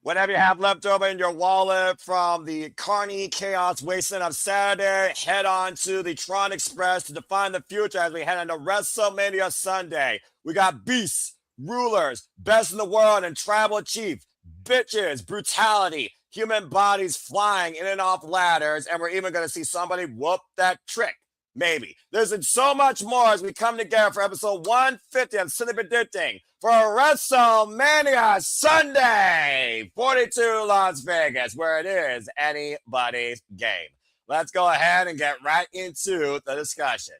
Whatever you have left over in your wallet from the Carney Chaos Wasteland of Saturday, head on to the Tron Express to define the future as we head into WrestleMania Sunday. We got beasts, rulers, best in the world, and tribal chief, bitches, brutality, human bodies flying in and off ladders, and we're even going to see somebody whoop that trick. Maybe. There's so much more as we come together for episode 150 of Cindy Predicting for WrestleMania Sunday 42 Las Vegas, where it is anybody's game. Let's go ahead and get right into the discussion.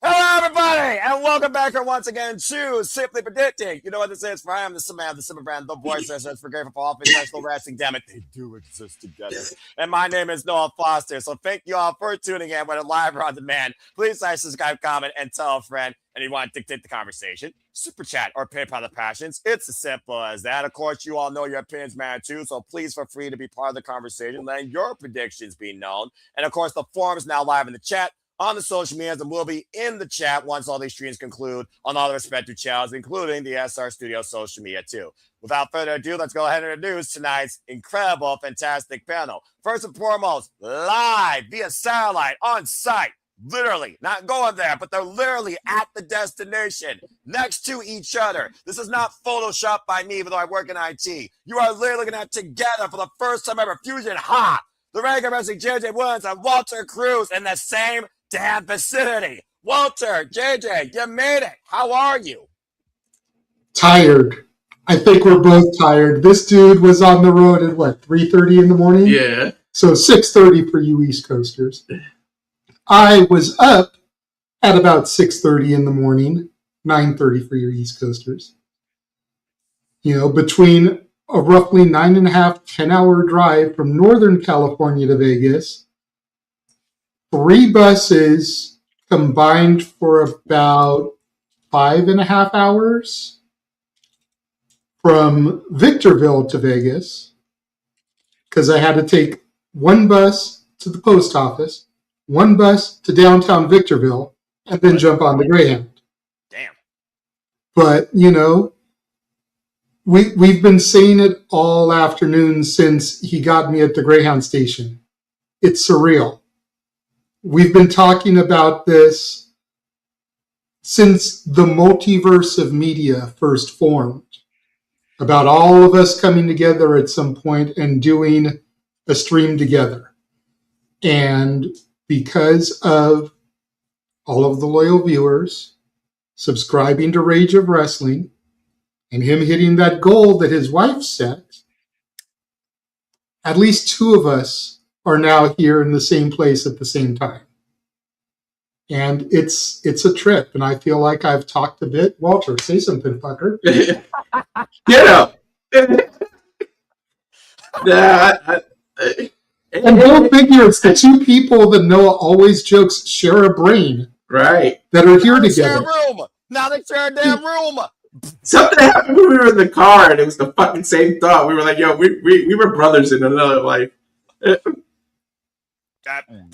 Hello, everybody, and welcome back here once again to Simply Predicting. You know what this is? For I am the Samantha, the Simmer Brand, the voice that says for grateful for all professional wrestling. Damn it, they do exist together. And my name is Noah Foster. So thank you all for tuning in, whether live or on demand. Please like, subscribe, comment, and tell a friend. And if you want to dictate the conversation, super chat or PayPal the passions. It's as simple as that. Of course, you all know your opinions matter too, so please feel free to be part of the conversation, letting your predictions be known. And of course, the forum is now live in the chat, on the social medias, and will be in the chat once all these streams conclude on all the respective channels, including the SR Studio social media too. Without further ado, let's go ahead and introduce tonight's incredible, fantastic panel. First and foremost, live via satellite on site. Literally, not going there, but they're literally at the destination, next to each other. This is not photoshopped by me, even though I work in IT. You are literally looking at together for the first time ever. Fusion Hot, the regular wrestling JJ Williams and Walter Cruz in the same damn vicinity. Walter, JJ, you made it. How are you? Tired. I think we're both tired. This dude was on the road at what, 3:30 in the morning? Yeah. So 6:30 for you East Coasters. I was up at about 6:30 in the morning, 9:30 for your East Coasters. You know, between a roughly 9.5, 10-hour drive from Northern California to Vegas, 3 buses combined for about 5.5 hours from Victorville to Vegas, because I had to take 1 bus to the post office, 1 bus to downtown Victorville, and then jump on the Greyhound. Damn. But, you know, we've been saying it all afternoon since he got me at the Greyhound station. It's surreal. We've been talking about this since the multiverse of media first formed, about all of us coming together at some point and doing a stream together. And because of all of the loyal viewers subscribing to Rage of Wrestling and him hitting that goal that his wife set, at least 2 of us are now here in the same place at the same time. And it's a trip, and I feel like I've talked a bit. Walter, say something, fucker. Get up. And go figure, it's the 2 people that Noah always jokes share a brain. Right. That are here Now they together. share a room. Now they share a damn room. Something happened when we were in the car, and it was the fucking same thought. We were like, yo, we were brothers in another life.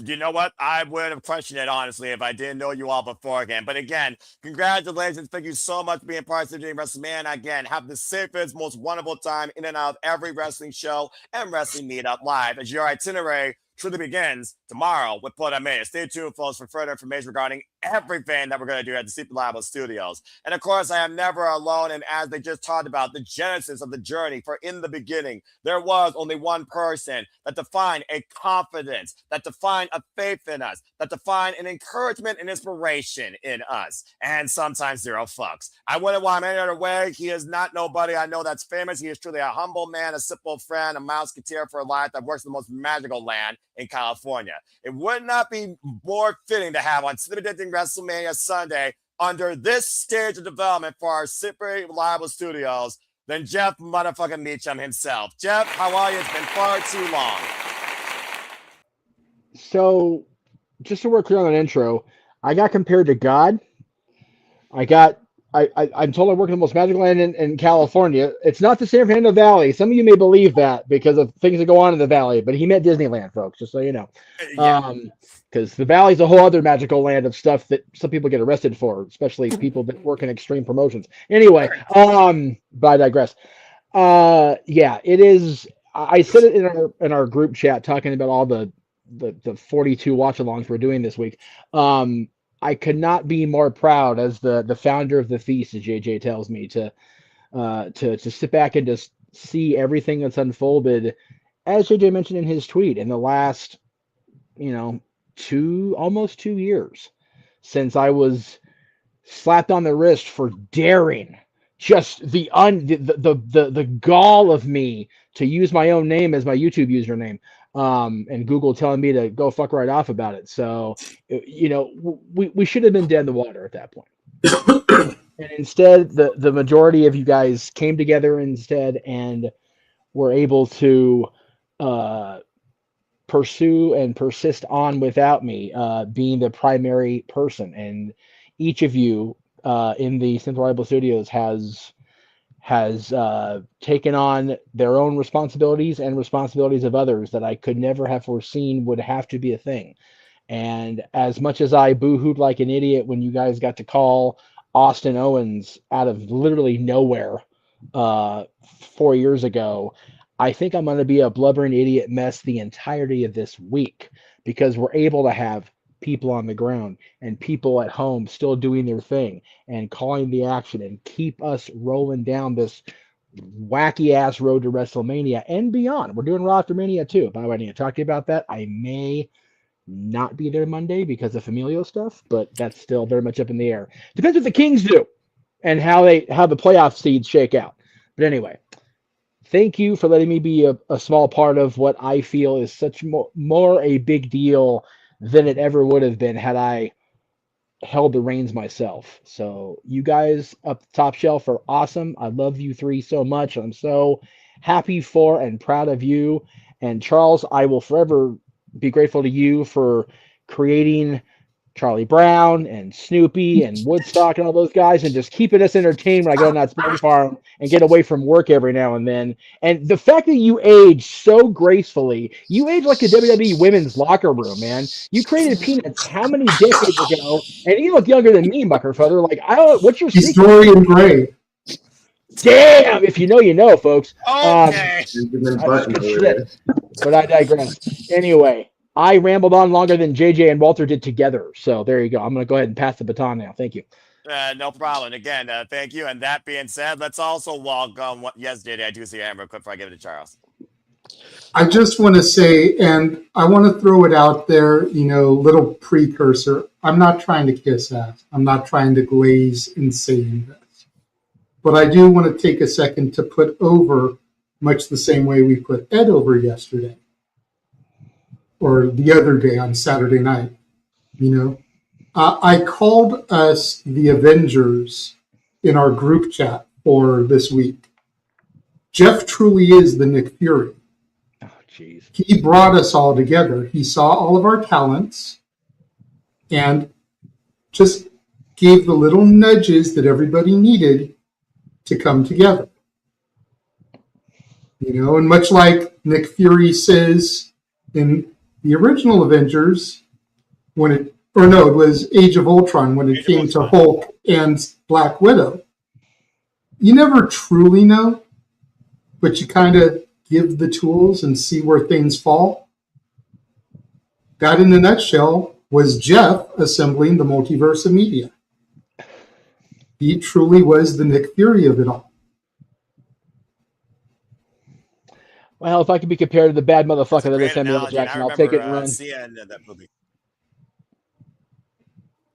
You know what? I would have questioned it, honestly, if I didn't know you all beforehand. But again, congratulations. Thank you so much for being part of WrestleMania. Again, have the safest, most wonderful time in and out of every wrestling show and wrestling meetup live as your itinerary truly begins tomorrow with Put Mania. Stay tuned, folks, for further information regarding everything that we're going to do at the Super Live Studios. And of course, I am never alone. And as they just talked about, the genesis of the journey, for in the beginning, there was only one person that defined a confidence, that defined a faith in us, that defined an encouragement and inspiration in us, and sometimes 0 fucks. I wouldn't want him any other way. He is not nobody I know that's famous. He is truly a humble man, a simple friend, a mouseketeer for life that works in the most magical land in California. It would not be more fitting to have on Predicting WrestleMania Sunday under this stage of development for our super reliable studios than Jeff motherfucking Meacham himself. Jeff, how are you? It's been far too long. So, just so we're clear on an intro, I got compared to God. I'm told I work in the most magical land in California. It's not the San Fernando Valley. Some of you may believe that because of things that go on in the valley, but he meant Disneyland, folks, just so you know. Because the valley's a whole other magical land of stuff that some people get arrested for, especially people that work in extreme promotions. Anyway, but I digress. Yeah, it is. I said it in our group chat talking about all the 42 watch-alongs we're doing this week. I could not be more proud as the founder of the feast, as JJ tells me, to sit back and just see everything that's unfolded, as JJ mentioned in his tweet, in the last, almost 2 years since I was slapped on the wrist for daring just the gall of me to use my own name as my YouTube username, and Google telling me to go fuck right off about it. So, we should have been dead in the water at that point. And instead, the majority of you guys came together instead and were able to pursue and persist on without me being the primary person. And each of you in the Central Bible Studios has taken on their own responsibilities and responsibilities of others that I could never have foreseen would have to be a thing. And as much as I boohooed like an idiot when you guys got to call Austin Owens out of literally nowhere 4 years ago, I think I'm going to be a blubbering idiot mess the entirety of this week, because we're able to have people on the ground and people at home still doing their thing and calling the action and keep us rolling down this wacky ass road to WrestleMania and beyond. We're doing Raw after Mania too. By the way, I need to talk to you about that. I may not be there Monday because of familial stuff, but that's still very much up in the air. Depends what the Kings do and how the playoff seeds shake out. But anyway, thank you for letting me be a small part of what I feel is such more a big deal than it ever would have been had I held the reins myself. So you guys up the top shelf are awesome. I love you three so much. I'm so happy for and proud of you. And Charles, I will forever be grateful to you for creating Charlie Brown and Snoopy and Woodstock and all those guys, and just keeping us entertained when I go to that Spring Farm and get away from work every now and then. And the fact that you age so gracefully, you age like a WWE women's locker room, man. You created Peanuts how many decades ago, and you look younger than me, Muckerfeather. Like, I don't. What's your He's secret? Dorian Gray. Damn! If you know, you know, folks. Okay. Shit. But I digress. Anyway, I rambled on longer than JJ and Walter did together. So there you go. I'm going to go ahead and pass the baton now. Thank you. No problem. Again, thank you. And that being said, let's also welcome. Yes, JD, I do see your hand real quick before I give it to Charles. I just want to say, and I want to throw it out there, little precursor. I'm not trying to kiss ass. I'm not trying to glaze in saying this. But I do want to take a second to put over, much the same way we put Ed over yesterday, or the other day on Saturday night. I called us the Avengers in our group chat for this week. Jeff truly is the Nick Fury. Oh, jeez. He brought us all together. He saw all of our talents and just gave the little nudges that everybody needed to come together. And much like Nick Fury says in the original Avengers, it was Age of Ultron, when it came to Hulk and Black Widow. You never truly know, but you kind of give the tools and see where things fall. That, in a nutshell, was Jeff assembling the multiverse of media. He truly was the Nick Fury of it all. Well, if I could be compared to the bad motherfucker that is Samuel L. Jackson, I'll take it and run. Seeing that movie.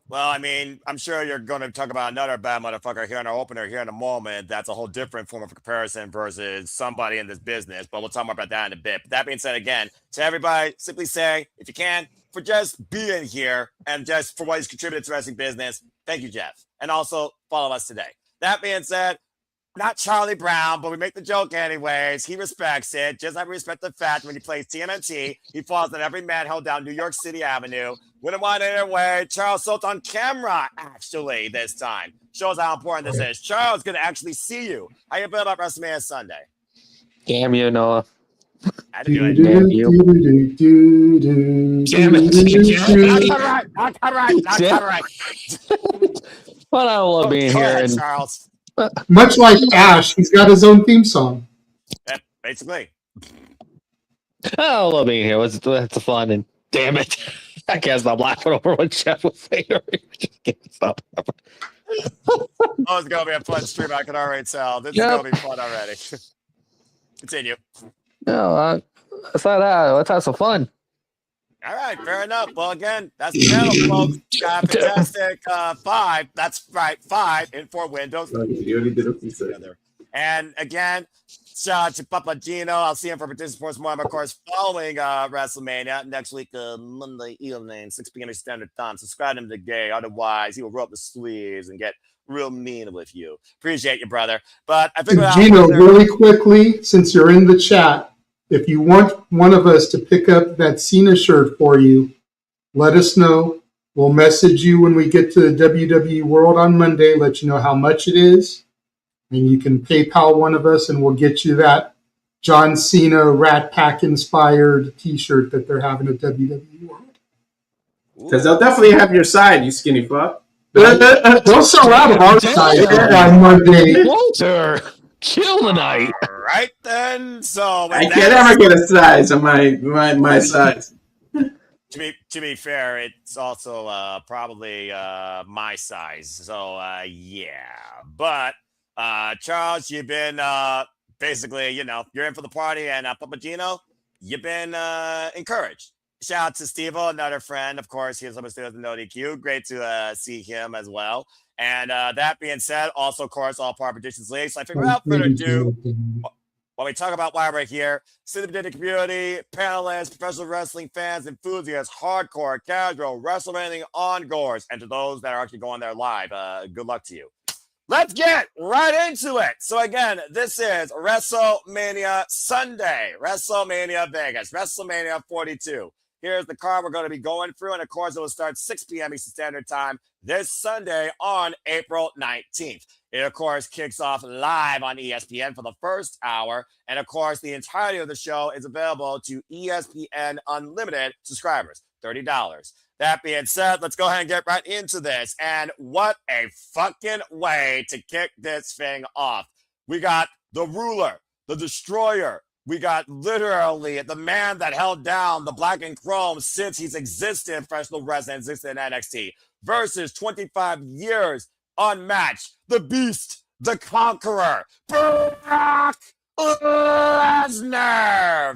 Well, I mean, I'm sure you're going to talk about another bad motherfucker here in our opener here in a moment. That's a whole different form of comparison versus somebody in this business, but we'll talk more about that in a bit. But that being said, again, to everybody, simply say, if you can, for just being here and just for what he's contributed to wrestling business, thank you, Jeff. And also follow us today. That being said, not Charlie Brown, but we make the joke anyways. He respects it. Just like we respect the fact when he plays TMNT, he falls on every manhole down New York City Avenue. Wouldn't want it anyway. Charles Solt on camera, actually, this time. Shows how important this is. Charles going to actually see you. How you feel about WrestleMania Sunday? Damn you, Noah. I had to do it. Damn you. Damn it. Not right. But I love being here. And Charles. Much like Ash, he's got his own theme song. Basically. I love being here. It's fun, and damn it, I can't stop laughing over what Jeff was saying. Just can't stop. Oh, it's gonna be a fun stream. I can already tell. This is gonna be fun already. Continue. No, let's have some fun. All right, fair enough. Well, again, that's the channel, folks. Got a fantastic 5. That's right, 5 in 4 windows. You already did a piece Together. And again, shout out to Papagino. I'll see him for Partition Sports More, of course, following WrestleMania next week, Monday evening, 6 p.m. Standard Time. Subscribe to him today. Otherwise, he will roll up the sleeves and get real mean with you. Appreciate you, brother. But I think Gino, really quickly, since you're in the chat, if you want one of us to pick up that Cena shirt for you, let us know. We'll message you when we get to the WWE World on Monday, let you know how much it is. And you can PayPal one of us, and we'll get you that John Cena Rat Pack inspired T-shirt that they're having at WWE World. Because they'll definitely have your side, you skinny fuck. They'll sell out of our side on Monday. Walter, chill tonight. All right, then. So I can't ever get a size on my size. To be fair, it's also probably my size. So yeah, but Charles, you've been basically, you're in for the party, and Papagino, you've been encouraged. Shout out to Steve, another friend, of course. He's almost with the No DQ. Great to see him as well. And that being said, also, of course, all Power Predictions League. So I think without further ado, when we talk about why we're here, Cinematic community, panelists, professional wrestling fans, enthusiasts, hardcore, casual, WrestleMania ongoers, and to those that are actually going there live, good luck to you. Let's get right into it. So again, this is WrestleMania Sunday, WrestleMania Vegas, WrestleMania 42. Here's the card we're going to be going through, and of course, it will start 6 p.m. Eastern Standard Time this Sunday on April 19th. It, of course, kicks off live on ESPN for the first hour, and of course, the entirety of the show is available to ESPN Unlimited subscribers, $30. That being said, let's go ahead and get right into this. And what a fucking way to kick this thing off. We got the ruler, the destroyer. We got literally the man that held down the black and chrome since he's existed in professional wrestling, existed in NXT, versus 25 years unmatched. The beast, the conqueror, Brock Lesnar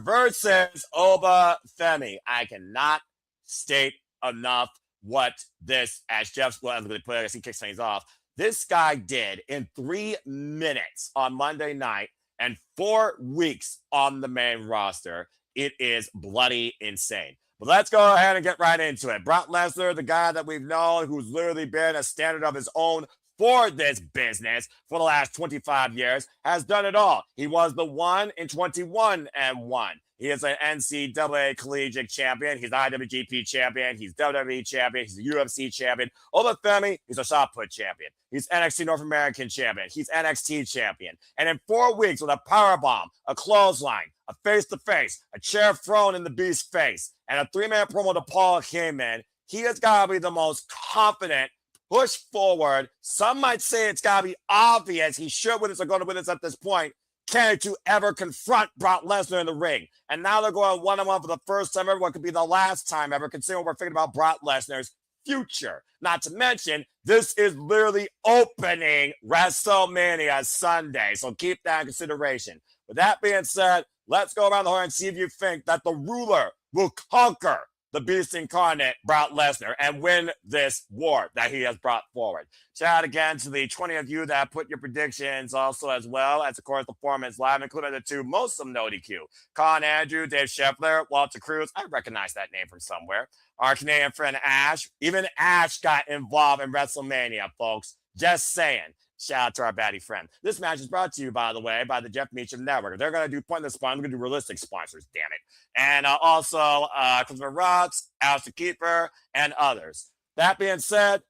versus Oba Femi. I cannot state enough what this, as Jeff's going to put it as he kicks things off, this guy did in 3 minutes on Monday night and 4 weeks on the main roster. It is bloody insane. But let's go ahead and get right into it. Brock Lesnar, the guy that we've known, who's literally been a standard of his own for this business for the last 25 years, has done it all. He was the 1 in 21 and 1. He is an NCAA collegiate champion. He's IWGP champion. He's WWE champion. He's a UFC champion. Oba Femi, he's a shot put champion. He's NXT North American champion. He's NXT champion. And in 4 weeks, with a powerbomb, a clothesline, a face-to-face, a chair thrown in the Beast's face, and a 3-minute promo to Paul Heyman, he has got to be the most confident, push forward. Some might say it's got to be obvious he should win this or going to win this at this point. Candidate to ever confront Brock Lesnar in the ring. And now they're going one-on-one for the first time ever. What could be the last time ever, considering we're thinking about Brock Lesnar's future. Not to mention, this is literally opening WrestleMania Sunday. So keep that in consideration. With that being said, let's go around the horn and see if you think that the ruler will conquer the beast incarnate, Brock Lesnar, and win this war that he has brought forward. Shout out again to the 20 of you that put your predictions also, as well as, of course, the performance live, including the two most of No DQ. Con Andrew, Dave Scheffler, Walter Cruz. I recognize that name from somewhere. Our Canadian friend Ash. Even Ash got involved in WrestleMania, folks. Just saying. Shout out to our baddie friend. This match is brought to you, by the way, by the Jeff Meacham Network. They're going to do pointless sponsors. They're going to do realistic sponsors, damn it. And also, Christopher Rocks, Alistair Keeper, and others. That being said,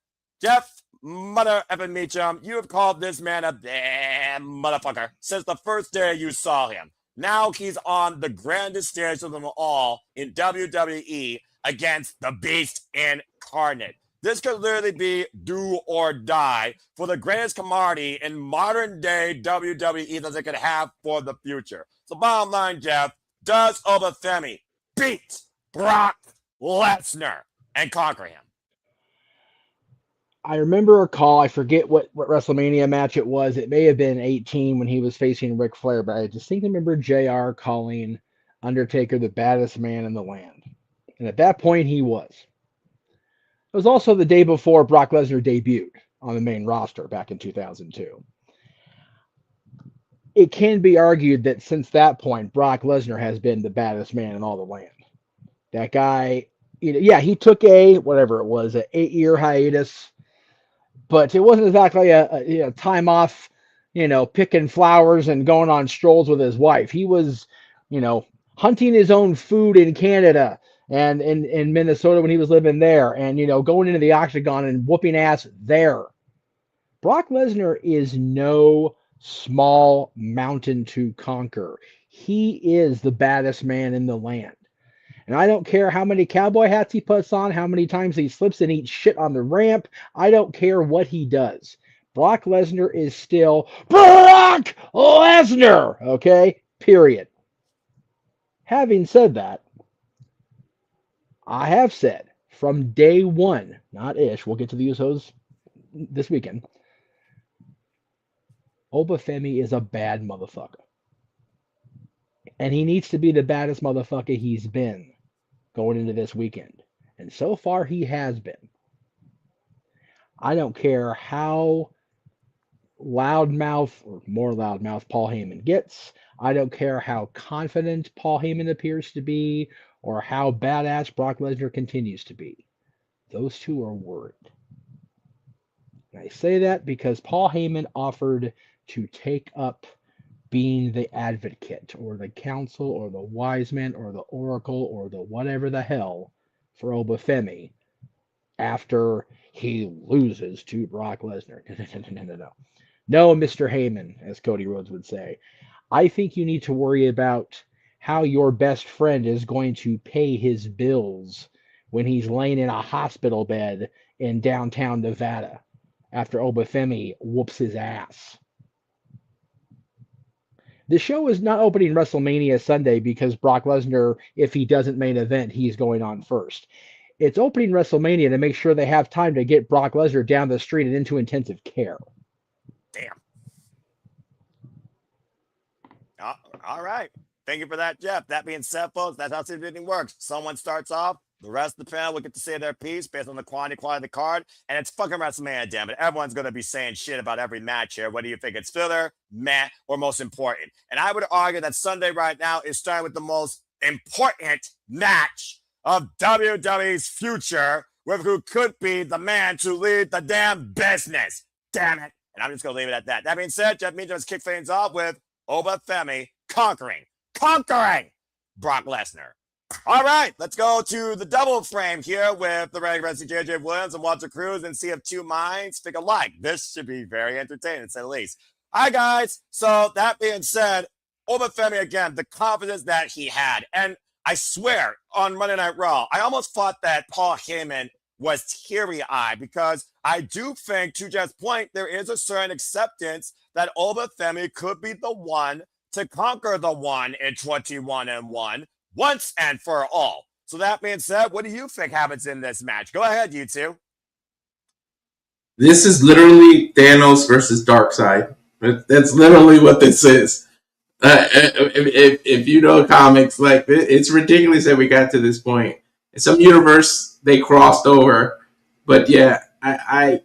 Jeff Mother Evan Meacham, you have called this man a damn motherfucker since the first day you saw him. Now he's on the grandest stage of them all in WWE against the Beast Incarnate. This could literally be do or die for the greatest commodity in modern day WWE that they could have for the future. So bottom line, Jeff, does Femi beat Brock Lesnar and conquer him? I remember a call. I forget what WrestleMania match it was. It may have been 18 when he was facing Ric Flair, but I distinctly remember JR calling Undertaker the baddest man in the land. And at that point, he was. It was also the day before Brock Lesnar debuted on the main roster back in 2002. It can be argued that since that point, Brock Lesnar has been the baddest man in all the land. That guy, he took an 8-year hiatus, but it wasn't exactly a time off, picking flowers and going on strolls with his wife. He was, hunting his own food in Canada and in Minnesota when he was living there, and going into the octagon and whooping ass there. Brock Lesnar is no small mountain to conquer. He is the baddest man in the land. And I don't care how many cowboy hats he puts on, how many times he slips and eats shit on the ramp. I don't care what he does. Brock Lesnar is still Brock Lesnar. Okay? Period. Having said that, I have said from day one, not ish, we'll get to the Usos this weekend, Femi is a bad motherfucker. And he needs to be the baddest motherfucker he's been going into this weekend. And so far, he has been. I don't care how loudmouth or more loudmouth Paul Heyman gets. I don't care how confident Paul Heyman appears to be or how badass Brock Lesnar continues to be. Those two are worried. And I say that because Paul Heyman offered to take up being the advocate or the counsel or the wise man or the oracle or the whatever the hell for Femi after he loses to Brock Lesnar. No, Mr. Heyman, as Cody Rhodes would say. I think you need to worry about how your best friend is going to pay his bills when he's laying in a hospital bed in downtown Nevada after Femi whoops his ass. The show is not opening WrestleMania Sunday because Brock Lesnar, if he doesn't main event, he's going on first. It's opening WrestleMania to make sure they have time to get Brock Lesnar down the street and into intensive care. Damn. All right. Thank you for that, Jeff. That being said, folks, that's how everything works. Someone starts off, the rest of the panel will get to say their piece based on the quality of the card, and it's fucking WrestleMania, damn it. Everyone's going to be saying shit about every match here. What do you think? It's filler, meh, or most important? And I would argue that Sunday right now is starting with the most important match of WWE's future with who could be the man to lead the damn business. Damn it. And I'm just going to leave it at that. That being said, Jeff Means let's kick things off with Femi conquering Brock Lesnar. All right, let's go to the double frame here with the regular wrestler JJ Williams and Walter Cruz and see if two minds think alike. This should be very entertaining, to say the least. All right, guys. So that being said, Femi again, the confidence that he had. And I swear, on Monday Night Raw, I almost thought that Paul Heyman was teary-eyed because I do think, to Jeff's point, there is a certain acceptance that Femi could be the one to conquer the one in 21-1 once and for all. So that being said, what do you think happens in this match? Go ahead, you two. This is literally Thanos versus Darkseid. That's literally what this is. If you know comics, like it's ridiculous that we got to this point. In some universe, they crossed over, but yeah, I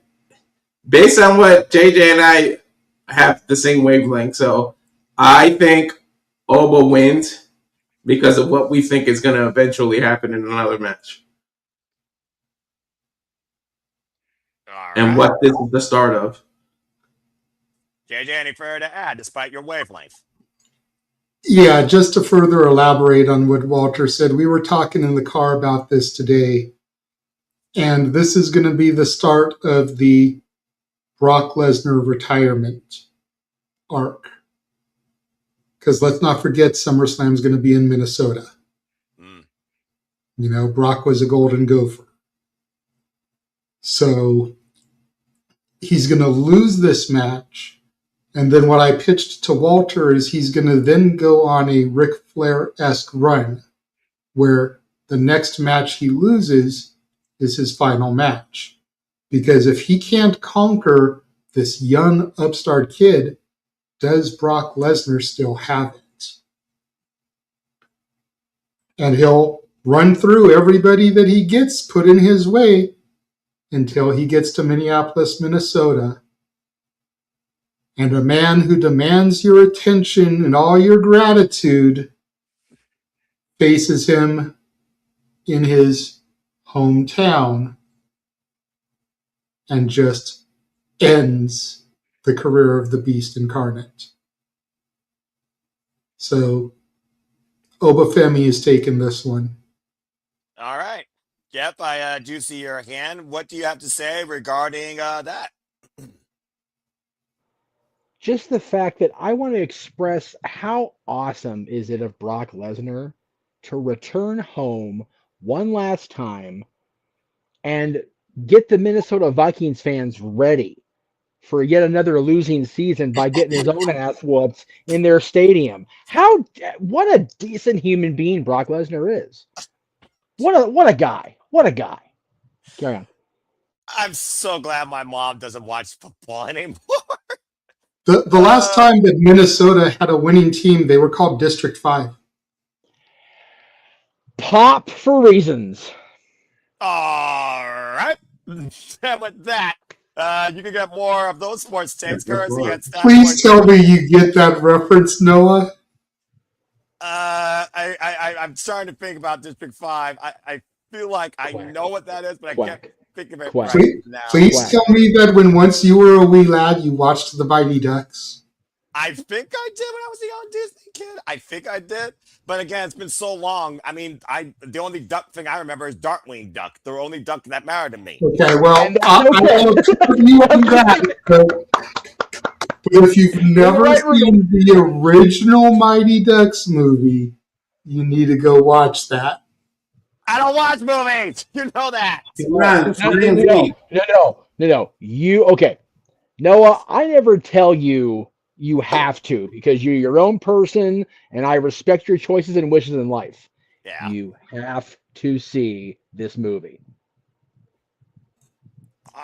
based on what JJ and I have the same wavelength, so I think Oba wins because of what we think is going to eventually happen in another match. And what this is the start of. JJ, any further to add despite your wavelength? Yeah, just to further elaborate on what Walter said, we were talking in the car about this today, and this is going to be the start of the Brock Lesnar retirement arc. Because let's not forget, SummerSlam is going to be in Minnesota. You know, Brock was a golden gopher. So he's going to lose this match. And then what I pitched to Walter is he's going to then go on a Ric Flair-esque run where the next match he loses is his final match. Because if he can't conquer this young upstart kid, does Brock Lesnar still have it? And he'll run through everybody that he gets put in his way until he gets to Minneapolis, Minnesota. And a man who demands your attention and all your gratitude faces him in his hometown and just ends the career of the Beast Incarnate. So Obafemi has taken this one. All right. Jeff, I do see your hand. What do you have to say regarding that? Just the fact that I want to express how awesome is it of Brock Lesnar to return home one last time and get the Minnesota Vikings fans ready for yet another losing season by getting his own ass whooped in their stadium. What a decent human being Brock Lesnar is. What a guy. What a guy. Carry on. I'm so glad my mom doesn't watch football anymore. The last time that Minnesota had a winning team, they were called District 5. Pop for reasons. All right. And with that, you can get more of those sports takes courtesy at Stat Please Points. tell me you get that reference, Noah. I'm starting to think about District 5. I feel like I know what that is, but I can't think of it right now. Please tell me that when once you were a wee lad, you watched the Mighty Ducks. I think I did when I was a young Disney kid. I think I did. But again, it's been so long. I mean, the only duck thing I remember is Darkwing Duck, the only duck that mattered to me. Okay, well, I'll accept you on that. But if you've never seen the original Mighty Ducks movie, you need to go watch that. I don't watch movies. You know that. No. Okay. Noah, I never tell you have to because you're your own person and I respect your choices and wishes in life. Yeah. You have to see this movie.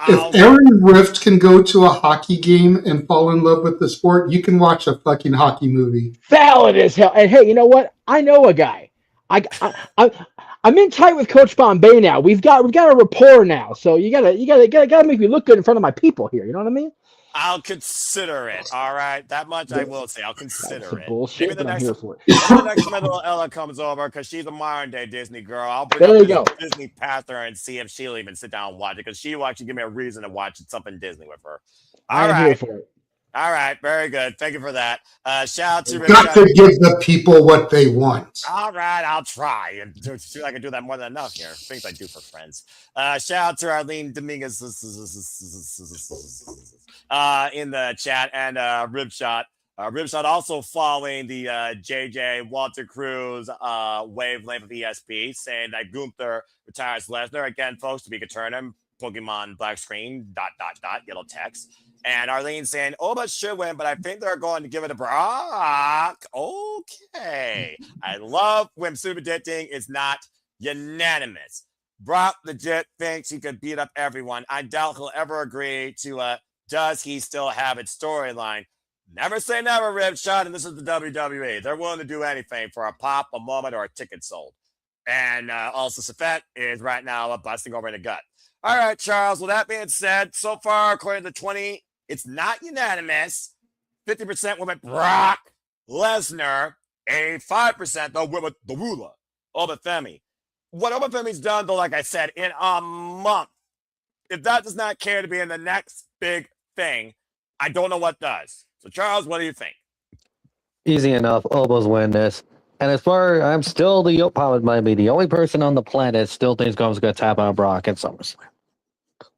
If Aaron Rift can go to a hockey game and fall in love with the sport, you can watch a fucking hockey movie. Valid as hell. And hey, you know what? I know a guy. I'm in tight with Coach Bombay now. We've got a rapport now. So you gotta make me look good in front of my people here. You know what I mean? I'll consider it. All right, that much I will say. I'll consider it. Bullshit, Maybe the I'm here for it. the next middle Ella comes over because she's a modern day Disney girl. I'll bring There up you this go. Disney Panther and see if she'll even sit down and watch it because she will actually give me a reason to watch something Disney with her. I'm here for it. All right, very good. Thank you for that. Shout out to You've got to give the people what they want. All right, I'll try and see if I can do that more than enough here. Things I do for friends. Shout out to Arlene Dominguez in the chat and Ribshot. Ribshot also following the JJ Walter Cruz wavelength of ESP, saying that Gunther retires Lesnar. Again, folks, to be determined, Pokemon black screen, ... yellow text. And Arlene saying, but should win, but I think they're going to give it to Brock. Okay. I love when super predicting is not unanimous. Brock legit thinks he could beat up everyone. I doubt he'll ever agree to does he still have its storyline. Never say never, Ribshot, and this is the WWE. They're willing to do anything for a pop, a moment, or a ticket sold. And also Safet is right now busting over in the gut. All right, Charles, with that being said, so far, according to 20, it's not unanimous. 50% went with Brock Lesnar. 85% though went with the ruler, Obafemi. What Obafemi's done, though, like I said, in a month, if that does not care to be in the next big thing, I don't know what does. So, Charles, what do you think? Easy enough. Obo's win this. And as far I'm still might be the only person on the planet still thinks Gomes going to tap on Brock at SummerSlam.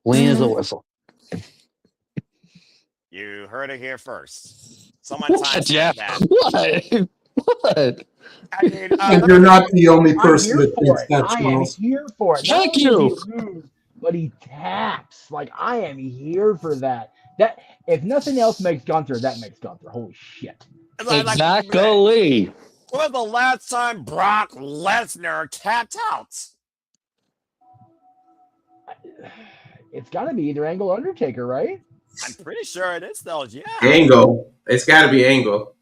Clean as a whistle. You heard it here first. Someone time Jeff? that. What? I mean, And you're not the only person that thinks that, I am Charles. here for it. Thank Not only you. did he lose but he taps. Like, I am here for that. That if nothing else makes Gunther, that makes Gunther. Holy shit. Exactly. When was the last time Brock Lesnar tapped out? It's got to be either Angle or Undertaker, right? I'm pretty sure it is, though. Yeah. Angle. It's got to be Angle.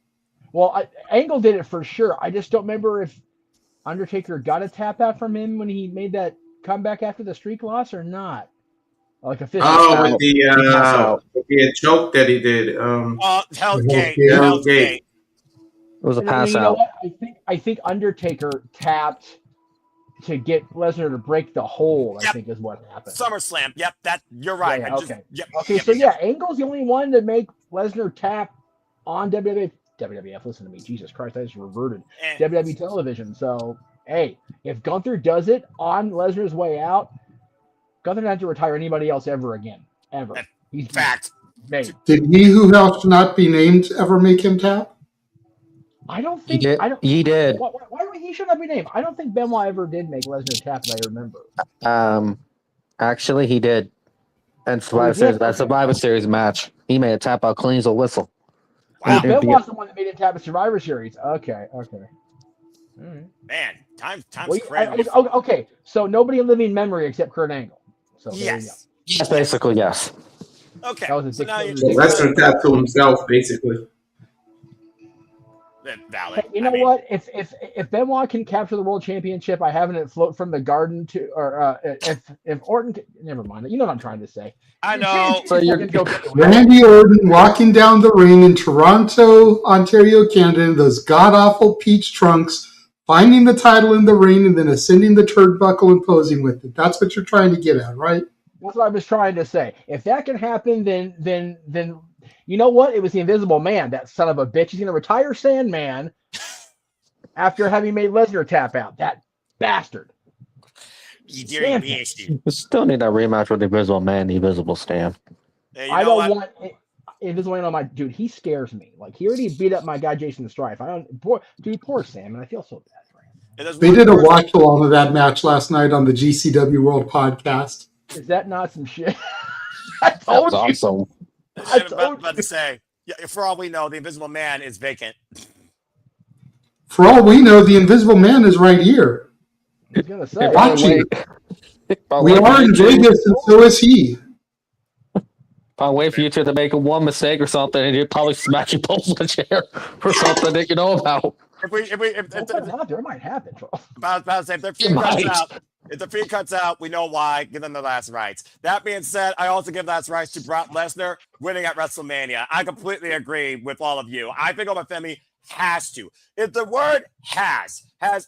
Well, Angle did it for sure. I just don't remember if Undertaker got a tap out from him when he made that comeback after the streak loss or not. Like official. Oh, with the choke that he did. Hell's Gate. Yeah. Hell's Gate. It was a And pass you know out. what? I think Undertaker tapped to get Lesnar to break the hold. I Yep. think is what happened. SummerSlam. Yep, you're right. Yeah, okay. Yep, Okay, yep, so yep. Angle's the only one to make Lesnar tap on WWF. Listen to me, Jesus Christ, I just reverted And- WWE television. So hey, if Gunther does it on Lesnar's way out, Gunther doesn't have to retire anybody else ever again, ever. He's Fact. made. Did he who shall not be named ever make him tap? I don't He think did. I don't. He did. Why he should not be named? I don't think Benoit ever did make Lesnar tap. That I remember. Actually, he did. And he Survivor did? Series, that Okay. Survivor Series match, he made a tap out clean as a whistle. Wow. Oh, Benoit's the one that made him tap at Survivor Series. Okay. All right. Man, time's Well, crazy. okay, so nobody in living memory except Kurt Angle. So there you go. Yes. Yes, basically, yes. Okay. That was a So now dick- you Lesnar tapped to himself, basically. valid. Hey, you know what? If Benoit can capture the world championship, I having it float from the garden to, or if Orton, never mind. You know what I'm trying to say. I know. So you're- Randy Orton walking down the ring in Toronto, Ontario, Canada, in those god-awful peach trunks, finding the title in the ring and then ascending the turnbuckle and posing with it. That's what you're trying to get at, right? That's what I was trying to say. If that can happen, then you know what? It was the Invisible Man, that son of a bitch. He's going to retire Sandman after having made Lesnar tap out. That bastard. You dear beastie. We still need that rematch with the Invisible Man, the Invisible Stan. Hey, you I know don't what? want Invisible Man on my dude. He scares me. Like he already beat up my guy Jason Strife. Poor Sam, and I feel so bad for him. And there's They one did a person- watch along of that match last night on the GCW World podcast. Is that not some shit? I That told was you. awesome. I I'm told about to say, yeah, for all we know, the Invisible Man is vacant. For all we know, the Invisible Man is right here. I was gonna say. Watch it. I'll We wait for are in you two- Vegas, and so is he. I'll wait for you two to make one mistake or something, and you'll probably smash your pulls with a chair or something that you know about. It might happen. About to say, if their It feed cuts might. out, if the feed cuts out, we know why. Give them the last rights. That being said, I also give last rights to Brock Lesnar winning at WrestleMania. I completely agree with all of you. I think Femi has to. If the word has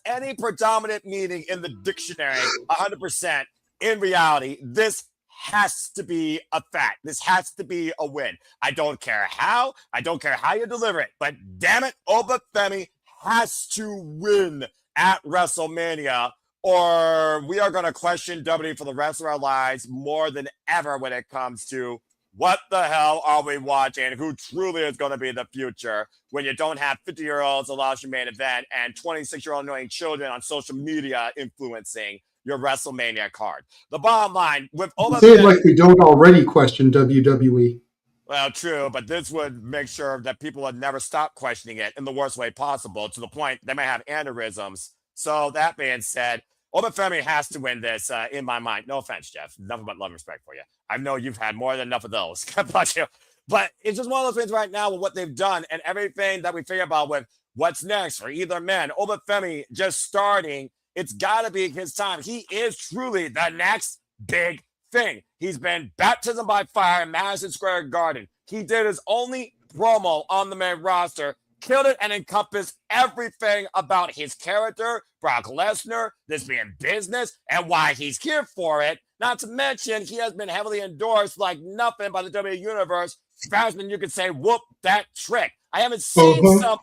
any predominant meaning in the dictionary, 100%, in reality, this has to be a fact. This has to be a win. I don't care how. I don't care how you deliver it. But damn it, Femi has to win at WrestleMania, or we are going to question WWE for the rest of our lives more than ever when it comes to what the hell are we watching, who truly is going to be the future when you don't have 50-year-olds allow your main event and 26-year-old annoying children on social media influencing your WrestleMania card. The bottom line, with all of Say it like we don't already question WWE. well, true, but this would make sure that people would never stop questioning it in the worst way possible, to the point they might have aneurysms. So that being said, Femi has to win this in my mind. No offense, Jeff. Nothing but love and respect for you. I know you've had more than enough of those. God bless you. But it's just one of those things right now with what they've done and everything that we figure about with what's next for either man. Femi just starting, it's got to be his time. He is truly the next big thing. He's been baptism by fire in Madison Square Garden. He did his only promo on the main roster, killed it, and encompassed everything about his character, Brock Lesnar, this being business, and why he's here for it. Not to mention, he has been heavily endorsed like nothing by the WWE Universe, faster than you could say, whoop, that trick. I haven't seen some...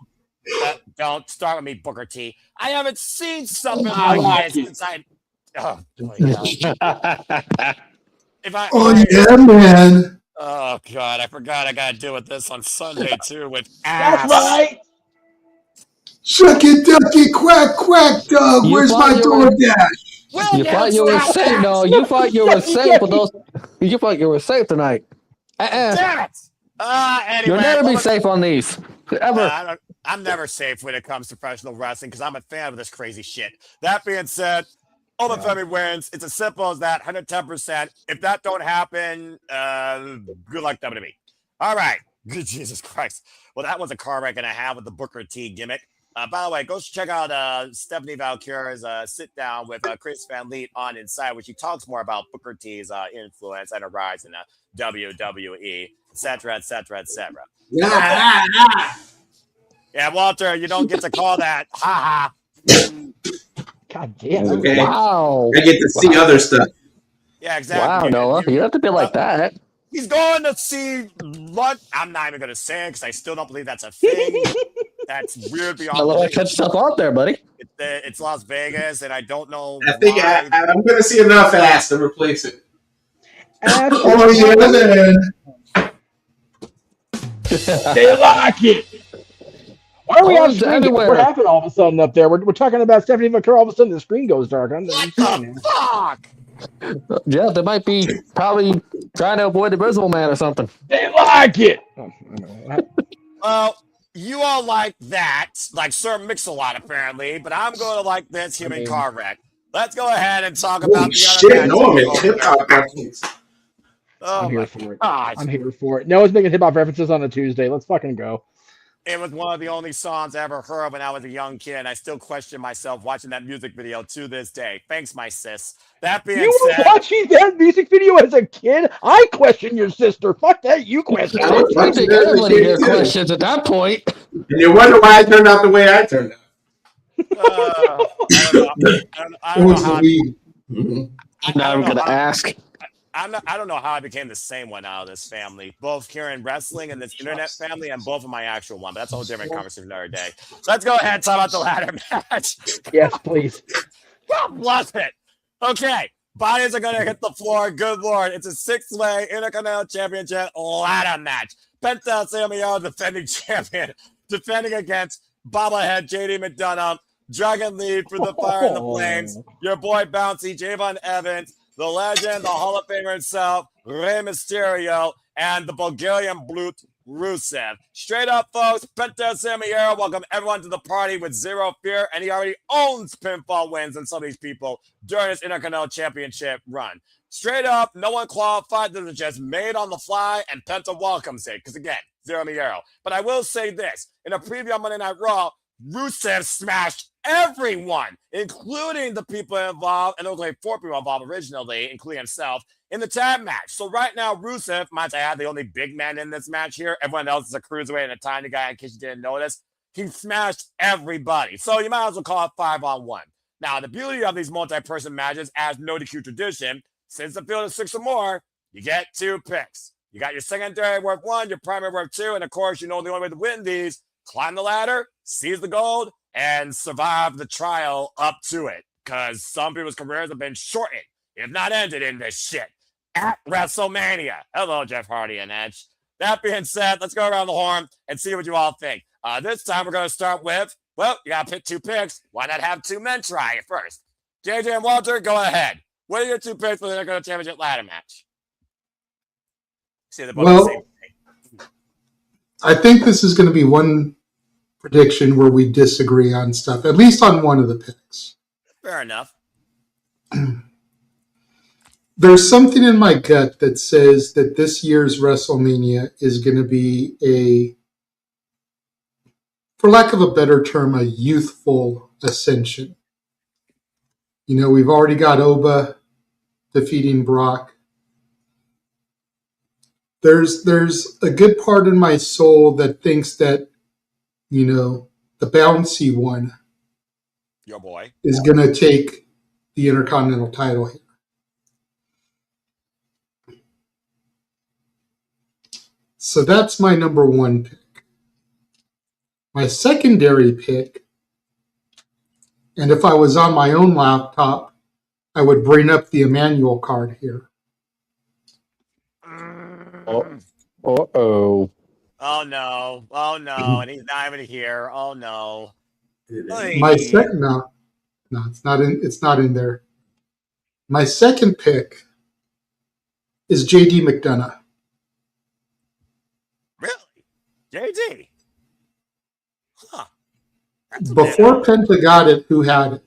don't start with me, Booker T. I haven't seen something like this since I... Oh, boy, God. Yeah, man. Oh, God, I forgot I got to deal with this on Sunday, too, with That's ass. right. Shucky ducky quack quack dog. You Where's thought my you were- DoorDash? You thought you were safe. No, you thought you were safe with those. You thought you were safe tonight. Damn it! Anyway, You'll never be safe on these. Ever. I'm never safe when it comes to professional wrestling because I'm a fan of this crazy shit. That being said, Femi wins. It's as simple as that, 110%. If that don't happen, good luck WWE. All right. Good Jesus Christ. Well, that was a car wreck and a half with the Booker T gimmick. By the way, go check out Stephanie Valkyra's sit down with Chris Van Leet on Inside, where she talks more about Booker T's influence and her rise in WWE, etc., etc., etc. Yeah, Walter, you don't get to call that. Ha ha. God damn. Okay. Wow. I get to see other stuff. Yeah, exactly. Wow, Noah. You have to be like that. He's going to see lunch. I'm not even going to say it because I still don't believe that's a thing. That's weird beyond. I love that catch stuff out there, buddy. It's Las Vegas, and I don't know. I think I'm going to see enough ass to replace it. Oh, yeah, then. They like it. Why are we on screen? Everywhere. What happened all of a sudden up there? We're talking about Stephanie McCurry. All of a sudden, the screen goes dark. What the fuck? Yeah, they might be probably trying to avoid the Visible Man or something. They like it. Well, you all like that, like Sir Mix-a-Lot apparently, but I'm going to like this human car wreck. Let's go ahead and talk about the shit, other no, I'm in hip-hop references. Oh, I'm here for it. God. I'm here for it. Noah's making hip-hop references on a Tuesday. Let's fucking go. It was one of the only songs I ever heard when I was a young kid, and I still question myself watching that music video to this day. Thanks, my sis. That being You said, were watching that music video as a kid? I question your sister. Fuck that. You question I was it. I watching think that as a everybody kid, here too. questions at that point. And you wonder why I turned out the way I turned out. I don't know It was the how. weed. Now I'm going to ask. I don't know how I became the same one out of this family, both here in wrestling and this internet family, and both of my actual one. But that's a whole different conversation another day. So let's go ahead and talk about the ladder match. Yes, please. God bless it. Okay, bodies are gonna hit the floor. Good lord, it's a 6-way Intercontinental Championship ladder match. Penta Sami, defending champion, defending against bobblehead JD McDonagh, Dragon Lee for the Fire and the Flames. Your boy Bouncy, Javon Evans. The legend, the Hall of Famer himself, Rey Mysterio, and the Bulgarian brute, Rusev. Straight up, folks, Penta Sami welcome everyone to the party with zero fear, and he already owns pinfall wins on some of these people during his Intercontinental Championship run. Straight up, no one qualified. This was just made on the fly, and Penta welcomes it, because again, zero Miero. But I will say this, in a preview on Monday Night Raw, Rusev smashed everyone, including the people involved, and there was like 4 people involved originally, including himself, in the tag match. So right now, Rusev, might I add, the only big man in this match here. Everyone else is a cruiserweight and a tiny guy, in case you didn't notice. He smashed everybody. So you might as well call it 5-on-1. Now, the beauty of these multi-person matches, as no DQ tradition, since the field is 6 or more, you get 2 picks. You got your secondary worth 1, your primary worth 2, and of course, you know the only way to win these, climb the ladder, seize the gold, and survive the trial up to it. Because some people's careers have been shortened, if not ended, in this shit. At WrestleMania. Hello, Jeff Hardy and Edge. That being said, let's go around the horn and see what you all think. This time we're going to start with, well, you got to pick 2 picks. Why not have 2 men try it first? JJ and Walter, go ahead. What are your 2 picks for the Intercontinental Championship ladder match? See the Well, the same thing. I think this is going to be one prediction where we disagree on stuff, at least on one of the picks. Fair enough. There's something in my gut that says that this year's WrestleMania is going to be a, for lack of a better term, a youthful ascension. You know, we've already got Oba defeating Brock. There's a good part in my soul that thinks that, you know, the bouncy one Your boy. is going to take the Intercontinental title here. So that's my number 1 pick. My secondary pick, and if I was on my own laptop, I would bring up the Emmanuel card here. Uh-oh. Oh no! Oh no! And he's not even here. Oh no! My second, no, it's not in there. My second pick is JD McDonagh. Really? JD? Huh. Before Penta got it, who had it?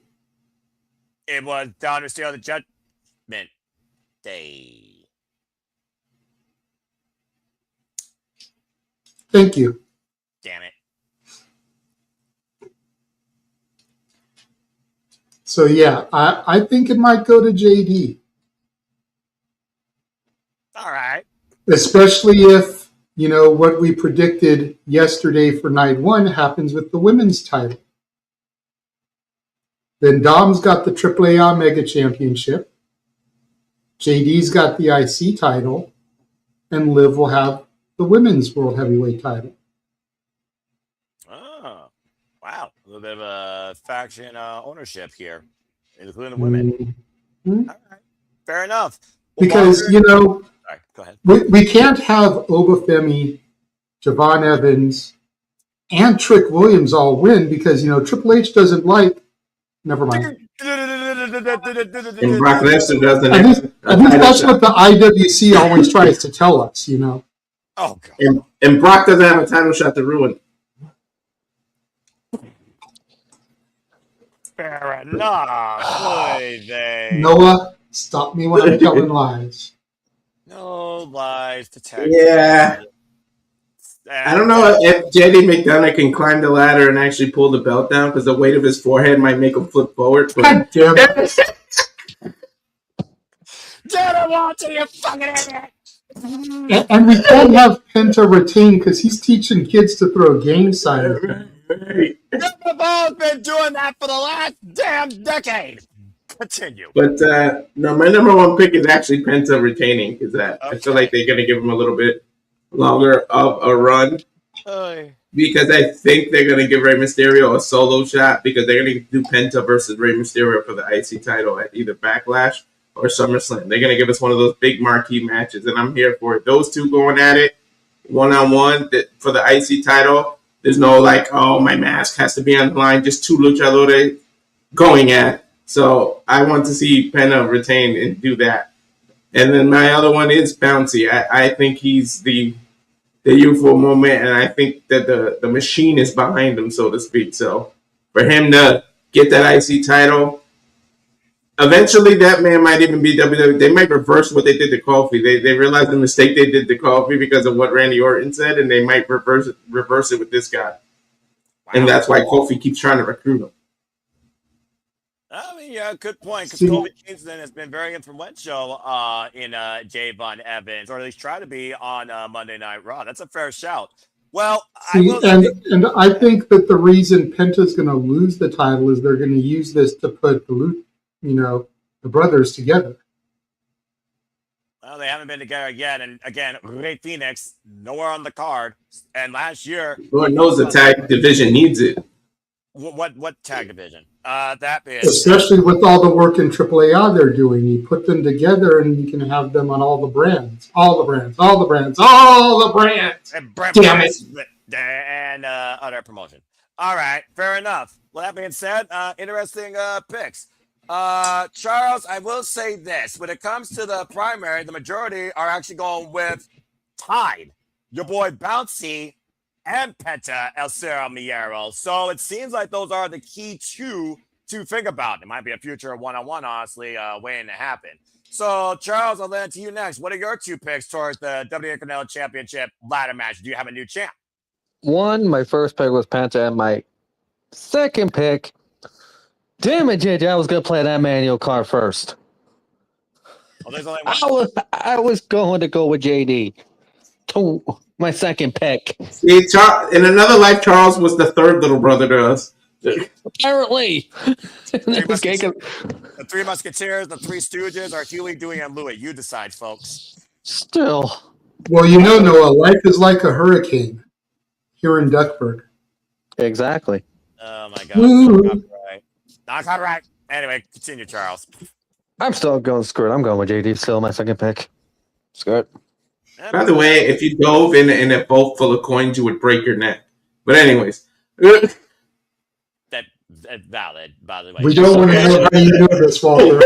It was Don Mysterio, the Judgment Day. Thank you. Damn it. So yeah, I think it might go to JD. All right. Especially if, what we predicted yesterday for night one happens with the women's title. Then Dom's got the AAA Mega Championship. JD's got the IC title. And Liv will have the women's World Heavyweight title. Oh, wow. A little bit of a faction ownership here, including the women. Mm-hmm. All right. Fair enough. Well, because, Sorry, go ahead. We can't have Oba Femi, Javon Evans, and Trick Williams all win because, Triple H doesn't like. Never mind. And Brock Lesnar doesn't. At least that's what the IWC always tries to tell us, Oh, God. And Brock doesn't have a title shot to ruin. Fair enough. Noah, stop me when I'm telling lies. No lies detected. Yeah. I don't know if JD McDonagh can climb the ladder and actually pull the belt down because the weight of his forehead might make him flip forward. God damn it. Didn't want to, you fucking idiot. And we can't have Penta retain because he's teaching kids to throw game signs. We've both been doing that for the last damn decade. Continue. But no, my number one pick is actually Penta retaining because I feel like they're going to give him a little bit longer of a run because I think they're going to give Rey Mysterio a solo shot because they're going to do Penta versus Rey Mysterio for the IC title at either Backlash or SummerSlam. They're going to give us one of those big marquee matches, and I'm here for it. Those two going at it one-on-one for the IC title. There's no my mask has to be on the line. Just two luchadores going at. So I want to see Penta retain and do that. And then my other one is Bouncy. I think he's the youthful moment, and I think that the machine is behind him, so to speak. So for him to get that IC title, eventually that man might even be WWE. They might reverse what they did to Kofi. They realized the mistake they did to Kofi because of what Randy Orton said, and they might reverse it with this guy. Wow. And that's why Kofi keeps trying to recruit him. I mean, yeah, good point. Because Kofi Kingston has been very influential in Javon Evans, or at least try to be on Monday Night Raw. That's a fair shout. Well, and I think that the reason Penta's going to lose the title is they're going to use this to put the brothers together. Well, they haven't been together yet, and again, Rey Fenix nowhere on the card. And last year, Lord knows the tag division needs it. What tag division? That is especially with all the work in AAA they're doing. You put them together, and you can have them on all the brands, all the brands. And damn it! And other promotion. All right, fair enough. Well, that being said, interesting picks. Charles, I will say this: when it comes to the primary, the majority are actually going with Tide, your boy Bouncy, and Penta El Cero Miedo. So it seems like those are the key two to think about. It might be a future one-on-one, honestly, waiting to happen. So, Charles, I'll land to you next. What are your two picks towards the WWE Intercontinental Championship ladder match? Do you have a new champ? My first pick was Penta, and my second pick, damn it, JJ, I was going to play that manual card first. Well, there's only one. I was going to go with JD. My second pick. See, in another life, Charles was the third little brother to us. Apparently. The Three Musketeers, the Three Stooges, or Huey, Dewey, and Louie. You decide, folks. Still. Well, Noah, life is like a hurricane here in Duckburg. Exactly. Oh, my God. Not copyright. Anyway, continue, Charles. I'm still going screw it. I'm going with JD. Still my second pick. Screw it. By the way, if you dove in a boat full of coins, you would break your neck. But anyways. That's valid, by the way. We don't want to know how you know this, Walter.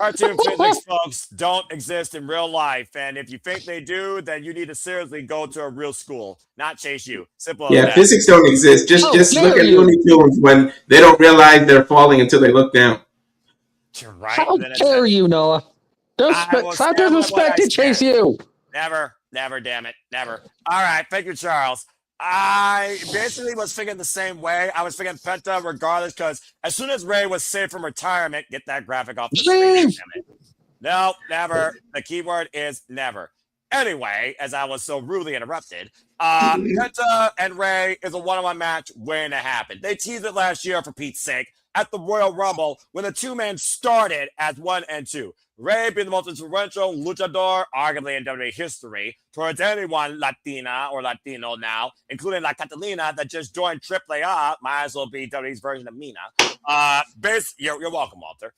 Cartoon physics, folks, don't exist in real life. And if you think they do, then you need to seriously go to a real school, not chase you. Simple as Yeah, that. physics don't exist. How Just look dare at you? Looney Tunes when they don't realize they're falling until they look down. You're right. How Then dare you, Noah? I will Stop stand by what I disrespect to chase stand. you. Never, damn it, never. All right, thank you, Charles. I basically was thinking the same way. I was thinking Penta regardless, because as soon as Ray was saved from retirement, get that graphic off the screen. Damn it. No, never. The keyword is never. Anyway, as I was so rudely interrupted, Penta and Ray is a one-on-one match waiting to happen. They teased it last year, for Pete's sake, at the Royal Rumble when the two-man started as 1 and 2. Ray being the most influential luchador, arguably in WWE history, towards anyone Latina or Latino now, including La Catalina that just joined AAA, might as well be WWE's version of Mina. You're welcome, Walter.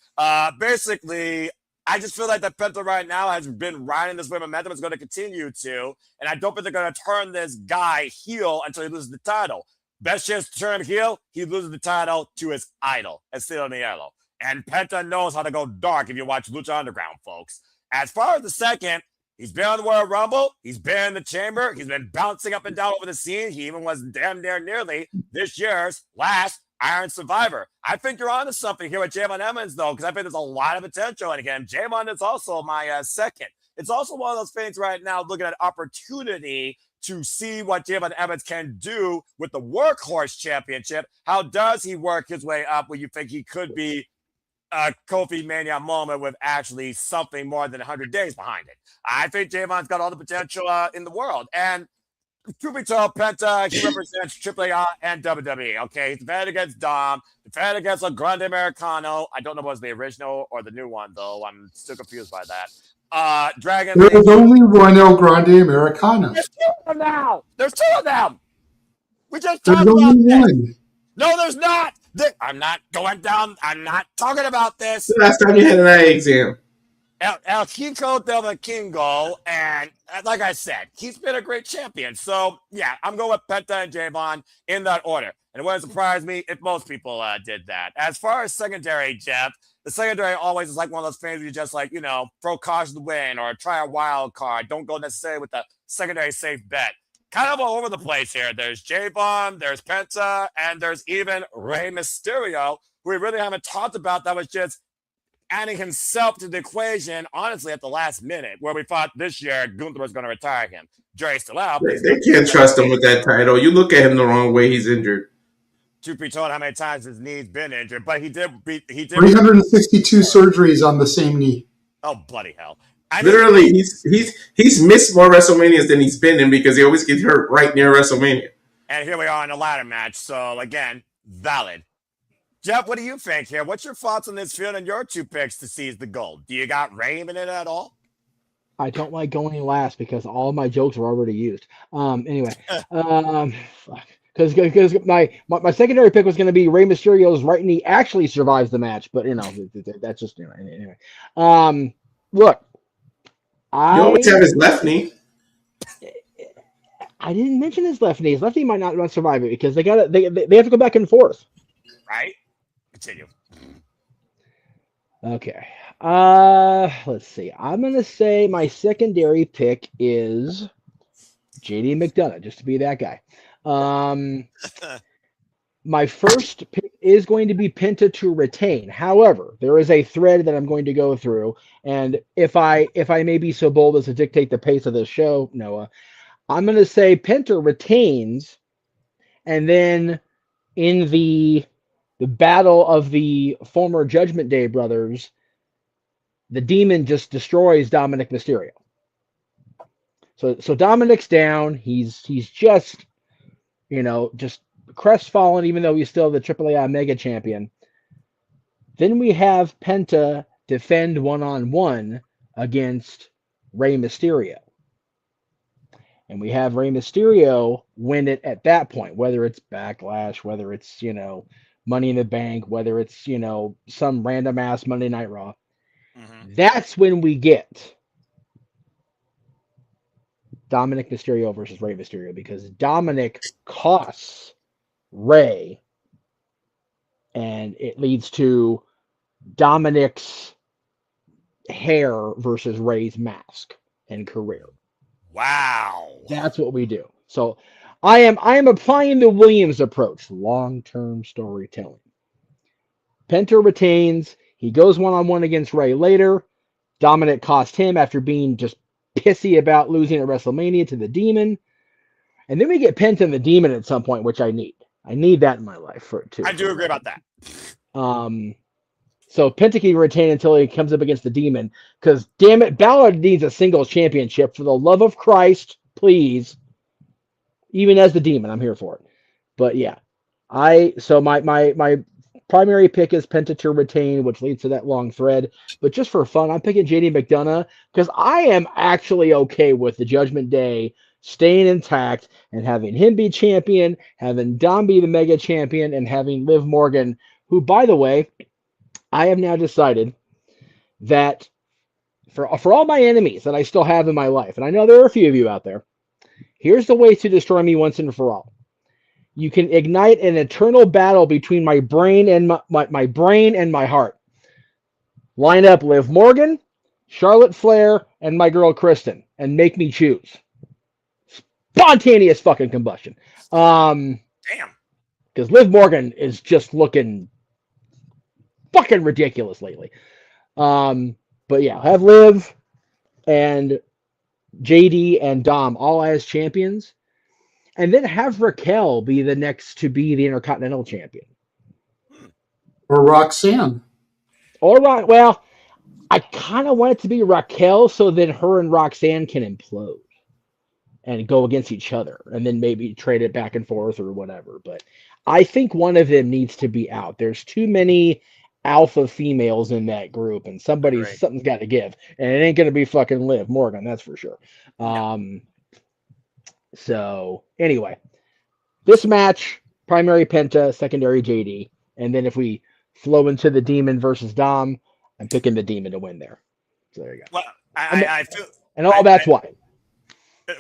Basically, I just feel like that Penta right now has been riding this way momentum. It's going to continue to, and I don't think they're going to turn this guy heel until he loses the title. Best chance to turn him heel, he loses the title to his idol, Estilo Nielo. And Penta knows how to go dark if you watch Lucha Underground, folks. As far as the second, he's been on the Royal Rumble. He's been in the chamber. He's been bouncing up and down over the scene. He even was damn nearly this year's last Iron Survivor. I think you're onto something here with Javon Emmons, though, because I think there's a lot of potential. And again, Javon is also my second. It's also one of those things right now looking at opportunity to see what Javon Emmons can do with the Workhorse Championship. How does he work his way up when you think he could be a Kofi Mania moment with actually something more than 100 days behind it? I think Javon's got all the potential in the world. And truth be told, Penta, he represents AAA and WWE, okay? He's defended against Dom, defended against El Grande Americano. I don't know if it was the original or the new one, though. I'm still confused by that. Dragon Lee. There's only one El Grande Americano. There's 2 of them now. There's 2 of them. We just There's talked about only this. one. No, there's not. I'm not going down. I'm not talking about this. The last time you had an eye exam. El Kiko del Vikingo, and like I said, he's been a great champion. So, yeah, I'm going with Penta and Javon in that order. And it wouldn't surprise me if most people did that. As far as secondary, Jeff, the secondary always is like one of those things where you just like, throw caution to win or try a wild card. Don't go necessarily with the secondary safe bet. Kind of all over the place here. There's Javon, there's Penta, and there's even Rey Mysterio, who we really haven't talked about. That was just adding himself to the equation, honestly, at the last minute, where we thought this year Gunther was going to retire him. Jerry's still out. They can't trust him with that title. You look at him the wrong way, he's injured. Truth be told, how many times his knee's been injured, but he did 362 surgeries on the same knee. Oh, bloody hell. Literally, he's missed more WrestleManias than he's been in because he always gets hurt right near WrestleMania. And here we are in a ladder match. So, again, valid. Jeff, what do you think here? What's your thoughts on this field and your 2 picks to seize the gold? Do you got Raven in it at all? I don't like going last because all of my jokes are already used. Anyway, because my secondary pick was going to be Rey Mysterio's right knee actually survives the match, but that's just anyway. Look, You always have his left knee. I didn't mention his left knee. His left knee might not survive it because they have to go back and forth. Right. Continue. Okay. Let's see. I'm gonna say my secondary pick is JD McDonagh, just to be that guy. My first pick is going to be Penta to retain. However, there is a thread that I'm going to go through, and if I may be so bold as to dictate the pace of the show, Noah, I'm gonna say Penta retains, and then in the battle of the former Judgment Day brothers, the demon just destroys Dominik Mysterio. So Dominik's down. He's just just crestfallen, even though he's still the AAA Mega Champion. Then we have Penta defend 1-on-1 against Rey Mysterio. And we have Rey Mysterio win it at that point, whether it's Backlash, whether it's, Money in the Bank, whether it's, some random ass Monday Night Raw. Mm-hmm. That's when we get Dominik Mysterio versus Rey Mysterio, because Dominik costs Rey, and it leads to Dominik's hair versus Ray's mask and career. Wow. That's what we do. So I am applying the Williams approach, long-term storytelling. Penta retains. He goes one-on-one against Ray later. Dominik cost him after being just pissy about losing at WrestleMania to the Demon. And then we get Penta and the Demon at some point, which I need. I need that in my life for it too. I do agree about that. So Penta can retain until he comes up against the Demon. Because damn it, Bálor needs a singles championship. For the love of Christ, please. Even as the Demon, I'm here for it. But yeah, so my primary pick is Penta to retain, which leads to that long thread. But just for fun, I'm picking Jade McDonagh because I am actually okay with the Judgment Day staying intact and having him be champion, having Dom be the mega champion, and having Liv Morgan, who, by the way, I have now decided that for all my enemies that I still have in my life, and I know there are a few of you out there, here's the way to destroy me once and for all. You can ignite an eternal battle between my brain and my brain and my heart. Line up Liv Morgan, Charlotte Flair, and my girl Kristen, and make me choose. Spontaneous fucking combustion. Damn. Because Liv Morgan is just looking fucking ridiculous lately. But yeah, have Liv and JD and Dom all as champions. And then have Raquel be the next to be the Intercontinental champion. Or Roxanne. Well, I kind of want it to be Raquel so that her and Roxanne can implode and go against each other and then maybe trade it back and forth or whatever. But I think one of them needs to be out. There's too many alpha females in that group and something's got to give. And it ain't going to be fucking Liv Morgan, that's for sure. So anyway, this match, primary Penta, secondary JD. And then if we flow into the Demon versus Dom, I'm picking the Demon to win there. So there you go. Well, I feel, and that's why.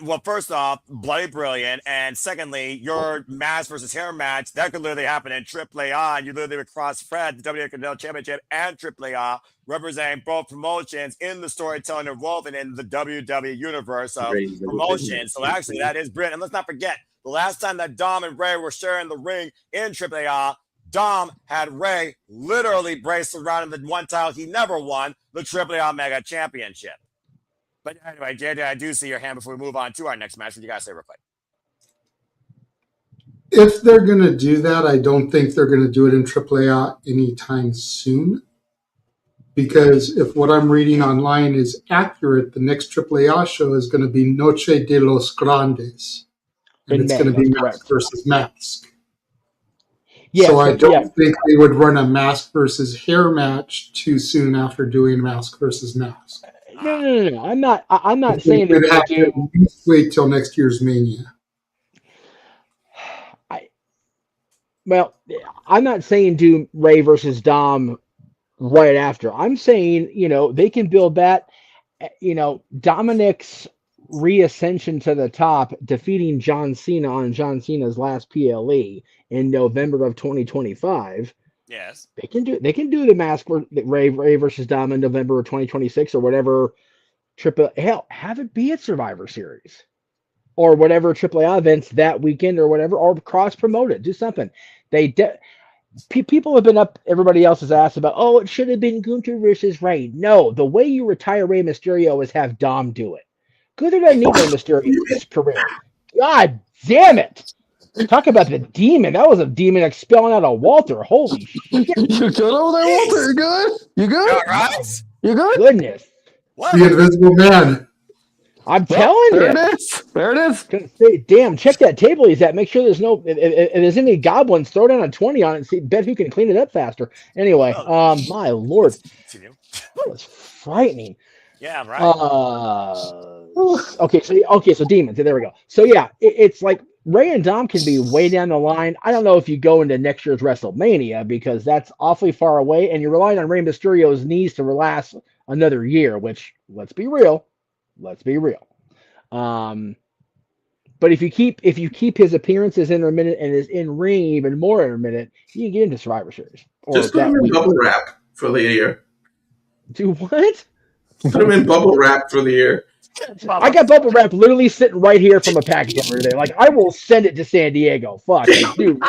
Well, first off, bloody brilliant. And secondly, your mask versus hair match, that could literally happen in AAA. You literally would cross-thread the WWE Intercontinental Championship and AAA, representing both promotions in the storytelling involved in the WWE universe of promotions. So actually, that is brilliant. And let's not forget, the last time that Dom and Ray were sharing the ring in AAA, Dom had Ray literally braced around him the one title he never won, the AAA Mega Championship. But anyway, JD, I do see your hand before we move on to our next match. What you guys say real quick? If they're going to do that, I don't think they're going to do it in AAA anytime soon. Because if what I'm reading online is accurate, the next AAA show is going to be Noche de los Grandes. And it's going to be mask versus mask. Yeah, so I don't think they would run a mask versus hair match too soon after doing mask versus mask. No. I'm not saying they'd have to at least wait till next year's Mania. I'm not saying do Ray versus Dom right after. I'm saying, they can build that, Dominik's reascension to the top, defeating John Cena on John Cena's last PLE in November of 2025. Yes. They can do the mask for Ray versus Dom in November of 2026 or whatever. Have it be at Survivor Series or whatever AAA events that weekend or whatever, or cross promote it. Do something. People have been up everybody else's ass about, it should have been Gunther versus Ray. No, the way you retire Rey Mysterio is have Dom do it. Gunther doesn't need Rey Mysterio in his career. God damn it. Talk about the demon. That was a demon expelling out of Walter. Holy shit. You good over there, Walter? You good? You good? All right. You good? Goodness. What? The Invisible Man. I'm telling you. There it is. Say, damn, check that table he's at. Make sure there's if there's any goblins, throw down a 20 on it and see, bet who can clean it up faster. Anyway, my lord. That was frightening. Yeah, right. Okay, so demons. There we go. So yeah, it's like Ray and Dom can be way down the line. I don't know if you go into next year's WrestleMania because that's awfully far away, and you're relying on Rey Mysterio's knees to last another year. Which, let's be real. But if you keep his appearances intermittent and his in ring even more intermittent, you can get into Survivor Series. Just go to bubble wrap for the year. Do what? Put them in bubble wrap for the year. I got bubble wrap literally sitting right here from a package over there. Like, I will send it to San Diego. Fuck, like, dude.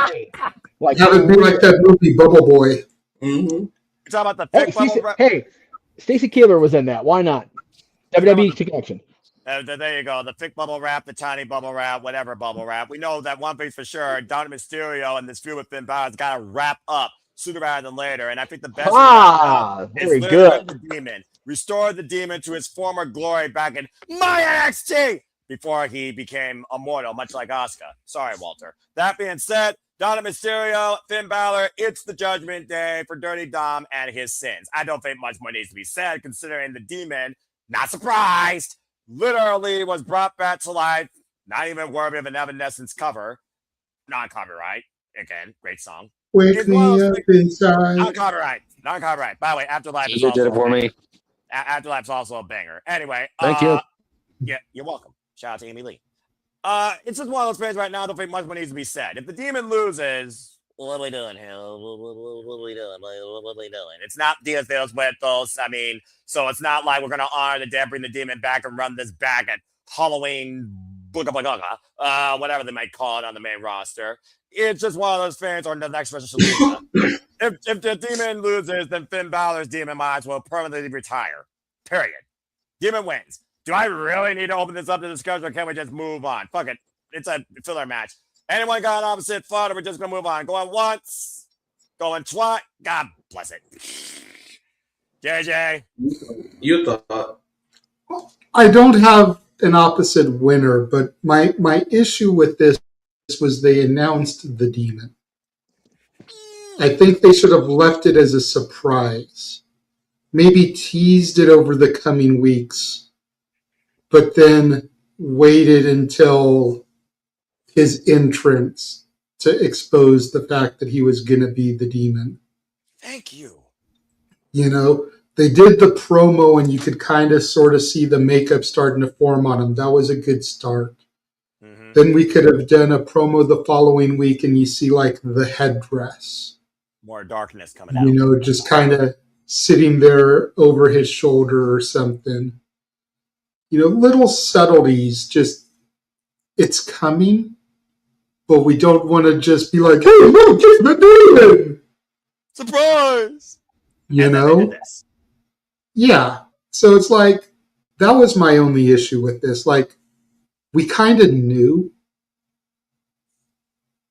Like, Have it be like that movie Bubble Boy. Mm-hmm. You talking about the Hey, thick bubble wrap? Stacy Keibler was in that. Why not? WWE connection. There you go. The thick bubble wrap, the tiny bubble wrap, whatever bubble wrap. We know that one thing for sure. Dominik Mysterio and this feud with Finn Balor's got to wrap up sooner rather than later. And I think the best very is good. the Demon. Restore the Demon to his former glory back in my NXT before he became immortal, much like Asuka. Sorry, Walter. That being said, Dominik Mysterio, Finn Balor, it's the Judgment Day for Dirty Dom and his sins. I don't think much more needs to be said, considering the Demon, not surprised, literally was brought back to life, not even worthy of an Evanescence cover. Non-copyright. Again, great song. Wake me up inside. Non-copyright. Non-copyright. By the way, Afterlife is You also did it for me. Afterlife's also a banger. Anyway. Thank you. Yeah, you're welcome. Shout out to Amy Lee. It's just one of those things right now. I don't think much more needs to be said. If the Demon loses, what are we doing here? What are we doing? What are we doing? It's not Diaz de los Muertos. I mean, so it's not like we're going to honor the dead, bring the Demon back, and run this back at Halloween, whatever they might call it on the main roster. It's just one of those fans or the next Wrestlemania. If the Demon loses, then Finn Balor's Demon might as well permanently retire. Period. Demon wins. Do I really need to open this up to discussion, or can we just move on? Fuck it. It's a filler match. Anyone got an opposite thought, or we're just going to move on? Going once, going twice. God bless it. JJ. You thought. I don't have an opposite winner, but my issue with this was they announced the Demon. I think they should have left it as a surprise. Maybe teased it over the coming weeks, but then waited until his entrance to expose the fact that he was going to be the Demon. Thank you. You know, they did the promo and you could kind of sort of see the makeup starting to form on him. That was a good start. Mm-hmm. Then we could have done a promo the following week and you see like the headdress. More darkness coming out. You know, just kind of sitting there over his shoulder or something. You know, little subtleties, just, it's coming, but we don't want to just be like, hey, look, it's the Demon! Surprise! You know? Yeah. So it's like, that was my only issue with this. Like, we kind of knew,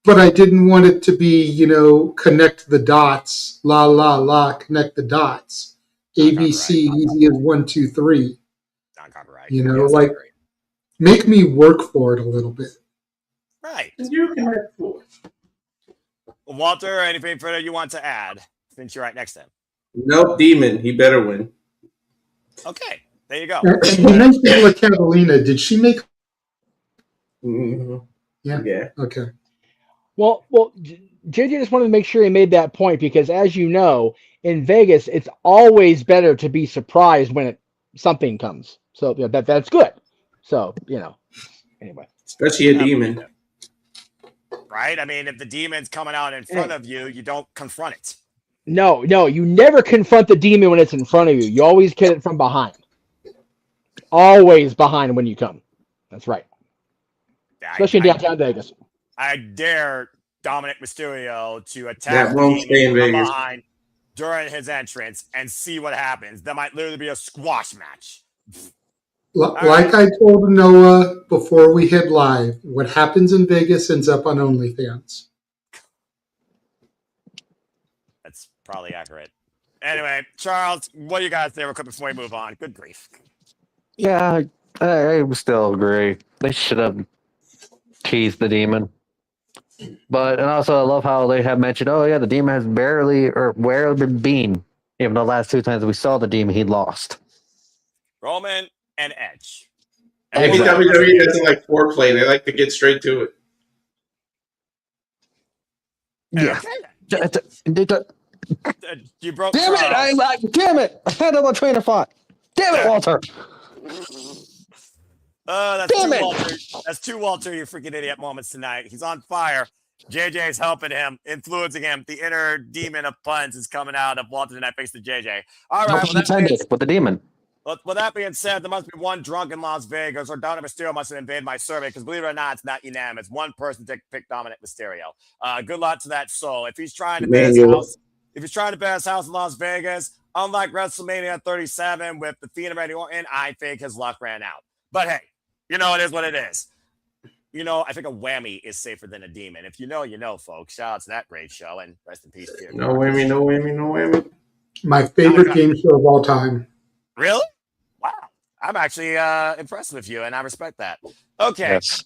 but I didn't want it to be, you know, connect the dots, la, la, la, connect the dots. ABC, easy as 1, 2, 3. Non-copyright. You know, like, make me work for it a little bit. Right. You can work for it. Walter, anything further you want to add? Since you're right next to him. Nope, Demon. He better win. Okay, there you go. And you mentioned La Catalina. Did she make? Mm-hmm. Yeah. Okay. Well, JJ just wanted to make sure he made that point because, as you know, in Vegas, it's always better to be surprised when something comes. So you know, that's good. So anyway, especially a Demon, right? I mean, if the Demon's coming out in front of you, you don't confront it. No, you never confront the Demon when it's in front of you. You always get it from behind. Always behind when you come. That's right. Especially in downtown Vegas. I dare Dominik Mysterio to attack that won't stay in Vegas behind during his entrance and see what happens. That might literally be a squash match. Like I told Noah before we hit live, what happens in Vegas ends up on OnlyFans. That's probably accurate. Anyway, Charles, what do you guys say real quick before we move on? Good grief. Yeah, I still agree. They should have teased the Demon. And also I love how they have mentioned, oh yeah, the Demon has barely been beaten. Even the last 2 times we saw the Demon, he lost. Roman and Edge. Maybe WWE doesn't like foreplay. They like to get straight to it. Yeah. You broke. Damn it! Damn it! I had my train of thought. Damn it, Walter! Walter. That's 2 Walter, you freaking idiot moments tonight. He's on fire. JJ's helping him, influencing him. The inner demon of puns is coming out of Walter tonight thanks to JJ. All right. With the Demon. With that being said, there must be one drunk in Las Vegas, or Dominik Mysterio must have invaded my survey, because believe it or not, it's not unanimous. One person picked Dominik Mysterio. Good luck to that soul. If he's trying to bet his house in Las Vegas, unlike WrestleMania 37 with the Fiend and Randy Orton, I think his luck ran out. But hey, it is what it is. I think a whammy is safer than a demon. If you know, you know, folks. Shout out to that great show, and rest in peace, Peter. No whammy, no whammy, no whammy. My favorite game show of all time. Really? Wow. I'm actually impressed with you, and I respect that. Okay. Yes.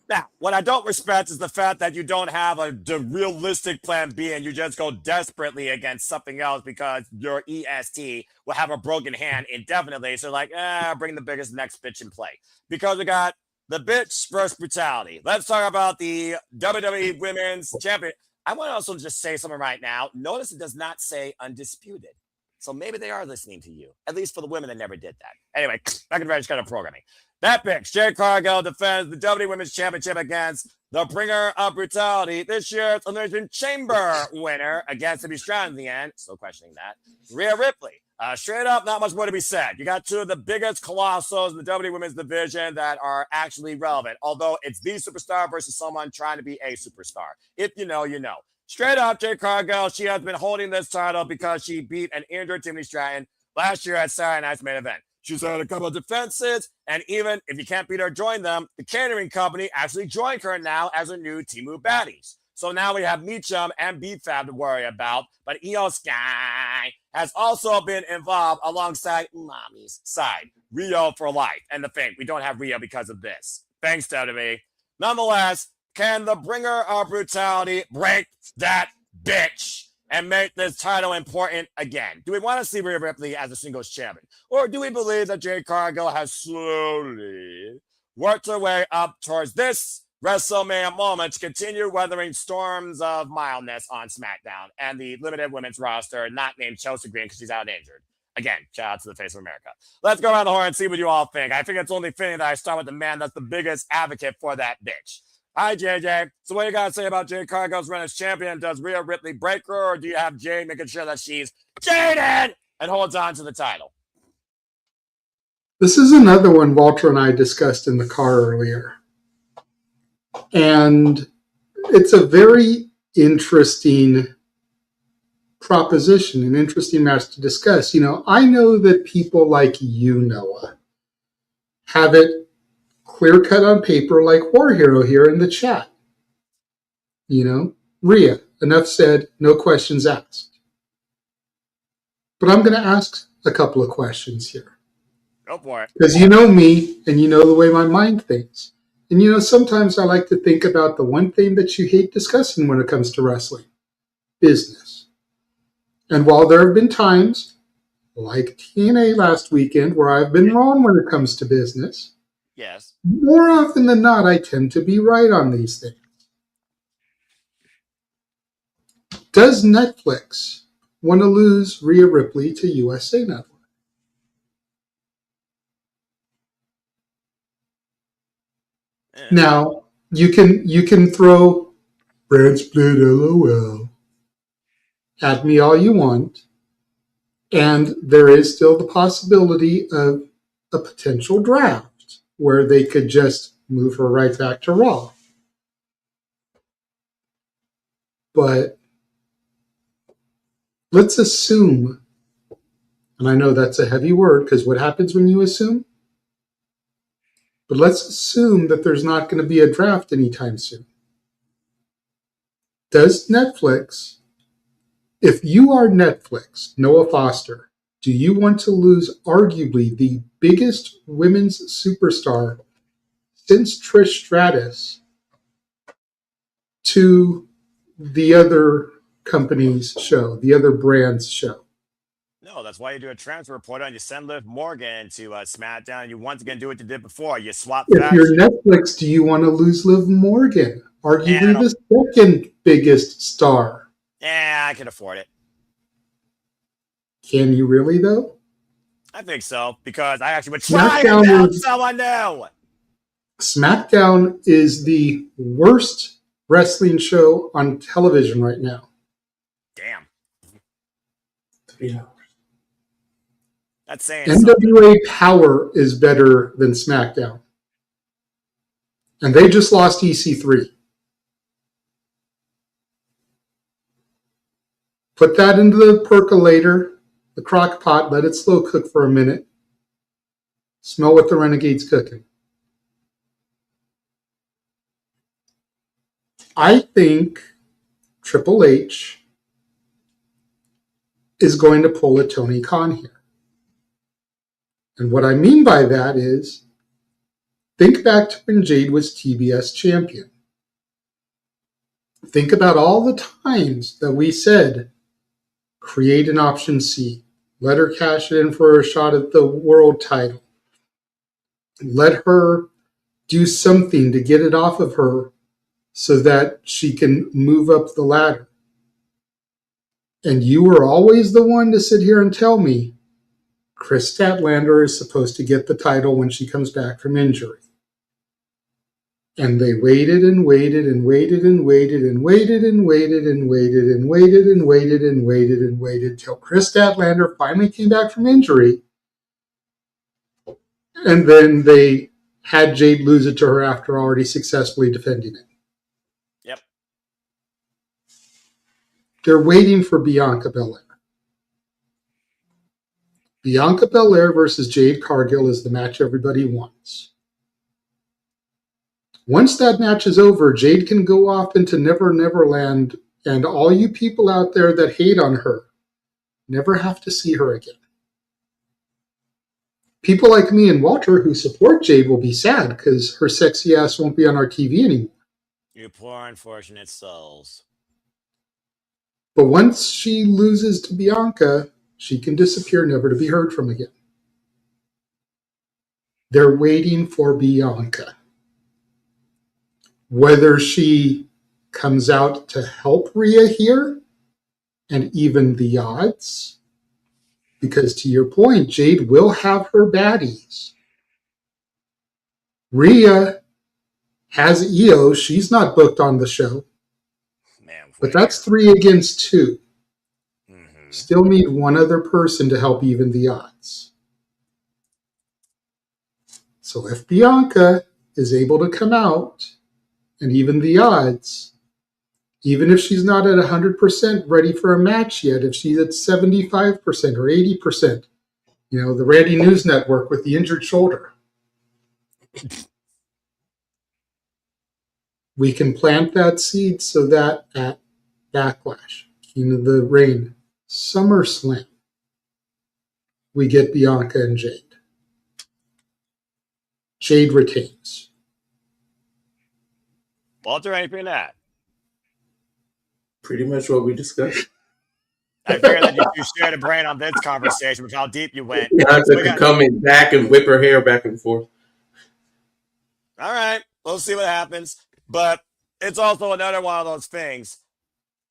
Now, what I don't respect is the fact that you don't have the realistic plan B, and you just go desperately against something else because your EST will have a broken hand indefinitely. So like, bring the biggest next bitch in play. Because we got the bitch versus brutality. Let's talk about the WWE Women's Champion. I want to also just say something right now. Notice it does not say undisputed. So maybe they are listening to you, at least for the women that never did that. Anyway, back in the kind of programming. That bitch, Jade Cargill, defends the WWE Women's Championship against the bringer of brutality. This year's Elimination Chamber winner against Sami in the end. Still questioning that. Rhea Ripley. Straight up, not much more to be said. You got two of the biggest colossos in the WWE Women's division that are actually relevant, although it's the superstar versus someone trying to be a superstar. If you know, you know. Straight up, Jade Cargill, she has been holding this title because she beat an injured Tiffany Stratton last year at Saturday Night's Main Event. She's had a couple of defenses, and even if you can't beat her, join them. The catering company actually joined her now as her new Temu baddies. So now we have Meacham and B-Fab to worry about, but Io Sky has also been involved alongside Mommy's side. Rio for life. And the thing, we don't have Rio because of this. Thanks, WWE. Nonetheless, can the bringer of brutality break that bitch and make this title important again? Do we want to see Rhea Ripley as a singles champion? Or do we believe that Jade Cargill has slowly worked her way up towards this WrestleMania moment to continue weathering storms of mildness on SmackDown and the limited women's roster not named Chelsea Green because she's out injured? Again, shout out to the face of America. Let's go around the horn and see what you all think. I think it's only fitting that I start with the man that's the biggest advocate for that bitch. Hi, JJ. So what do you got to say about Jade Cargill's run as champion? Does Rhea Ripley break her, or do you have Jade making sure that she's jaded and holds on to the title? This is another one Walter and I discussed in the car earlier. And it's a very interesting proposition, an interesting match to discuss. I know that people like you, Noah, have it clear cut on paper like War Hero here in the chat. Rhea, enough said, no questions asked. But I'm going to ask a couple of questions here. Go for it. Because you know me and you know the way my mind thinks. And sometimes I like to think about the one thing that you hate discussing when it comes to wrestling. Business. And while there have been times, like TNA last weekend, where I've been wrong when it comes to business, yes, more often than not, I tend to be right on these things. Does Netflix want to lose Rhea Ripley to USA Network? Now, you can throw brand split LOL at me all you want, and there is still the possibility of a potential draft where they could just move her right back to Raw. But let's assume, and I know that's a heavy word because what happens when you assume? But let's assume that there's not going to be a draft anytime soon. Does Netflix, if you are Netflix, Noah Foster, do you want to lose arguably the biggest women's superstar since Trish Stratus to the other company's show, the other brand's show? No, that's why you do a transfer portal and you send Liv Morgan to SmackDown. And you once again do what you did before. You swap If factions. you're Netflix, do you want to lose Liv Morgan, arguably the second biggest star? Yeah, I can afford it. Can you really, though? I think so, because I actually would try to help someone new. SmackDown is the worst wrestling show on television right now. Damn. 3 hours. That's saying something. NWA Power is better than SmackDown. And they just lost EC3. Put that into the percolator, the crock pot, let it slow cook for a minute. Smell what the Renegade's cooking. I think Triple H is going to pull a Tony Khan here. And what I mean by that is, think back to when Jade was TBS champion. Think about all the times that we said, create an option C. Let her cash it in for a shot at the world title. Let her do something to get it off of her so that she can move up the ladder. And you were always the one to sit here and tell me, Chris Statlander is supposed to get the title when she comes back from injury. And they waited and waited and waited and waited and waited and waited and waited and waited and waited and waited and waited till Chris Statlander finally came back from injury. And then they had Jade lose it to her after already successfully defending it. Yep. They're waiting for Bianca Belair. Bianca Belair versus Jade Cargill is the match everybody wants. Once that match is over, Jade can go off into Never Never Land, and all you people out there that hate on her never have to see her again. People like me and Walter who support Jade will be sad because her sexy ass won't be on our TV anymore. You poor unfortunate souls. But once she loses to Bianca, she can disappear, never to be heard from again. They're waiting for Bianca. Whether she comes out to help Rhea here and even the odds, because to your point, Jade will have her baddies. Rhea has Io. She's not booked on the show. Man, but that's 3 against 2. Mm-hmm. Still need one other person to help even the odds. So if Bianca is able to come out and even the odds, even if she's not at 100% ready for a match yet, if she's at 75% or 80%, the Randy News Network with the injured shoulder, we can plant that seed so that at Backlash, King of the Ring, SummerSlam, we get Bianca and Jade. Jade retains. Walter, anything in that? Pretty much what we discussed. I figured that you shared a brain on this conversation with how deep you went. Bianca could come in back and whip her hair back and forth. All right, we'll see what happens. But it's also another one of those things.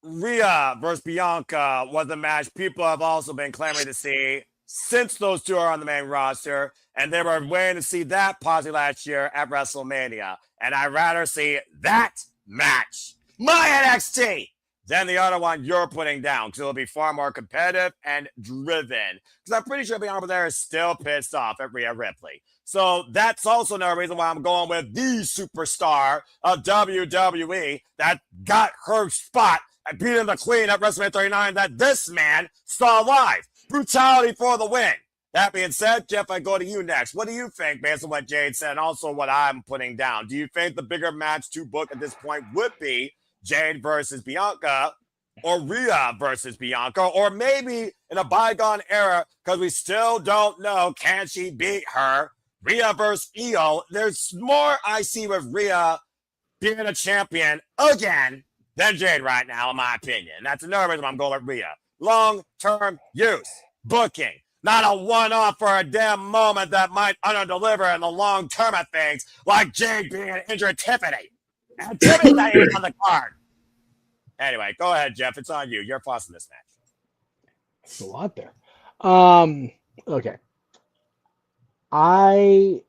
Rhea versus Bianca was a match people have also been clamoring to see since those two are on the main roster, and they were waiting to see that possibly last year at WrestleMania. And I'd rather see that match, my NXT, than the other one you're putting down, because it'll be far more competitive and driven. Because I'm pretty sure Bianca there is still pissed off at Rhea Ripley. So that's also another reason why I'm going with the superstar of WWE that got her spot at beating the Queen at WrestleMania 39 that this man saw live. Brutality for the win. That being said, Jeff, I go to you next. What do you think based on what Jade said and also what I'm putting down? Do you think the bigger match to book at this point would be Jade versus Bianca or Rhea versus Bianca, or maybe in a bygone era, because we still don't know, can she beat her? Rhea versus Io. There's more I see with Rhea being a champion again than Jade right now, in my opinion. That's another reason I'm going with Rhea. Long-term use, booking, not a one-off for a damn moment that might under-deliver in the long term of things, like Jade being an injured Tiffany. And Tiffany's not even on the card. Anyway, go ahead, Jeff. It's on you. Your thoughts on this match. There's a lot there. Okay. I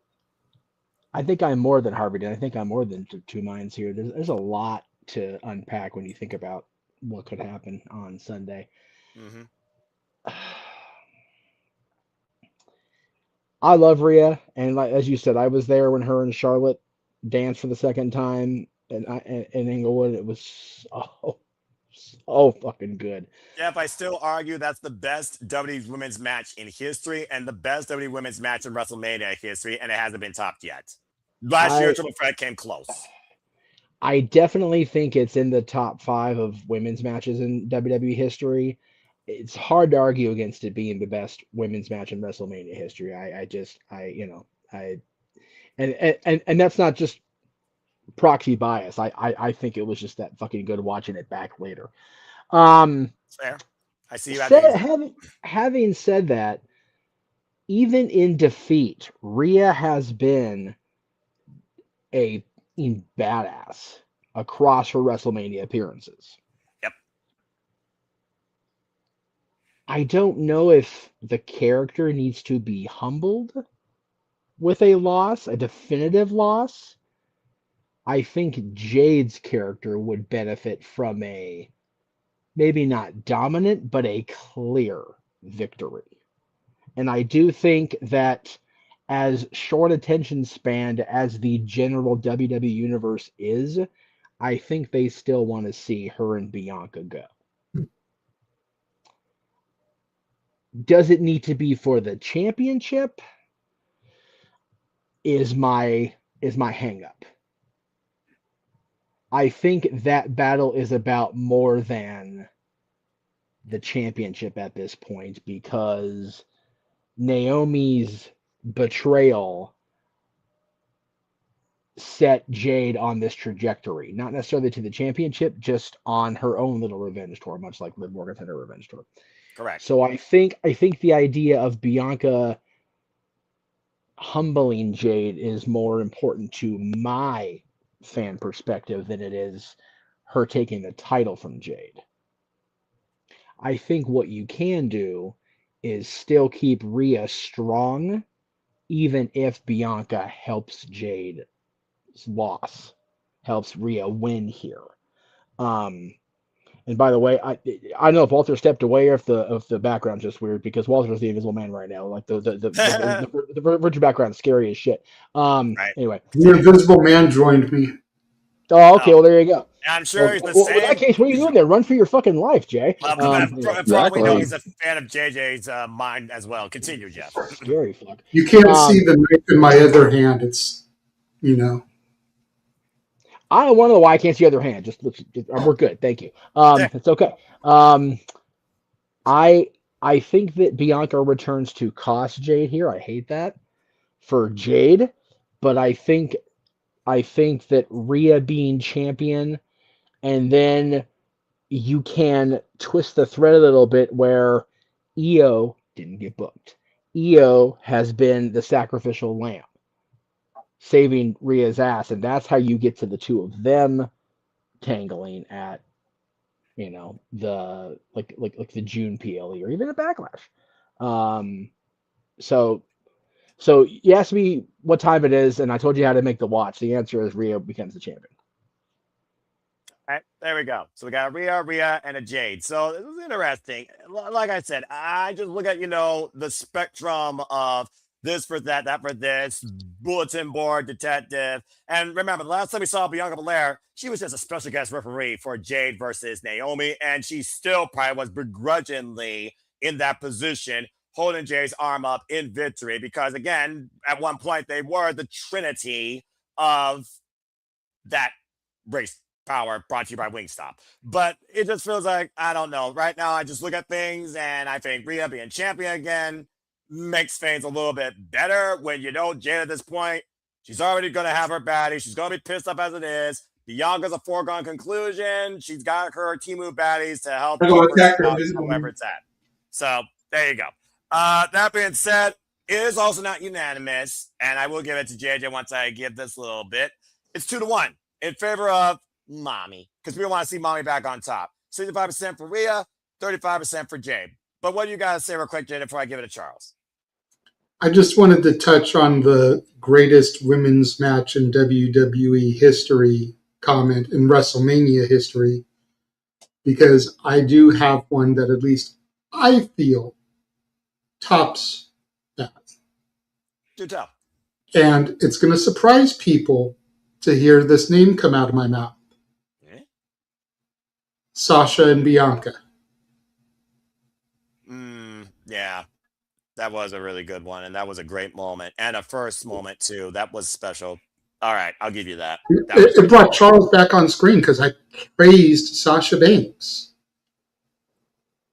think I'm more than Harvey did. I think I'm more than two minds here. There's a lot to unpack when you think about what could happen on Sunday. Mm-hmm. I love Rhea, and like as you said, I was there when her and Charlotte danced for the second time in Inglewood. It was so fucking good. Jeff, I still argue that's the best WWE women's match in history and the best WWE women's match in WrestleMania history, and it hasn't been topped yet. Last year, I Triple Threat came close. I definitely think it's in the top 5 of women's matches in WWE history. It's hard to argue against it being the best women's match in WrestleMania history. I and that's not just proxy bias. I think it was just that fucking good watching it back later. Fair. I see you at Said, the having said that, even in defeat, Rhea has been a badass across her WrestleMania appearances. Yep. I don't know if the character needs to be humbled with a loss, a definitive loss. I think Jade's character would benefit from a maybe not dominant, but a clear victory. And I do think that as short attention span as the general WWE universe is, I think they still want to see her and Bianca go. Does it need to be for the championship? Is my hang up. I think that battle is about more than the championship at this point because Naomi's betrayal set Jade on this trajectory, not necessarily to the championship, just on her own little revenge tour, much like Liv Morgan had her revenge tour. correct. So I think the idea of Bianca humbling Jade is more important to my fan perspective than it is her taking the title from Jade. I think what you can do is still keep Rhea strong, even if Bianca helps Jade's loss, helps Rhea win here. And by the way, I don't know if Walter stepped away or if the background's just weird because Walter's the Invisible Man right now. Like the virtual background is scary as shit. Right. Anyway. The Invisible Man joined me. Oh, okay. Well, there you go. I'm sure he's the Well, same. in that case, what are you doing there? Run for your fucking life, Jay. For all we know, Exactly. he's a fan of JJ's mind as well. Continue, Jeff. Scary fuck. You can't see the knife in my other hand. It's, I don't want to know why I can't see the other hand. Just we're good. Thank you. It's okay. I think that Bianca returns to cost Jade here. I hate that for Jade, but I think that Rhea being champion, and then you can twist the thread a little bit where Io didn't get booked. Io has been the sacrificial lamb, saving Rhea's ass, and that's how you get to the two of them tangling at the like the June PLE or even a Backlash. So you asked me what time it is, and I told you how to make the watch. The answer is Rhea becomes the champion. All right, there we go. So we got Rhea, and a Jade. So this is interesting. Like I said, I just look at, the spectrum of this for that for this, bulletin board, detective. And remember, the last time we saw Bianca Belair, she was just a special guest referee for Jade versus Naomi, and she still probably was begrudgingly in that position, holding Jade's arm up in victory, because again, at one point they were the trinity of that race power brought to you by Wingstop. But it just feels like, I don't know. Right now, I just look at things and I think Rhea being champion again makes things a little bit better when Jade at this point, she's already going to have her baddie. She's going to be pissed up as it is. Bianca's a foregone conclusion. She's got her team of baddies to help wherever it's at. So there you go. That being said, it is also not unanimous, and I will give it to JJ once I give this a little bit. It's 2-1 in favor of Mommy, because we want to see Mommy back on top. 65% for Rhea, 35% for Jade. But what do you guys say real quick, Jade, before I give it to Charles? I just wanted to touch on the greatest women's match in WWE history comment in WrestleMania history, because I do have one that at least I feel tops that. Do tell. And it's going to surprise people to hear this name come out of my mouth. Sasha and Bianca. Yeah, that was a really good one, and that was a great moment, and a first moment too. That was special. All right, I'll give you that. It brought Charles back on screen because I praised Sasha Banks.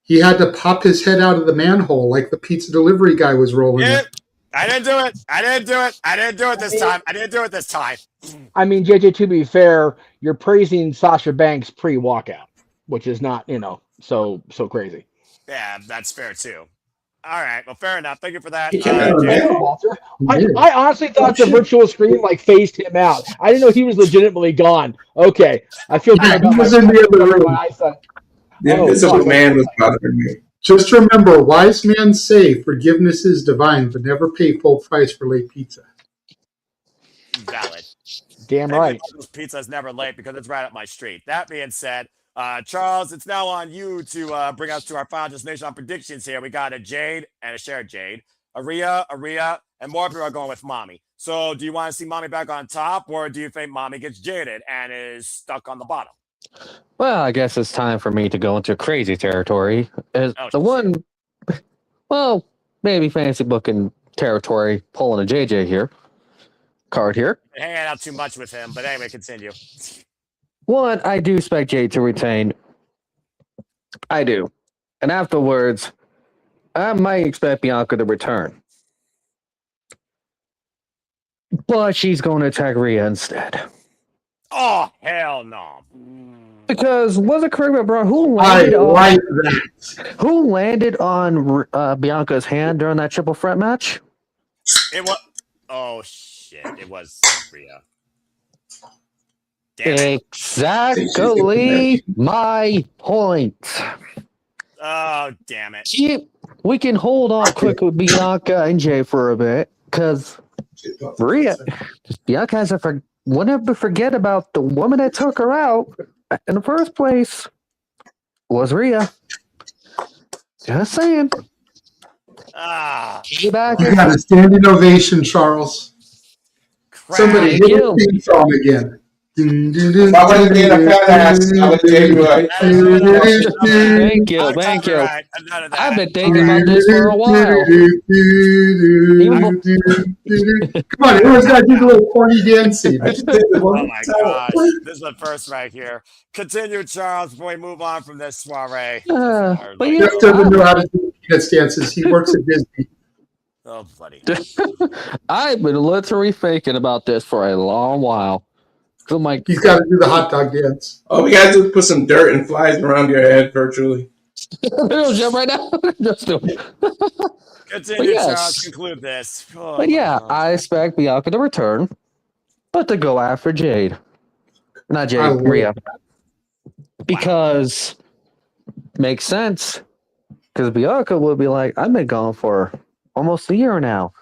He had to pop his head out of the manhole like the pizza delivery guy was rolling it. I didn't do it. I didn't do it. I didn't do it this time. I didn't do it this time. I mean, JJ, to be fair, you're praising Sasha Banks pre-walkout, which is not, so crazy. Yeah, that's fair too. All right, well, fair enough. Thank you for that. Walter. I honestly thought the virtual screen phased him out. I didn't know he was legitimately gone. Okay, I feel good about my eyesight. The invisible man was bothering me. Just remember, wise men say forgiveness is divine, but never pay full price for late pizza. Valid. Damn right. Those pizza's never late because it's right up my street. That being said, Charles, it's now on you to bring us to our final destination on predictions here. We got a Jade and a shared Jade, a Rhea, and more people are going with Mommy. So do you want to see Mommy back on top, or do you think Mommy gets jaded and is stuck on the bottom? Well, I guess it's time for me to go into crazy territory. Maybe fancy booking territory, pulling a JJ here. Card here. Hanging out too much with him, but anyway, continue. One, I do expect Jade to retain. I do. And afterwards, I might expect Bianca to return. But she's going to attack Rhea instead. Oh, hell no. Because was it correct, bro? Who landed on Bianca's hand during that triple threat match? It was. Oh shit! It was Rhea. Exactly my point. Oh damn it! We can hold on quick with Bianca and Jay for a bit because Bianca has will never forget about the woman that took her out in the first place was Rhea. Just saying. You got a standing ovation, Charles. Crap. Somebody hit the theme song again. Thank you. Right. I've been thinking about this for a while. Come on, everyone's got to do the little corny dancing. Oh my gosh, this is the first right here. Continue, Charles, before we move on from this soiree. But Jeff doesn't know how to do peanuts dances. He works at Disney. Oh, buddy. I've been literally thinking about this for a long while. I'm like, he's got to do the hot dog dance. Oh, we got to do put some dirt and flies around your head virtually. Jump right now. Just do it. Continue, Charles. Conclude this. Oh, but yeah, I expect Bianca to return, but to go after Jade. Not Jade, Rhea. Because makes sense. Because Bianca would be like, I've been gone for almost a year now.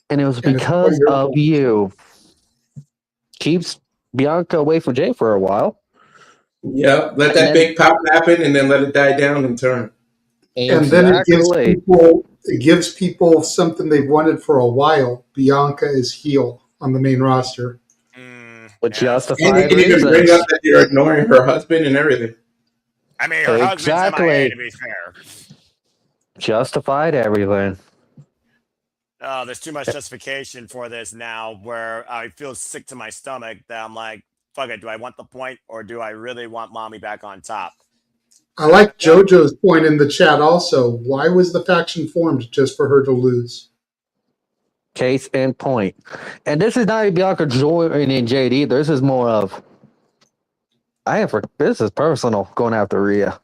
And it was because of you. Keeps Bianca away from Jay for a while. Yeah, let that big pop happen and then let it die down and turn. And then it gives people something they've wanted for a while. Bianca is heel on the main roster. Which justifies and you can even bring up that you're ignoring her husband and everything. I mean, her husband's MIA, to be fair. Justified everything. Oh, there's too much justification for this now where I feel sick to my stomach that I'm like, fuck it, do I want the point or do I really want Mommy back on top? I like JoJo's point in the chat also. Why was the faction formed just for her to lose? Case in point. And this is not Bianca joining Jade either. This is more of, this is personal, going after Rhea.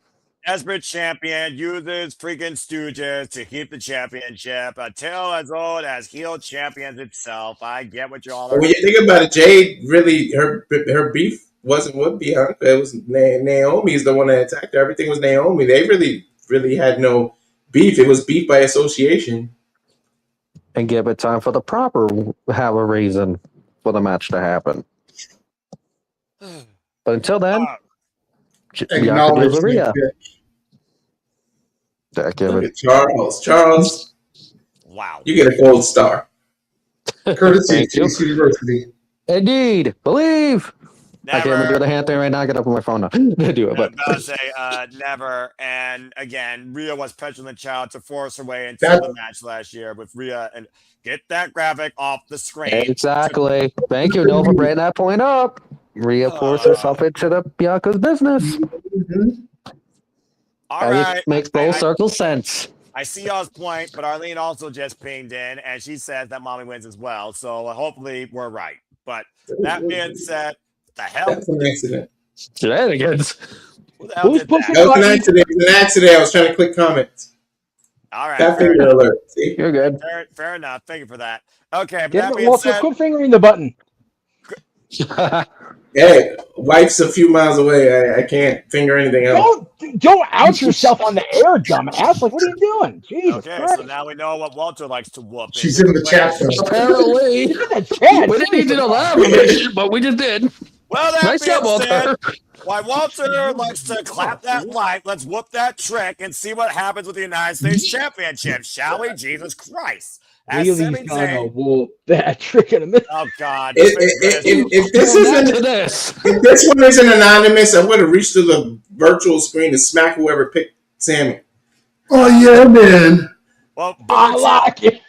Desperate champion uses freaking stooges to keep the championship. A tale as old as heel champions itself. I get what you're all When you think about it, Jade really, her beef wasn't with Bianca. It was Naomi's the one that attacked her. Everything was Naomi. They really had no beef. It was beef by association. And give it time for the proper have a reason for the match to happen. But until then, Bianca deals with Rhea. Look at Charles. Wow. You get a gold star. Courtesy of Thank you. Chase University. Indeed. Believe. I can't even do Never. the hand thing right now. Get up on my phone now to do it. I'm But about to say never. And again, Rhea was petulant child to force her way into That- the match last year with Rhea. And get that graphic off the screen. exactly. Thank you, Noah, for bringing that point up. Rhea forced herself into the Bianca's business. Mhm. All And right. it makes full circle sense. I see y'all's point, but Arlene also just pinged in, and she says that mommy wins as well. So hopefully we're right. But that being said, the hell? That's an accident. Shenanigans. Who the hell Who's did that? pushing That was an buttons? accident. It was an accident. I was trying to click comments. All right. That Fair finger enough. alert. See? You're good. Fair enough. Thank you for that. Okay. But Damn that it, being Walter, said, quit fingering the button. Hey, wife's a few miles away. I can't finger anything else. Don't out yourself on the air, dumbass. Like, what are you doing? Jesus okay. Christ. So now we know what Walter likes to whoop. She's in the chat though. Apparently. Look at that chat. We didn't need to know that information, but we just did. Well, that Nice being job, said, Walter. why Walter likes to clap that like, let's whoop that trick and see what happens with the United States Championship, shall we? Jesus Christ. As Really Sami gonna Zayn, whoop that trick in a minute. oh God. If this Going back isn't to this. if this one isn't anonymous, I'm going to reach to the virtual screen and smack whoever picked Sammy. Oh yeah, man. Well, I like it.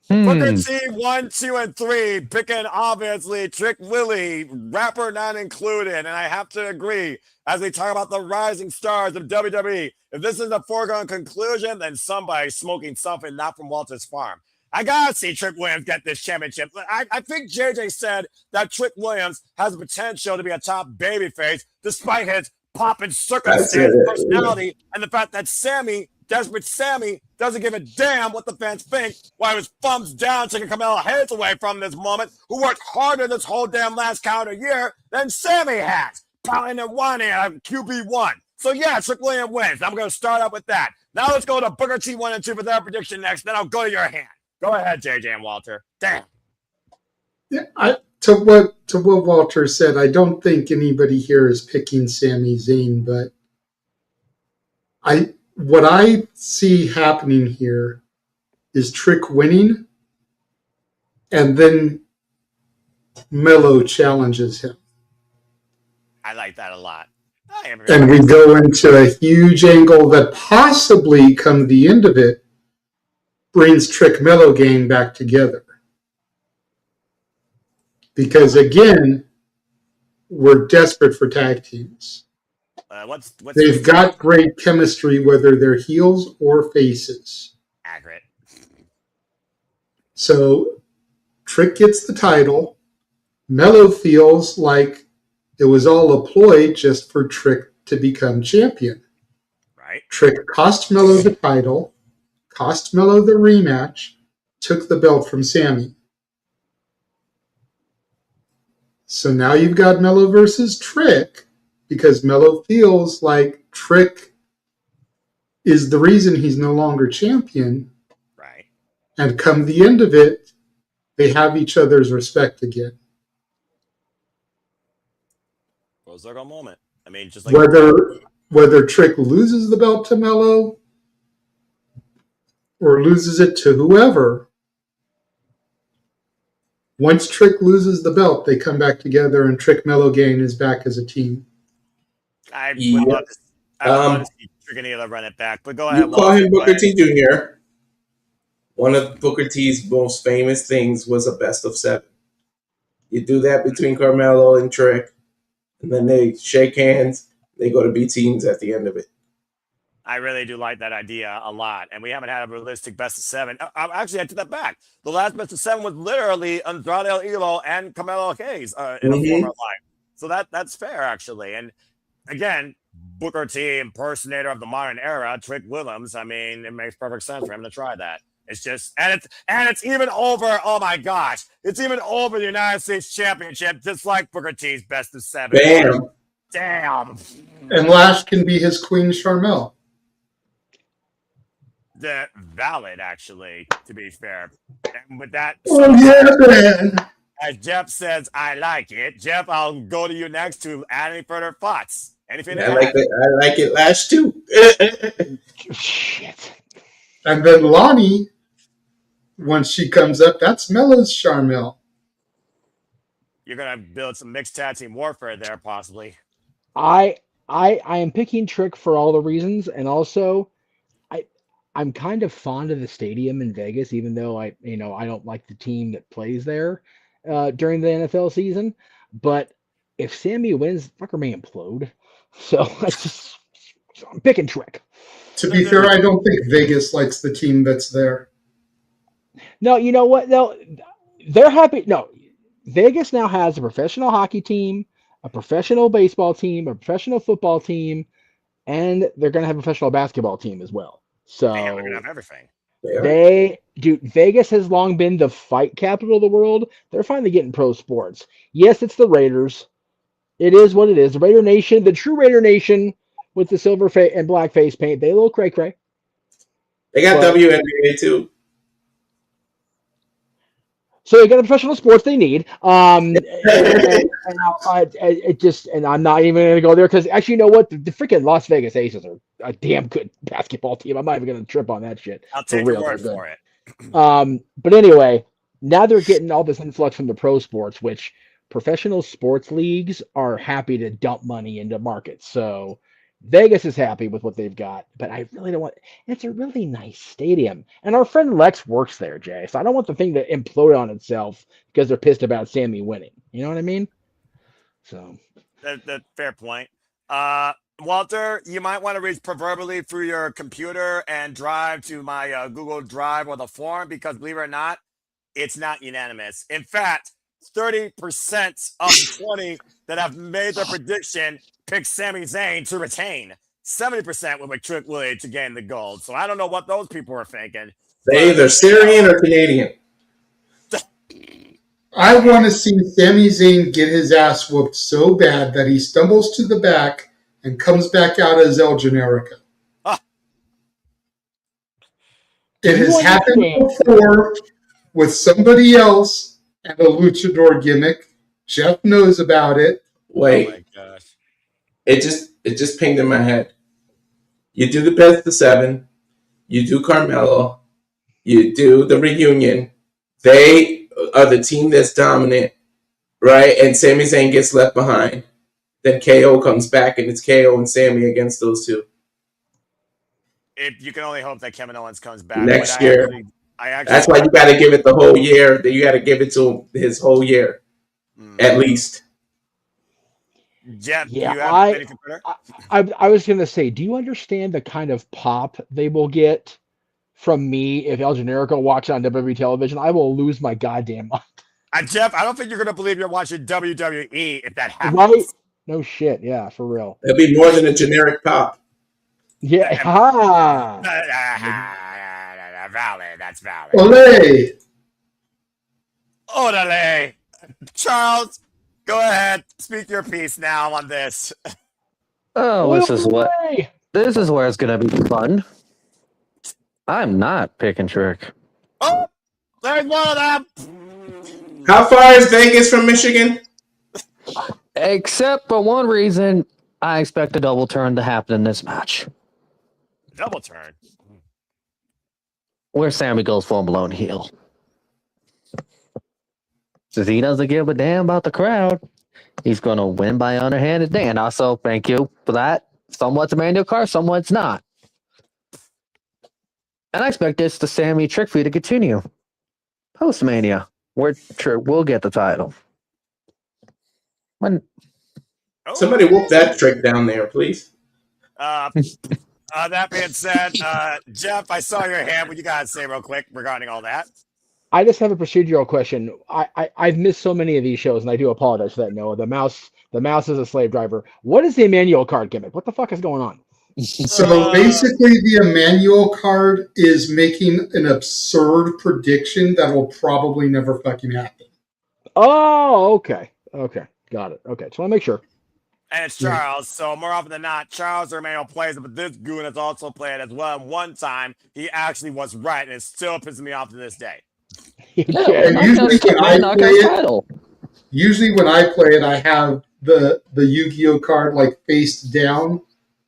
Booker T 1, 2, and 3, picking obviously Trick Willie, rapper not included. And I have to agree, as we talk about the rising stars of WWE, if this is a foregone conclusion, then somebody's smoking something not from Walter's farm. I gotta see Trick Williams get this championship. I think JJ said that Trick Williams has the potential to be a top babyface despite his pop and circumstance personality and the fact that Sami, desperate Sami, doesn't give a damn what the fans think while he was thumbs down taking Carmelo Hayes away from this moment, who worked harder this whole damn last calendar year than Sami has, pounding and whining at QB1. So yeah, Trick Williams wins. I'm going to start out with that. Now let's go to Booker T 1 and 2 for their prediction next. Then I'll go to your hand. Go ahead, JJ and Walter. Damn. Yeah, to what Walter said, I don't think anybody here is picking Sami Zayn, but what I see happening here is Trick winning, and then Melo challenges him. I like that a lot. And we go into a huge angle that possibly, come the end of it, brings Trick Melo gang back together. Because again, we're desperate for tag teams. They've got great chemistry, whether they're heels or faces. Accurate. So Trick gets the title. Melo feels like it was all a ploy just for Trick to become champion. Right. Trick cost Melo the title, cost Melo the rematch, took the belt from Sami. So now you've got Melo versus Trick, because Melo feels like Trick is the reason he's no longer champion. Right. And come the end of it, they have each other's respect again. Full circle moment. I mean, just like whether Trick loses the belt to Melo or loses it to whoever, once Trick loses the belt, they come back together and Trick Melo Gang is back as a team. I would love to see Trick and Ela run it back, but go ahead. You call him Booker T Jr. One of Booker T's most famous things was a best of 7. You do that between Carmelo and Trick, and then they shake hands. They go to be teams at the end of it. I really do like that idea a lot, and we haven't had a realistic best of 7. Actually, I took that back. The last best of 7 was literally Andrade El Idolo and Carmelo Hayes in a former life. So that's fair, actually. And again, Booker T, impersonator of the modern era, Trick Williams. I mean, it makes perfect sense for him to try that. It's just, and it's even over. Oh my gosh, it's even over the United States Championship, just like Booker T's best of 7. Damn. And Lash can be his Queen Charmel. The valid, actually, to be fair. And with that, man. As Jeff says, I like it. Jeff, I'll go to you next to add any further thoughts. Anything? I like it, Lash too. Shit. And then Lonnie once she comes up, that's Melo's Charmel. You're gonna build some mixed tag team warfare there, possibly. I am picking Trick for all the reasons, and also I'm kind of fond of the stadium in Vegas, even though I don't like the team that plays there during the NFL season. But if Sami wins, fucker may implode. So I'm picking Trick. To be fair, I don't think Vegas likes the team that's there. No, you know what? No, they're happy. No, Vegas now has a professional hockey team, a professional baseball team, a professional football team, and they're going to have a professional basketball team as well. So Damn, they're gonna have everything. Vegas has long been the fight capital of the world. They're finally getting pro sports. Yes, it's the Raiders. It is what it is. The Raider Nation, the true Raider Nation with the silver and black face paint. They a little cray-cray. They got WNBA too. So they got the professional sports they need. And I'm not even going to go there because actually, you know what? The freaking Las Vegas Aces are a damn good basketball team. I'm not even going to trip on that shit. I'll take your word for it. But anyway, now they're getting all this influx from the pro sports, which professional sports leagues are happy to dump money into markets. So Vegas is happy with what they've got, but I really don't want. It's a really nice stadium, and our friend Lex works there, Jay. So I don't want the thing to implode on itself because they're pissed about Sami winning. You know what I mean? So That's fair point. Walter, you might want to reach proverbially through your computer and drive to my Google Drive or the forum because believe it or not, it's not unanimous. In fact, 30% of the 20 that have made their prediction pick Sami Zayn to retain. 70% would pick Trick Willie to gain the gold. So I don't know what those people are thinking. They either Syrian or Canadian. I want to see Sami Zayn get his ass whooped so bad that he stumbles to the back and comes back out as El Generico. It has happened before with somebody else and a luchador gimmick. Jeff knows about it. Wait. Oh my gosh. It just pinged in my head. You do the best of 7. You do Carmelo. You do the reunion. They are the team that's dominant, right? And Sami Zayn gets left behind. Then KO comes back, and it's KO and Sami against those two. You can only hope that Kevin Owens comes back Next year. I That's why you got to give it the whole year. You got to give it to him his whole year, at least. Jeff, yeah, do you have any computer? I was going to say, do you understand the kind of pop they will get from me if El Generico walks on WWE television? I will lose my goddamn mind. Jeff, I don't think you're going to believe you're watching WWE if that happens. Right? No shit. Yeah, for real. It'll be more than a generic pop. Yeah. Valid. That's valid. Olay! Orale. Charles, go ahead. Speak your piece now on this. Oh, this is where it's gonna be fun. I'm not picking Trick. Oh, there's one of them. How far is Vegas from Michigan? Except for one reason, I expect a double turn to happen in this match. Double turn. Where Sami goes full blown heel. Since he doesn't give a damn about the crowd, he's going to win by underhanded day. And also, thank you for that. Somewhat's a manual car, somewhat's not. And I expect this the Sami Trick feud to continue. Post-Mania, where Trick will get the title. Somebody whoop that Trick down there, please. That being said, Jeff, I saw your hand. What you got to say real quick regarding all that? I just have a procedural question. I've missed so many of these shows, and I do apologize for that, Noah. The mouse is a slave driver. What is the Emmanuel card gimmick? What the fuck is going on? So basically, the Emmanuel card is making an absurd prediction that will probably never fucking happen. Oh, okay. Okay. Got it. Okay. Just want to make sure. And it's Charles. So more often than not, Charles or Emmanuel plays it, but this goon has also played as well. And one time, he actually was right, and it still pisses me off to this day. And usually when I play it, I have the Yu-Gi-Oh card like face down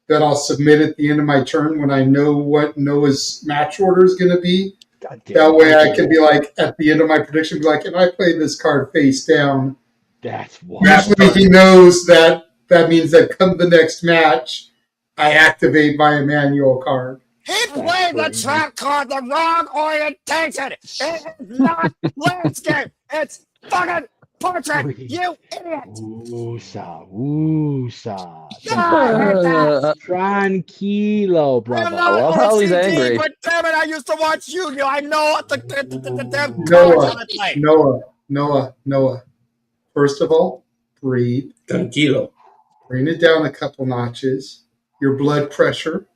that I'll submit at the end of my turn when I know what Noah's match order is going to be. God damn That it. way I can be like, at the end of my prediction, be like, if I play this card face down, That's wild. usually he knows that means that come the next match, I activate my Emmanuel card. He played the trap card the wrong orientation. It is not landscape. It's fucking portrait. You idiot. Woosa. Tranquilo, I am brother. not love how he's OCD, angry. but damn it, I used to watch Yu-Gi-Oh! I know what the damn cards how to play. Noah. First of all, breathe. Tranquilo. Bring it down a couple notches. Your blood pressure.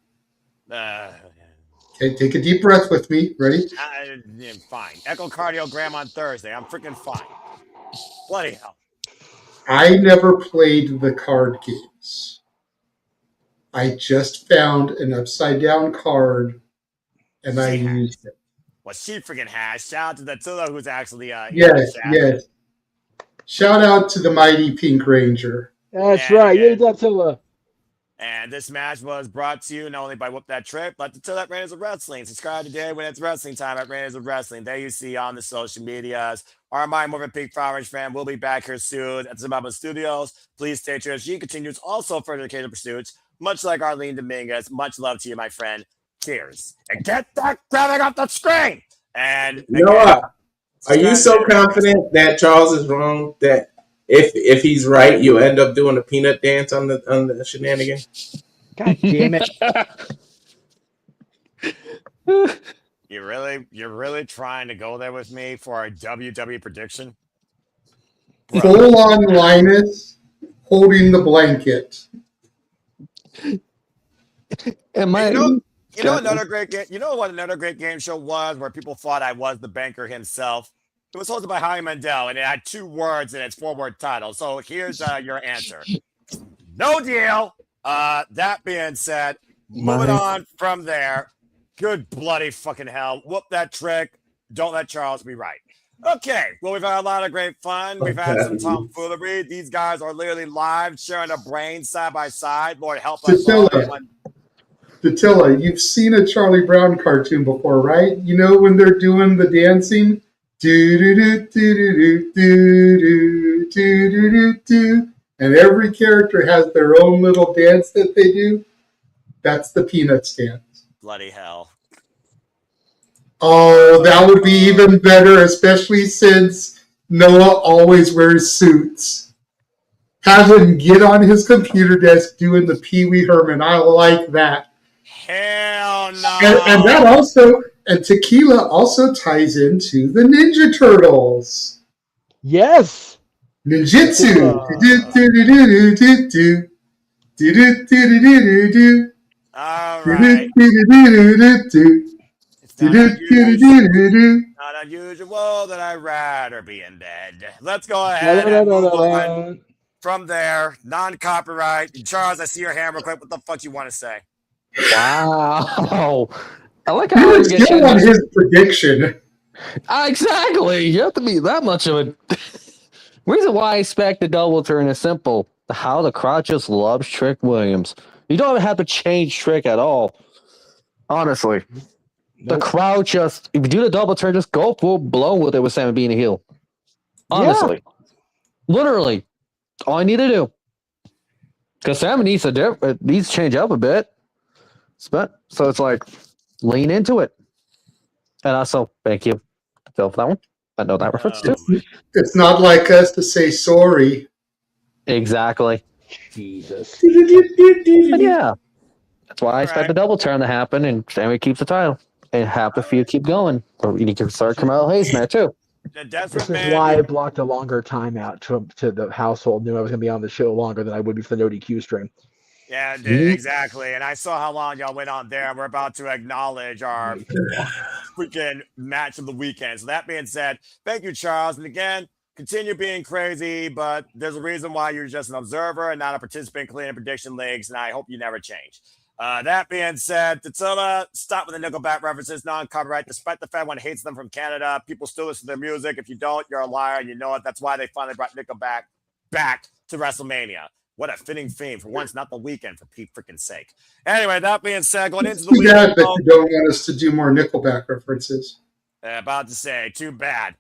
Okay, take a deep breath with me. Ready? Fine. Echocardiogram on Thursday. I'm freaking fine. Bloody hell. I never played the card games. I just found an upside down card and I used it. Well, she freaking has. Shout out to the Tula who's actually Yes. Shout out to the mighty Pink Ranger. That's right. Yeah, Attila. And this match was brought to you not only by Whoop That Trick, but to that Raiders of Wrestling. Subscribe today when it's wrestling time at Raiders of Wrestling. There you see on the social medias. Our Mind Moving Pink Flowers fan will be back here soon at the Zimbabwe Studios. Please stay tuned as she continues also further occasional pursuits. Much like Arlene Dominguez. Much love to you, my friend. Cheers. And get that grabbing off the screen. And Noah, are you so confident that Charles is wrong that if he's right, you end up doing a peanut dance on the shenanigan? God damn it! You're really trying to go there with me for a WWE prediction? Full on Linus holding the blanket. You know another great game. You know what another great game show was where people thought I was the banker himself. It was hosted by Howie Mandel, and it had 2 words in its 4-word title. So here's your answer. No deal. That being said, moving on from there. Good bloody fucking hell. Whoop that trick. Don't let Charles be right. Okay. Well, we've had a lot of great fun. We've had some tomfoolery. These guys are literally live, sharing their brains side by side. Lord help us all. Datilla, you've seen a Charlie Brown cartoon before, right? You know when they're doing the dancing? And every character has their own little dance that they do. That's the Peanuts dance. Bloody hell. Oh, that would be even better, especially since Noah always wears suits. Have him get on his computer desk doing the Pee Wee Herman. I like that. Hell no. And that also, and tequila also ties into the Ninja Turtles. Yes. Ninjutsu. All right. It's not unusual that I'd rather be in bed. Let's go ahead and move on from there. Non-copyright. Charles, I see your hand real quick. What the fuck you want to say? Wow. I like He how was still on his prediction. Exactly. You have to be that much of a reason why I expect the double turn is simple. How the crowd just loves Trick Williams. You don't even have to change Trick at all. Honestly. The crowd just, if you do the double turn, just go full blown with it with Sami being a heel. Honestly. Yeah. Literally. All I need to do. Because Sami needs to change up a bit. So it's like, lean into it. And also, thank you, Phil, for that one. I know that reference too. It's not like us to say sorry. Exactly. Jesus. But yeah. That's why I expect the double turn to happen and Sami keeps the title. And half the feud keep going. Or you need to start Carmelo Hayes in there too. This is why I blocked a longer timeout to the household. Knew I was going to be on the show longer than I would be for the no DQ stream. Yeah, exactly. And I saw how long y'all went on there. We're about to acknowledge our freaking match of the weekend. So that being said, thank you, Charles. And again, continue being crazy, but there's a reason why you're just an observer and not a participant in cleaning prediction leagues, and I hope you never change. That being said, Tatilla, stop with the Nickelback references, non-copyright. Despite the fact one hates them from Canada, people still listen to their music. If you don't, you're a liar, and you know it. That's why they finally brought Nickelback back to WrestleMania. What a fitting theme for once, not the weekend, for Pete's freaking sake. Anyway, that being said, going into the weekend. That you don't want us to do more Nickelback references. About to say, too bad.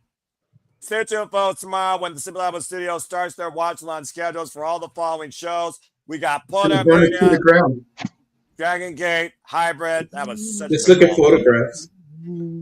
Stay tuned, folks, tomorrow when the Simple Level Studio starts their watch-along schedules for all the following shows. We got Burn it to the Mania, ground. Dragon Gate, Hybrid. That was such Just a good look at call. photographs.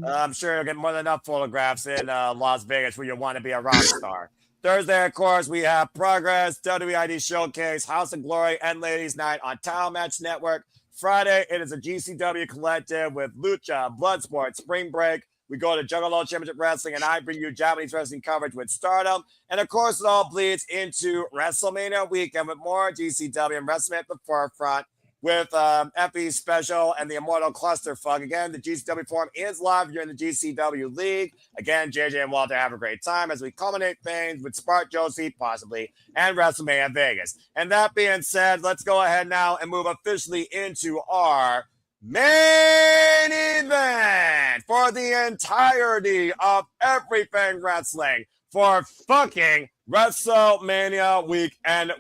I'm sure you'll get more than enough photographs in Las Vegas where you want to be a rock star. Thursday, of course, we have Progress, WID Showcase, House of Glory, and Ladies Night on Title Match Network. Friday, it is a GCW collective with Lucha, Bloodsport, Spring Break. We go to Juggalo Championship Wrestling, and I bring you Japanese wrestling coverage with Stardom. And, of course, it all bleeds into WrestleMania weekend with more GCW and Wrestling at the forefront with FE Special and the Immortal Clusterfuck. Again, the GCW Forum is live here in the GCW League. Again, JJ and Walter have a great time as we culminate things with Spark Josie, possibly, and WrestleMania Vegas. And that being said, let's go ahead now and move officially into our main event for the entirety of everything wrestling for fucking WrestleMania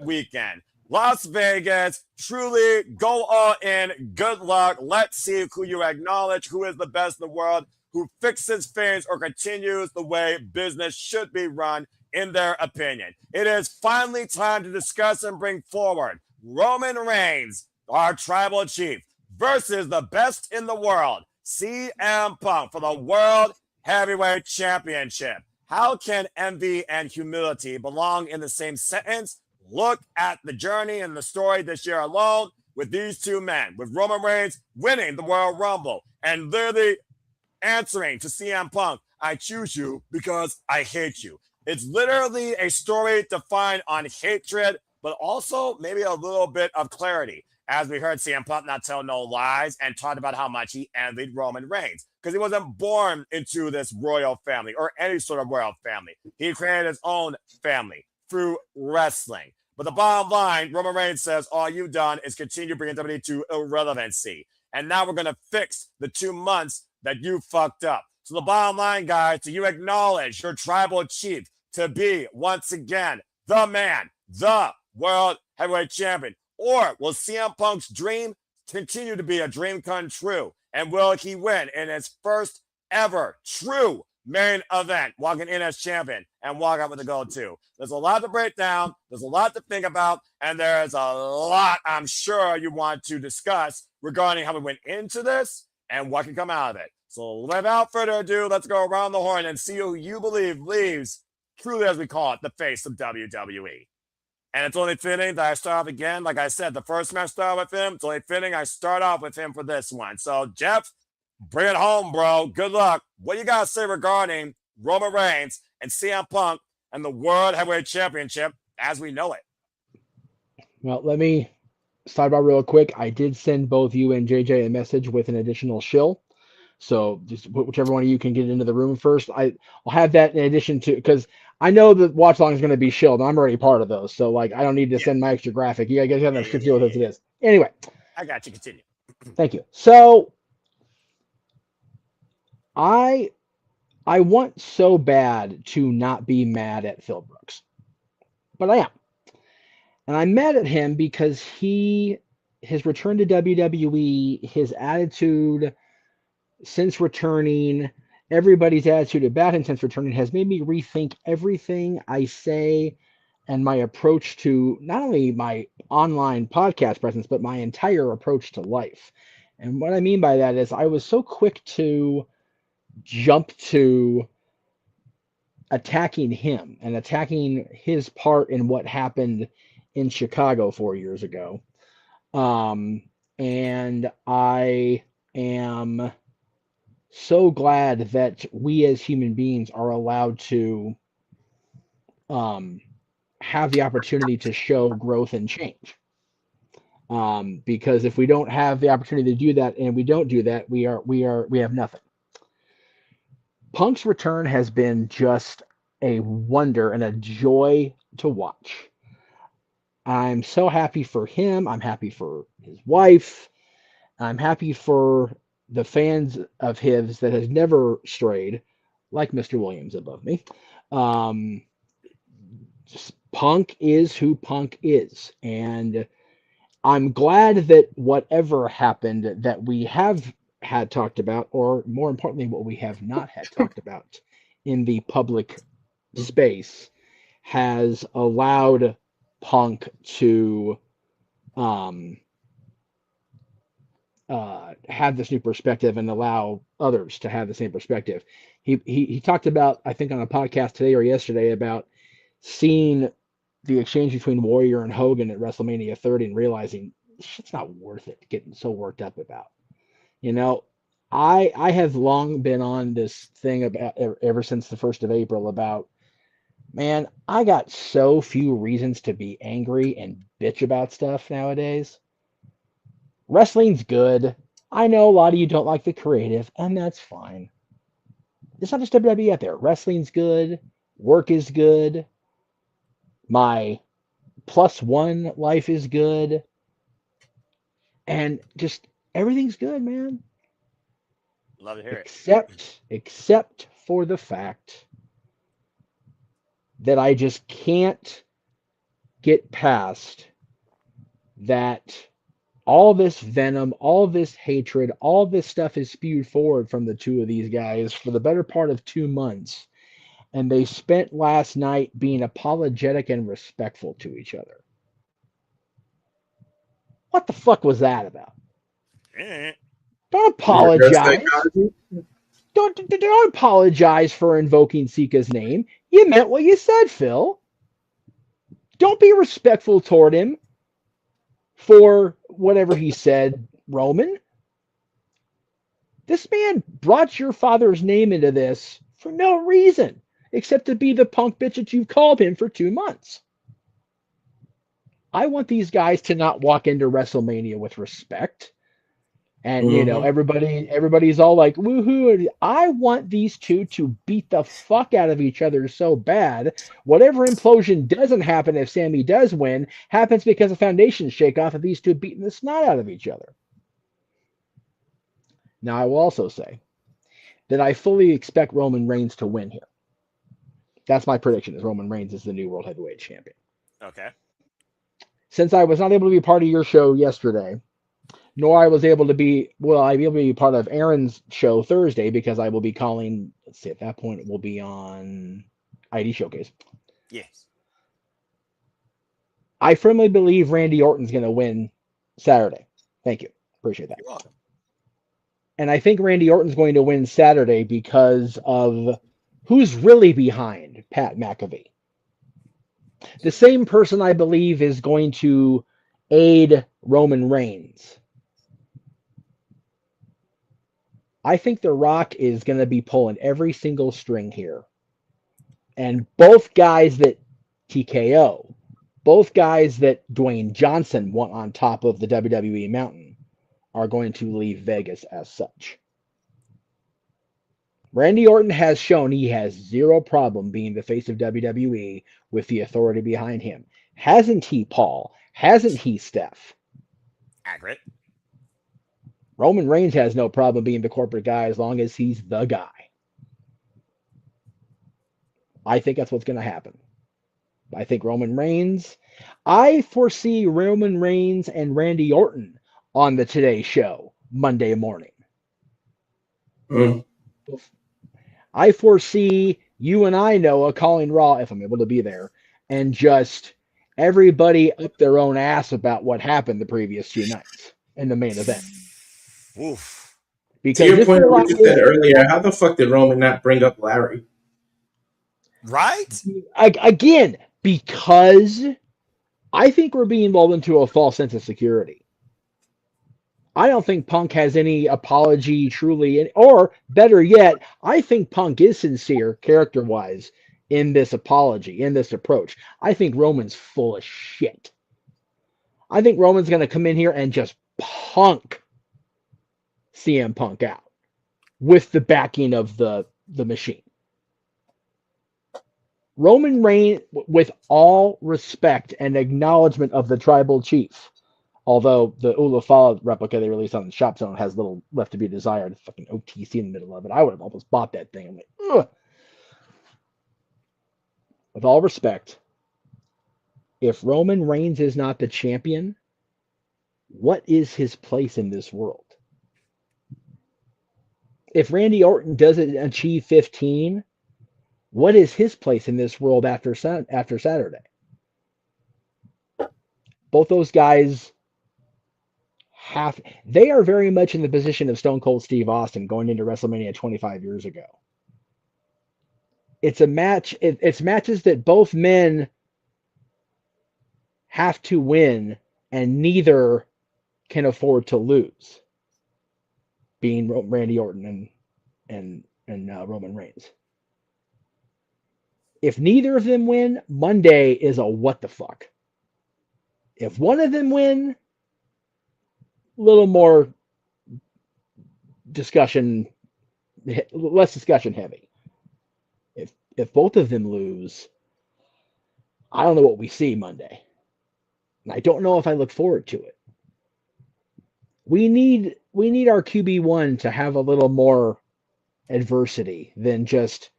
weekend. Las Vegas, truly go all in. Good luck. Let's see who you acknowledge, who is the best in the world, who fixes things or continues the way business should be run, in their opinion. It is finally time to discuss and bring forward Roman Reigns, our tribal chief, versus the best in the world, CM Punk, for the World Heavyweight Championship. How can envy and humility belong in the same sentence? Look at the journey and the story this year alone with these two men, with Roman Reigns winning the Royal Rumble and literally answering to CM Punk, I choose you because I hate you. It's literally a story defined on hatred, but also maybe a little bit of clarity. As we heard CM Punk not tell no lies and talked about how much he envied Roman Reigns because he wasn't born into this royal family or any sort of royal family. He created his own family through wrestling. But the bottom line, Roman Reigns says, all you've done is continue bringing WWE to irrelevancy. And now we're going to fix the 2 months that you fucked up. So the bottom line, guys, do you acknowledge your tribal chief to be, once again, the man, the World Heavyweight Champion? Or will CM Punk's dream continue to be a dream come true? And will he win in his first ever true main event, walking in as champion and walk out with the gold too? There's a lot to break down. There's a lot to think about. And there's a lot I'm sure you want to discuss regarding how we went into this and what can come out of it. So without further ado, let's go around the horn and see who you believe leaves, truly as we call it, the face of WWE. And it's only fitting that I start off again. Like I said, the first match started with him. It's only fitting I start off with him for this one. So, Jeff, bring it home, bro. Good luck. What you got to say regarding Roman Reigns and CM Punk and the World Heavyweight Championship as we know it? Well, let me start about real quick. I did send both you and JJ a message with an additional shill. So just whichever one of you can get into the room first. I'll have that in addition to, because I know the watch long is going to be shilled. And I'm already part of those. So like, I don't need to send my extra graphic. You guys have enough to deal with as it is. Anyway. I got you. Continue. Thank you. So I want so bad to not be mad at Phil Brooks, but I am. And I'm mad at him because his return to WWE, his attitude since returning, everybody's attitude about him since returning has made me rethink everything I say and my approach to not only my online podcast presence, but my entire approach to life. And what I mean by that is I was so quick to jump to attacking him and attacking his part in what happened in Chicago 4 years ago. And I am so glad that we as human beings are allowed to have the opportunity to show growth and change. Because if we don't have the opportunity to do that and we don't do that, we have nothing. Punk's return has been just a wonder and a joy to watch. I'm so happy for him. I'm happy for his wife. I'm happy for the fans of his that has never strayed, like Mr. Williams above me. Punk is who Punk is. And I'm glad that whatever happened, that we have had talked about, or more importantly, what we have not had talked about in the public space, has allowed Punk to have this new perspective and allow others to have the same perspective. He talked about, I think on a podcast today or yesterday, about seeing the exchange between Warrior and Hogan at WrestleMania 30 and realizing this shit's not worth it getting so worked up about. You know, I have long been on this thing about ever since the 1st of April about, man, I got so few reasons to be angry and bitch about stuff nowadays. Wrestling's good. I know a lot of you don't like the creative, and that's fine. It's not just WWE out there. Wrestling's good. Work is good. My +1 life is good. And just everything's good, man. Love to hear it. Except for the fact that I just can't get past that all this venom, all this hatred, all this stuff is spewed forward from the two of these guys for the better part of 2 months. And they spent last night being apologetic and respectful to each other. What the fuck was that about? Don't apologize. Don't apologize for invoking Sika's name. You meant what you said, Phil. Don't be respectful toward him for whatever he said, Roman. This man brought your father's name into this for no reason except to be the punk bitch that you've called him for 2 months. I want these guys to not walk into WrestleMania with respect. And, you know, everybody's all like, woohoo. I want these two to beat the fuck out of each other so bad. Whatever implosion doesn't happen if Sami does win happens because of foundation shake off of these two beating the snot out of each other. Now, I will also say that I fully expect Roman Reigns to win here. That's my prediction, is Roman Reigns is the new World Heavyweight Champion. Okay. Since I was not able to be part of your show yesterday, nor I was able to be, I'll be able to be part of Aaron's show Thursday because I will be calling, let's see, at that point it will be on ID Showcase. Yes. I firmly believe Randy Orton's going to win Saturday. Thank you. Appreciate that. You're welcome. And I think Randy Orton's going to win Saturday because of who's really behind Pat McAfee. The same person I believe is going to aid Roman Reigns. I think The Rock is going to be pulling every single string here. And both guys that TKO, both guys that Dwayne Johnson want on top of the WWE mountain, are going to leave Vegas as such. Randy Orton has shown he has zero problem being the face of WWE with the authority behind him. Hasn't he, Paul? Hasn't he, Steph? Accurate. Roman Reigns has no problem being the corporate guy as long as he's the guy. I think that's what's going to happen. I think I foresee Roman Reigns and Randy Orton on the Today Show Monday morning. I foresee you and I, Noah, calling Raw, if I'm able to be there, and just everybody up their own ass about what happened the previous 2 nights in the main event. Oof. Because to your point, what you said earlier, how the fuck did Roman not bring up Larry? Right? Again, because I think we're being lulled into a false sense of security. I don't think Punk has any apology truly, or better yet, I think Punk is sincere character-wise in this apology, in this approach. I think Roman's full of shit. I think Roman's going to come in here and just punk CM Punk out with the backing of the machine. Roman Reigns, with all respect and acknowledgement of the tribal chief, although the Ulafala replica they released on the Shop Zone has little left to be desired, fucking OTC in the middle of it. I would have almost bought that thing. I'm like, ugh. With all respect, if Roman Reigns is not the champion, what is his place in this world? if Randy Orton doesn't achieve 15, what is his place in this world after Saturday? Both those guys they are very much in the position of Stone Cold Steve Austin going into WrestleMania 25 years ago. It's a match. It's matches that both men have to win, and neither can afford to lose. Being Randy Orton and Roman Reigns. If neither of them win, Monday is a what the fuck. If one of them win, a little more discussion, less discussion heavy. If both of them lose, I don't know what we see Monday. And I don't know if I look forward to it. We need our QB1 to have a little more adversity than just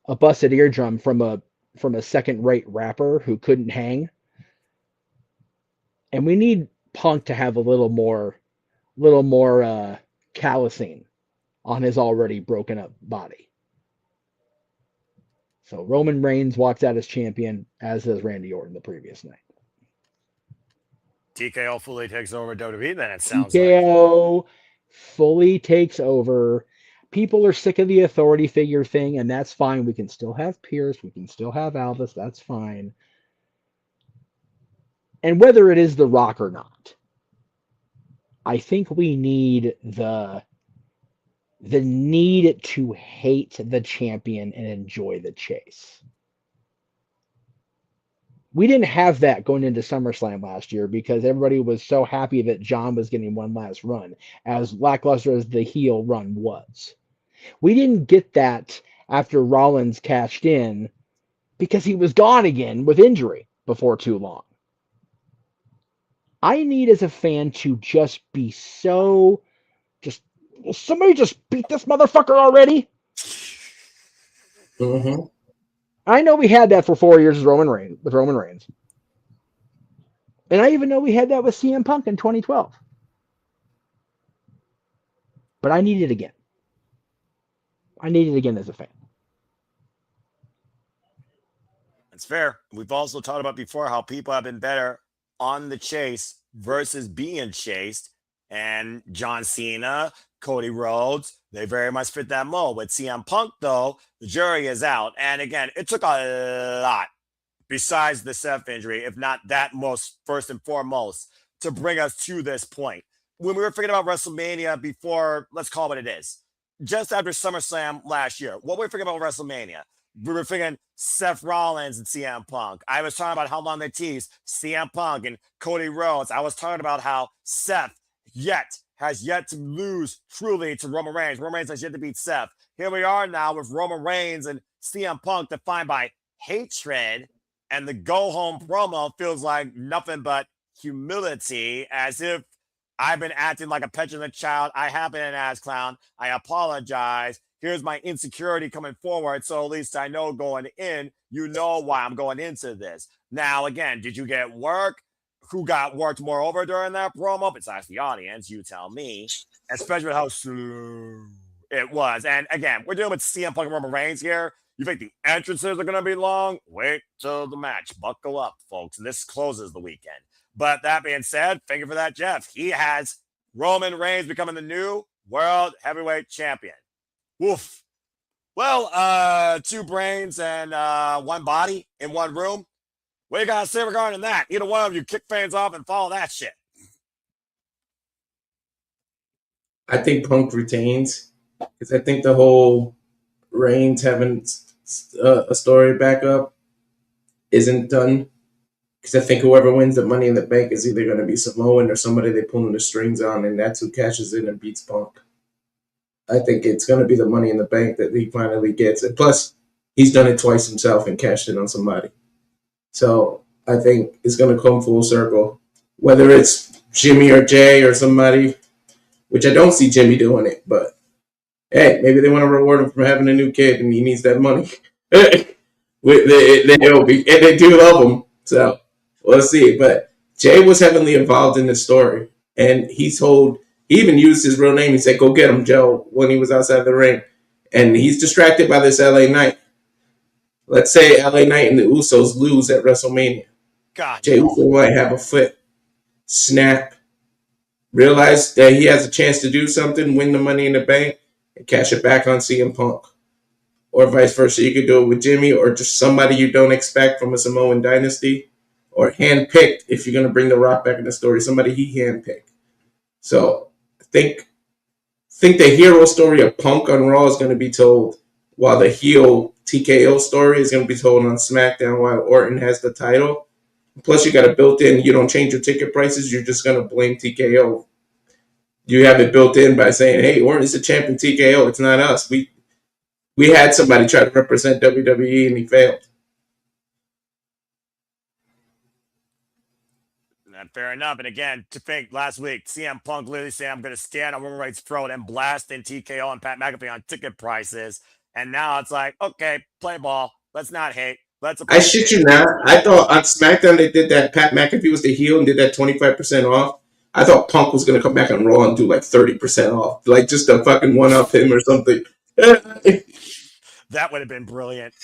a busted eardrum from a second-rate rapper who couldn't hang. And we need Punk to have a little more callousing on his already broken up body. So Roman Reigns walks out as champion, as does Randy Orton the previous night. TKO fully takes over WWE, then it sounds TKO fully takes over. People are sick of the authority figure thing, and that's fine. We can still have Pierce. We can still have Alvis. That's fine. And whether it is The Rock or not, I think we need the need to hate the champion and enjoy the chase. We didn't have that going into SummerSlam last year because everybody was so happy that John was getting one last run, as lackluster as the heel run was. We didn't get that after Rollins cashed in because he was gone again with injury before too long. I need as a fan to just be so will somebody just beat this motherfucker already? Mm-hmm. I know we had that for 4 years with Roman Reigns. And I even know we had that with CM Punk in 2012. But I need it again. I need it again as a fan. That's fair. We've also talked about before how people have been better on the chase versus being chased. And John Cena, Cody Rhodes, they very much fit that mold. With CM Punk, though, the jury is out. And again, it took a lot, besides the Seth injury, if not that most first and foremost, to bring us to this point. When we were thinking about WrestleMania before, let's call it what it is, just after SummerSlam last year, what were we thinking about WrestleMania? We were thinking Seth Rollins and CM Punk. I was talking about how long they teased CM Punk and Cody Rhodes. I was talking about how Seth has yet to lose truly to Roman Reigns. Roman Reigns has yet to beat Seth. Here we are now with Roman Reigns and CM Punk defined by hatred, and the go-home promo feels like nothing but humility, as if I've been acting like a petulant child. I have been an ass clown. I apologize. Here's my insecurity coming forward, so at least I know going in, you know why I'm going into this. Now, again, did you get work? Who got worked more over during that promo? Besides the audience, you tell me. Especially with how slow it was. And again, we're dealing with CM Punk and Roman Reigns here. You think the entrances are going to be long? Wait till the match. Buckle up, folks. And this closes the weekend. But that being said, thank you for that, Jeff. He has Roman Reigns becoming the new World Heavyweight Champion. Woof. Well, 2 brains and 1 body in 1 room. What you got to say regarding that? Either one of you kick fans off and follow that shit. I think Punk retains because I think the whole Reigns having a story backup isn't done. Because I think whoever wins the Money in the Bank is either going to be Samoan or somebody they pulling the strings on, and that's who cashes in and beats Punk. I think it's going to be the Money in the Bank that he finally gets. And plus, he's done it twice himself and cashed in on somebody. So I think it's going to come full circle. Whether it's Jimmy or Jay or somebody, which I don't see Jimmy doing it, but hey, maybe they want to reward him for having a new kid and he needs that money. they do love him. So we'll see. But Jay was heavily involved in the story. And he He even used his real name. He said, "Go get him, Joe," when he was outside the ring. And he's distracted by this LA Knight. Let's say LA Knight and the Usos lose at WrestleMania. God, Jey Uso might have a foot snap, realize that he has a chance to do something, win the Money in the Bank, and cash it back on CM Punk. Or vice versa. You could do it with Jimmy or just somebody you don't expect from a Samoan dynasty. Or handpicked if you're going to bring The Rock back in the story. Somebody he handpicked. So I think the hero story of Punk on Raw is going to be told, while the heel TKO story is going to be told on SmackDown while Orton has the title. Plus, you got a built-in, you don't change your ticket prices, you're just going to blame TKO. You have it built in by saying, hey, Orton's the champion TKO, it's not us. We had somebody try to represent WWE and he failed. Fair enough. And again, to think last week, CM Punk literally saying, I'm going to stand on Roman Reigns' throat and blast in TKO and Pat McAfee on ticket prices. And now it's like, okay, play ball. Let's not hate. Let's I shit you not. I thought on SmackDown they did that. Pat McAfee was the heel and did that 25% off. I thought Punk was going to come back on Raw and do like 30% off. Like just to fucking one-up him or something. That would have been brilliant.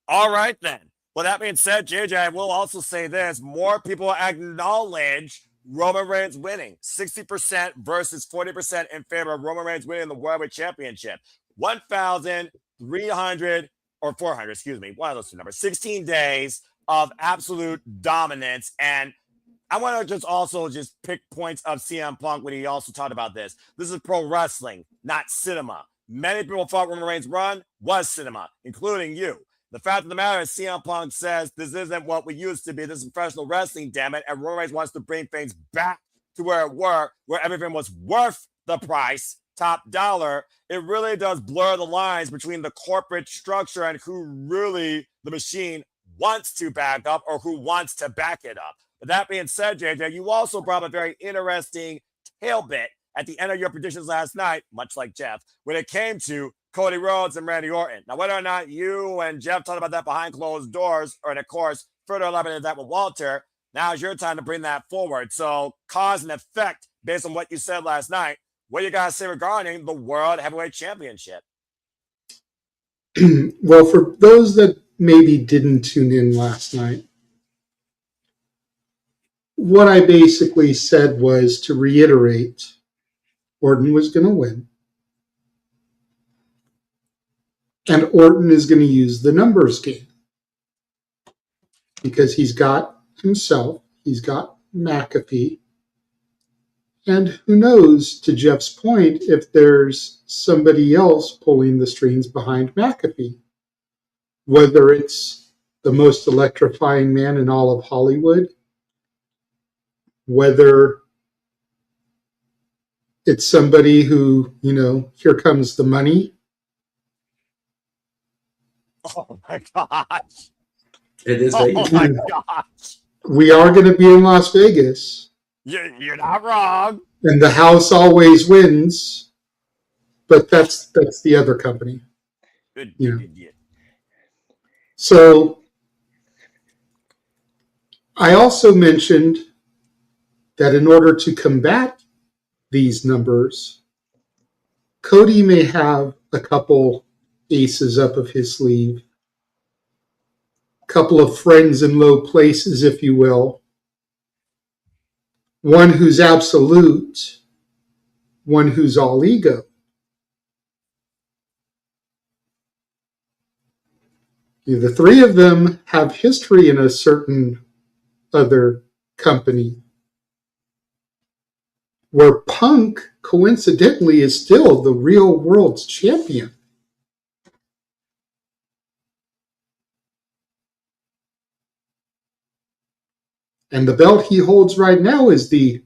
All right, then. Well, that being said, JJ, I will also say this. More people acknowledge Roman Reigns winning. 60% versus 40% in favor of Roman Reigns winning the World Championship. 1,300 or 400, excuse me. One of those two numbers. 16 days of absolute dominance. And I want to just also just pick points of CM Punk when he also talked about this. This is pro wrestling, not cinema. Many people thought Roman Reigns' run was cinema, including you. The fact of the matter is CM Punk says this isn't what we used to be. This is professional wrestling, damn it. And Roman Reigns wants to bring things back to where it were, where everything was worth the price, top dollar. It really does blur the lines between the corporate structure and who really the machine wants to back up or who wants to back it up. But that being said, JJ, you also brought a very interesting tail bit at the end of your predictions last night, much like Jeff, when it came to Cody Rhodes and Randy Orton. Now, whether or not you and Jeff talked about that behind closed doors, or, of course, further elaborated that with Walter, now is your time to bring that forward. So, cause and effect, based on what you said last night, what do you guys say regarding the World Heavyweight Championship? Well, for those that maybe didn't tune in last night, what I basically said was, to reiterate, Orton was going to win. And Orton is going to use the numbers game. Because he's got himself, he's got McAfee, and who knows, to Jeff's point, if there's somebody else pulling the strings behind McAfee. Whether it's the most electrifying man in all of Hollywood, whether it's somebody who, here comes the money. Oh my gosh. It is Oh my gosh. We are going to be in Las Vegas. You're not wrong. And the house always wins. But that's the other company. Good. So I also mentioned that in order to combat these numbers, Cody may have a couple aces up of his sleeve, a couple of friends in low places, if you will. One who's absolute, one who's all ego. The three of them have history in a certain other company, where Punk, coincidentally, is still the real world's champion. And the belt he holds right now is the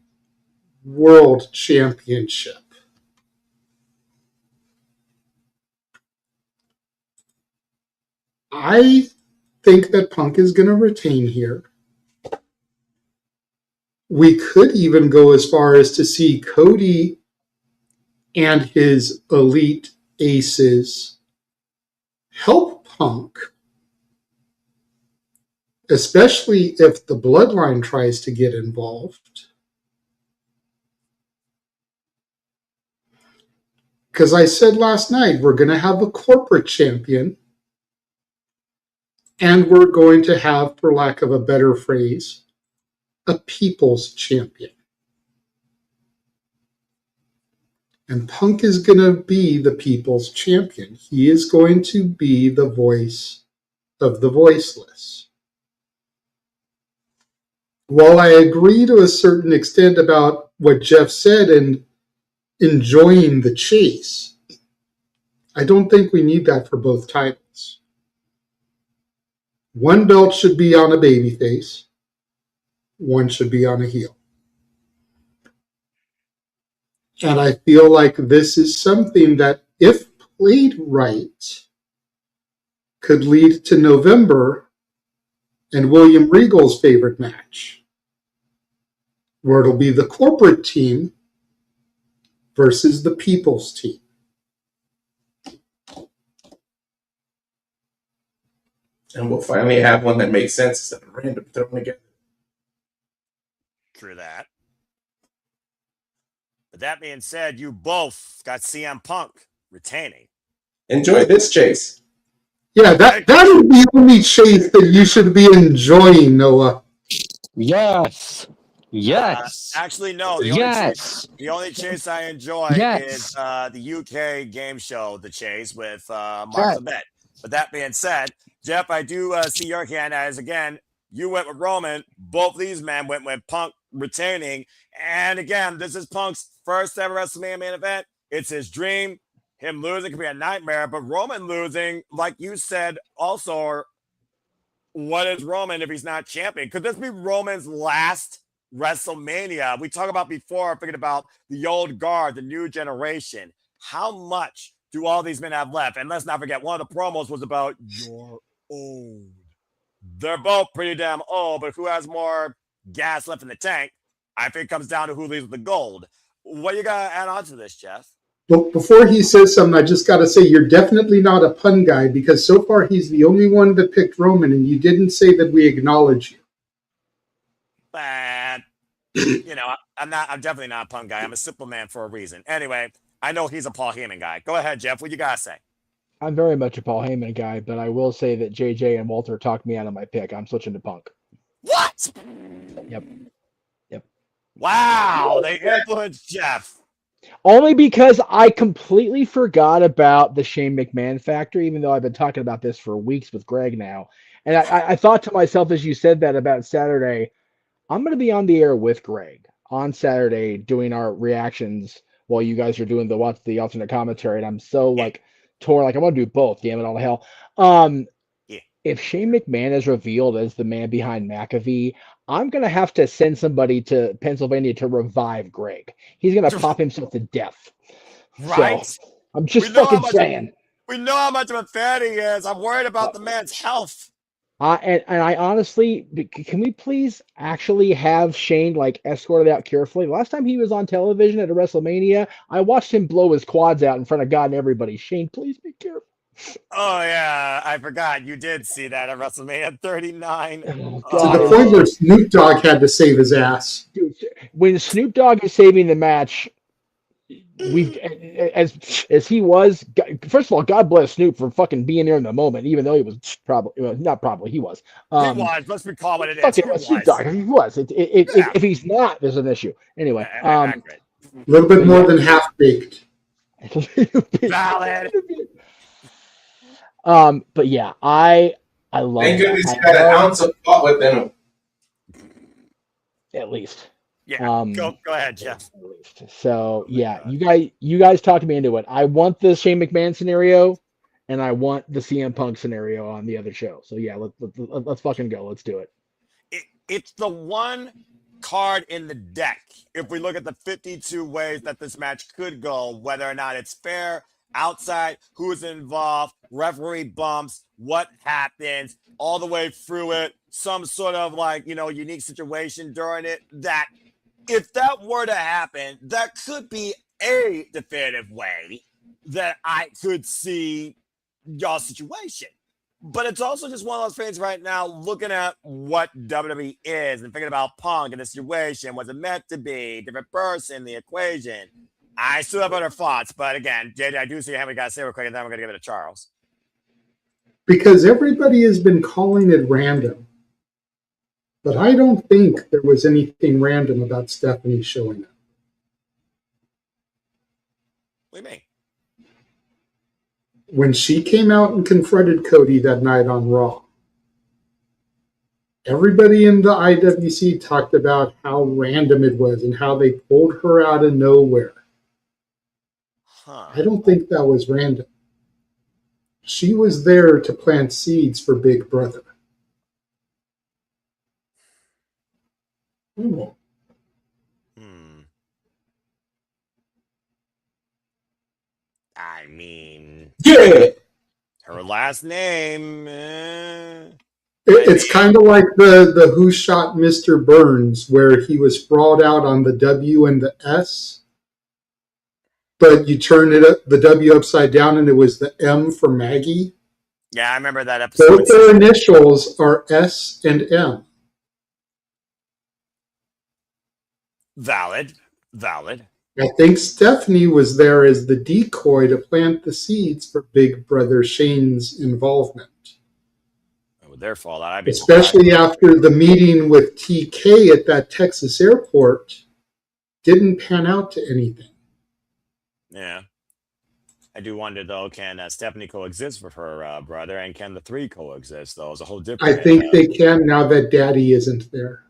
World Championship. I think that Punk is going to retain here. We could even go as far as to see Cody and his elite aces help Punk, especially if the bloodline tries to get involved. Because I said last night, we're going to have a corporate champion, and we're going to have, for lack of a better phrase, a people's champion. And Punk is going to be the people's champion. He is going to be the voice of the voiceless. While I agree to a certain extent about what Jeff said and enjoying the chase, I don't think we need that for both titles. One belt should be on a babyface. One should be on a heel. And I feel like this is something that, if played right, could lead to November and William Regal's favorite match, where it'll be the corporate team versus the people's team. And we'll finally have one that makes sense instead of random thrown together. True that. But that being said, you both got CM Punk retaining. Enjoy this chase. Yeah, that is the only chase that you should be enjoying, Noah. Yes. Yes. Actually, no. The only chase I enjoy is the UK game show, The Chase, with Mark Lebet. But that being said, Jeff, I do see your hand as, again, you went with Roman. Both these men went with Punk retaining. And again, this is Punk's first ever WrestleMania main event. It's his dream. Him losing could be a nightmare, but Roman losing, like you said, also, what is Roman if he's not champion? Could this be Roman's last WrestleMania? We talked about before, thinking about the old guard, the new generation. How much do all these men have left? And let's not forget, one of the promos was about you're old. They're both pretty damn old, but who has more gas left in the tank? I think it comes down to who leaves with the gold. What you got to add on to this, Jeff? Well, before he says something, I just got to say you're definitely not a pun guy, because so far he's the only one that picked Roman, and you didn't say that we acknowledge you. But, I'm definitely not a pun guy. I'm a simple man for a reason. Anyway, I know he's a Paul Heyman guy. Go ahead, Jeff. What you got to say? I'm very much a Paul Heyman guy, but I will say that JJ and Walter talked me out of my pick. I'm switching to Punk. What? Yep. Wow, they influenced Jeff. Only because I completely forgot about the Shane McMahon factor, even though I've been talking about this for weeks with Greg now. And I thought to myself, as you said that about Saturday, I'm going to be on the air with Greg on Saturday doing our reactions while you guys are doing the alternate commentary. And I'm so torn. I want to do both. Damn it, all the hell. If Shane McMahon is revealed as the man behind McAfee, I'm going to have to send somebody to Pennsylvania to revive Greg. He's going to pop himself to death. Right? So, I'm just fucking saying. We know how much of a fan he is. I'm worried about the man's health. And I honestly, can we please actually have Shane escorted out carefully? Last time he was on television at a WrestleMania, I watched him blow his quads out in front of God and everybody. Shane, please be careful. Oh, yeah. I forgot. You did see that at WrestleMania 39. To the point where Snoop Dogg had to save his ass. Dude, when Snoop Dogg is saving the match, as he was, first of all, God bless Snoop for fucking being there in the moment, even though he was he was. He was. Let's recall what it is. Snoop Dogg, he was. If he's not, there's an issue. Anyway. A little bit more than half-baked. Valid. But yeah, I love. Thank goodness he had an ounce of thought within him. At least. Yeah. Go ahead, Jeff. So yeah, you guys talked me into it. I want the Shane McMahon scenario, and I want the CM Punk scenario on the other show. So yeah, let's fucking go. Let's do it. It's the one card in the deck. If we look at the 52 ways that this match could go, whether or not it's fair, outside, who's involved, referee bumps, what happens, all the way through it, some sort of unique situation during it, that if that were to happen, that could be a definitive way that I could see your situation. But it's also just one of those things right now, looking at what WWE is and thinking about Punk and the situation, was it meant to be, different person, the equation. I still have other thoughts, but again, Jade, I do see how we got to say real quick, and then we're going to give it to Charles. Because everybody has been calling it random. But I don't think there was anything random about Stephanie showing up. What do you mean? When she came out and confronted Cody that night on Raw, everybody in the IWC talked about how random it was and how they pulled her out of nowhere. I don't think that was random. She was there to plant seeds for Big Brother. I mean, Yeah. her last name. It's kind of like the Who Shot Mr. Burns, where he was sprawled out on the W and the S, but you turn the W upside down and it was the M for Maggie. Yeah, I remember that episode. Both their initials are S and M. Valid. I think Stephanie was there as the decoy to plant the seeds for Big Brother Shane's involvement. With their fault, I'd be especially surprised. After the meeting with TK at that Texas airport didn't pan out to anything. Yeah. I do wonder, though, can Stephanie coexist with her brother, and can the three coexist, though? It's a whole different... I think they can now that Daddy isn't there.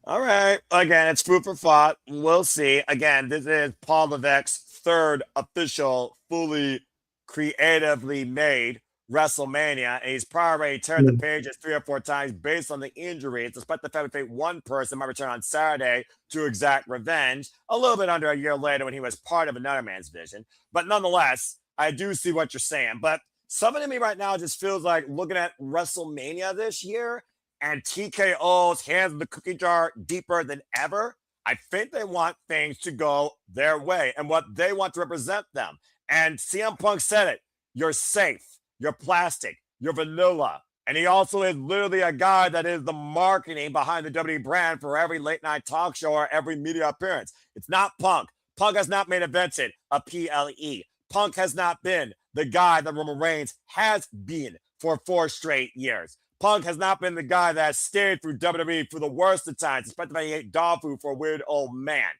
All right. Again, it's food for thought. We'll see. Again, this is Paul Levesque's third official, fully creatively made WrestleMania, and he's probably already turned the pages 3 or 4 times based on the injuries, despite the fact that one person might return on Saturday to exact revenge a little bit under a year later when he was part of another man's vision. But nonetheless, I do see what you're saying. But something to me right now just feels like looking at WrestleMania this year and TKO's hands in the cookie jar deeper than ever. I think they want things to go their way and what they want to represent them. And CM Punk said it. You're safe. You're plastic. You're vanilla. And he also is literally a guy that is the marketing behind the WWE brand for every late night talk show or every media appearance. It's not Punk. Punk has not made invented a PLE. Punk has not been the guy that Roman Reigns has been for 4 straight years. Punk has not been the guy that stayed through WWE through the worst of times, despite the fact he ate dog food for a weird old man.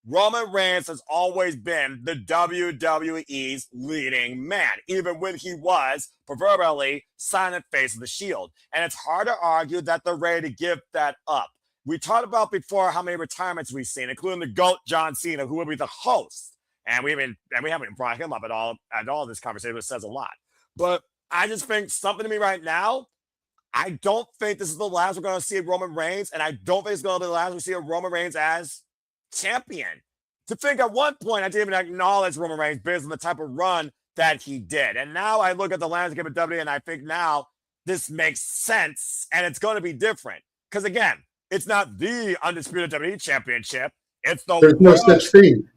Roman Reigns has always been the WWE's leading man, even when he was proverbially silent face of the Shield. And it's hard to argue that they're ready to give that up. We talked about before how many retirements we've seen, including the GOAT John Cena, who will be the host. And we haven't brought him up at all in this conversation, which says a lot. But I just think something to me right now, I don't think this is the last we're going to see Roman Reigns, and I don't think it's going to be the last we see Roman Reigns as champion. To think at one point I didn't even acknowledge Roman Reigns based on the type of run that he did. And now I look at the landscape of WWE and I think now this makes sense and it's going to be different. Because again, it's not the undisputed WWE championship. It's the There's no such thing.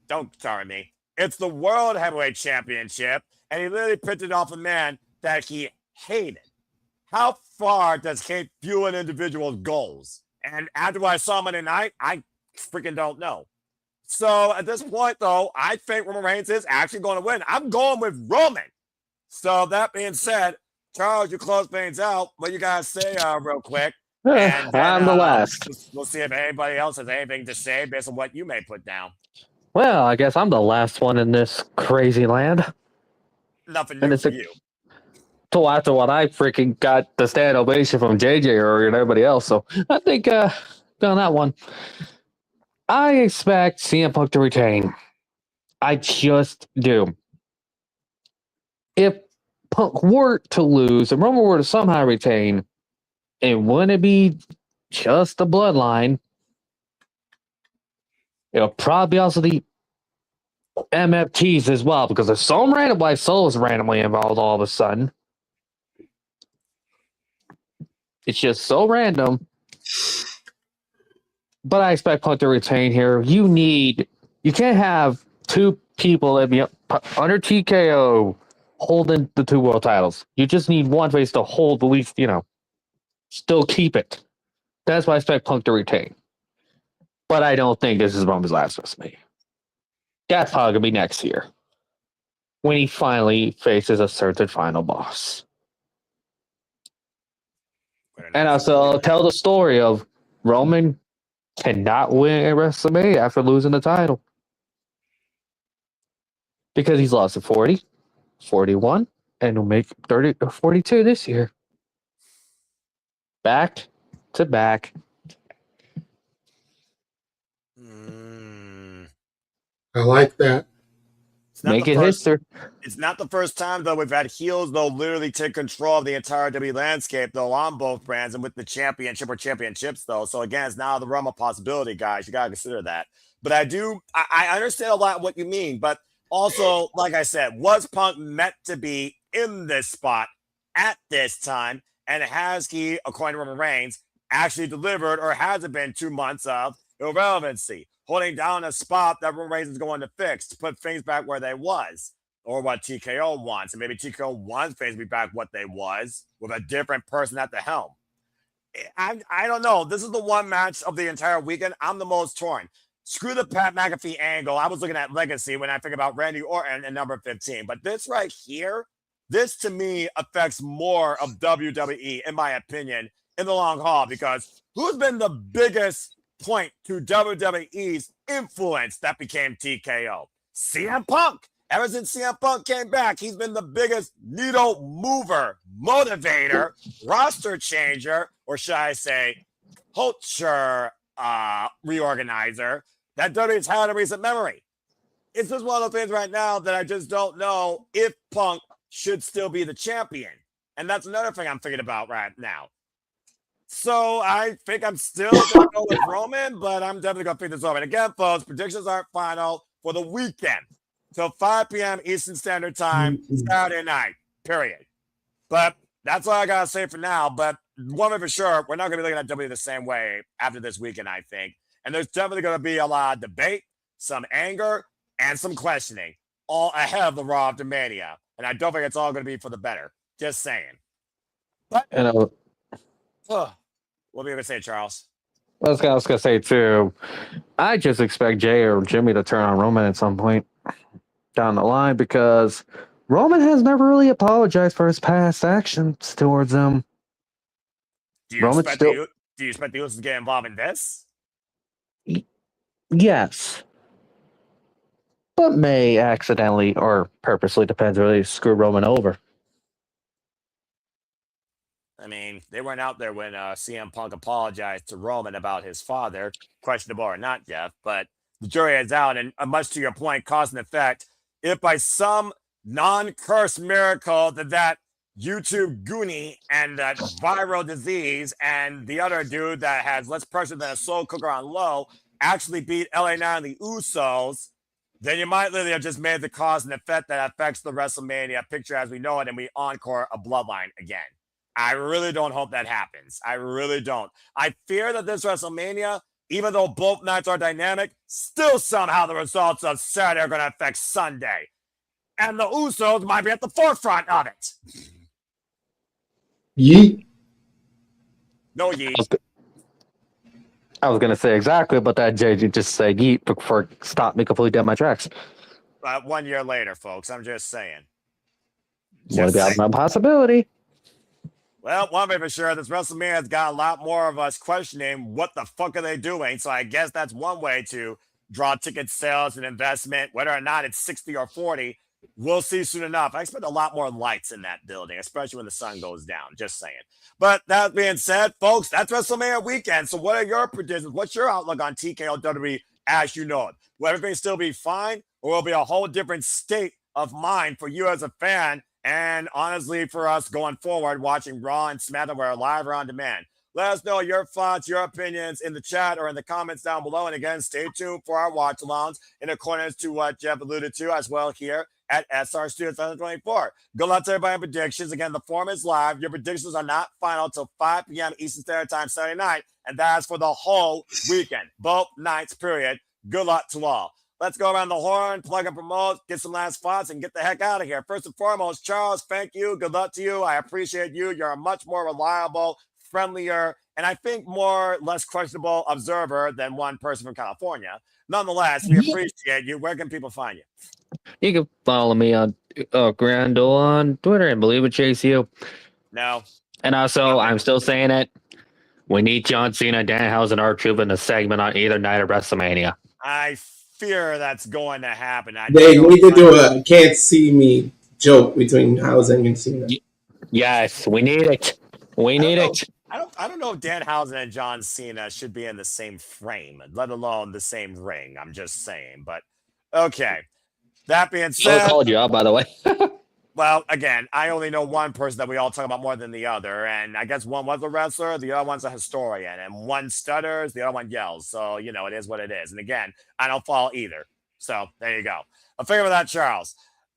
Don't sorry me. It's the World Heavyweight Championship. And he literally picked it off a man that he hated. How far does hate fuel an individual's goals? And after what I saw Monday night, I freaking don't know. So at this point, though, I think Roman Reigns is actually going to win. I'm going with Roman. So that being said, Charles, you close things out. What you guys say real quick? And then, I'm the last. We'll see if anybody else has anything to say based on what you may put down. Well, I guess I'm the last one in this crazy land. Nothing new for you. So after what I freaking got the stand ovation from JJ earlier and everybody else, so I think on that one, I expect CM Punk to retain. I just do. If Punk were to lose and Roman were to somehow retain, it wouldn't be just the bloodline. It'll probably also the MFTs as well, because there's some random why Solo's randomly involved all of a sudden. It's just so random. But I expect Punk to retain here. You can't have 2 people that be under TKO holding the 2 world titles. You just need one face to hold the least, still keep it. That's why I expect Punk to retain. But I don't think this is Roman's last WrestleMania. That's probably going to be next year when he finally faces a certain final boss. And also tell the story of Roman cannot win at WrestleMania after losing the title. Because he's lost at 40, 41, and he'll make 30 or 42 this year. Back to back. I like that. Make it history. It's not the first time, though, we've had heels, though, literally take control of the entire WWE landscape, though, on both brands and with the championship or championships, though. So, again, it's now the realm of possibility, guys. You got to consider that. But I understand a lot of what you mean. But also, like I said, was Punk meant to be in this spot at this time? And has he, according to Roman Reigns, actually delivered, or has it been 2 months of irrelevancy? Holding down a spot that Roman Reigns is going to fix to put things back where they was, or what TKO wants. And maybe TKO wants things to be back what they was with a different person at the helm. I don't know. This is the one match of the entire weekend I'm the most torn. Screw the Pat McAfee angle. I was looking at Legacy when I think about Randy Orton and number 15. But this right here, this to me affects more of WWE, in my opinion, in the long haul, because who's been the biggest point to WWE's influence that became TKO? CM Punk. Ever since CM Punk came back, he's been the biggest needle mover, motivator, roster changer, or should I say, culture reorganizer that WWE's had in recent memory. It's just one of those things right now that I just don't know if Punk should still be the champion. And that's another thing I'm thinking about right now. So I think I'm still going to go with Roman, but I'm definitely going to pick this over. And again, folks, predictions aren't final for the weekend till 5 p.m. Eastern Standard Time, Saturday night, period. But that's all I got to say for now. But one thing for sure, we're not going to be looking at W the same way after this weekend, I think. And there's definitely going to be a lot of debate, some anger, and some questioning all ahead of the Raw after Mania. And I don't think it's all going to be for the better. Just saying. But what were you going to say, Charles? I was going to say, too, I just expect Jay or Jimmy to turn on Roman at some point down the line, because Roman has never really apologized for his past actions towards them. Do you expect the Usos to get involved in this? Yes. But may accidentally or purposely, depends, really screw Roman over. I mean, they weren't out there when CM Punk apologized to Roman about his father, questionable or not, Jeff, but the jury is out. And much to your point, cause and effect, if by some non-cursed miracle that YouTube Goonie and that viral disease and the other dude that has less pressure than a slow cooker on low actually beat LA Knight and the Usos, then you might literally have just made the cause and effect that affects the WrestleMania picture as we know it, and we encore a bloodline again. I really don't hope that happens. I really don't. I fear that this WrestleMania, even though both nights are dynamic, still somehow the results of Saturday are going to affect Sunday. And the Usos might be at the forefront of it. Yeet. No yeet. I was going to say exactly, but that Jay just said yeet before stopped me completely dead my tracks. 1 year later, folks. I'm just saying. Want to be out of my possibility. Well, one thing for sure, this WrestleMania has got a lot more of us questioning what the fuck are they doing. So I guess that's one way to draw ticket sales and investment, whether or not it's 60 or 40. We'll see soon enough. I expect a lot more lights in that building, especially when the sun goes down. Just saying. But that being said, folks, that's WrestleMania weekend. So what are your predictions? What's your outlook on TKO WWE as you know it? Will everything still be fine, or will it be a whole different state of mind for you as a fan? And honestly, for us going forward, watching Raw and SmackDown, we're live or on demand. Let us know your thoughts, your opinions in the chat or in the comments down below. And again, stay tuned for our watch alongs in accordance to what Jeff alluded to as well here at SR Studios 2024. Good luck to everybody in predictions. Again, the form is live. Your predictions are not final till 5 p.m. Eastern Standard Time Saturday night. And that's for the whole weekend. Both nights, period. Good luck to all. Let's go around the horn, plug and promote, get some last thoughts, and get the heck out of here. First and foremost, Charles, thank you. Good luck to you. I appreciate you. You're a much more reliable, friendlier, and I think less questionable observer than one person from California. Nonetheless, we appreciate you. Where can people find you? You can follow me on Grandel on Twitter and believe it, Chase you. No. And also, I'm still saying it. We need John Cena, Danhausen, and R-Truth in a segment on either night of WrestleMania. I fear that's going to happen. They need to do a can't see me joke between Housing and Cena. Yes, we need it. We need it. I don't know if Danhausen and John Cena should be in the same frame, let alone the same ring. I'm just saying. But okay. That being said, I called you out, by the way. well, again, I only know one person that we all talk about more than the other, and I guess one was a wrestler, the other one's a historian, and one stutters, the other one yells. So it is what it is. And again, I don't follow either. So there you go. I'll figure with that, Charles.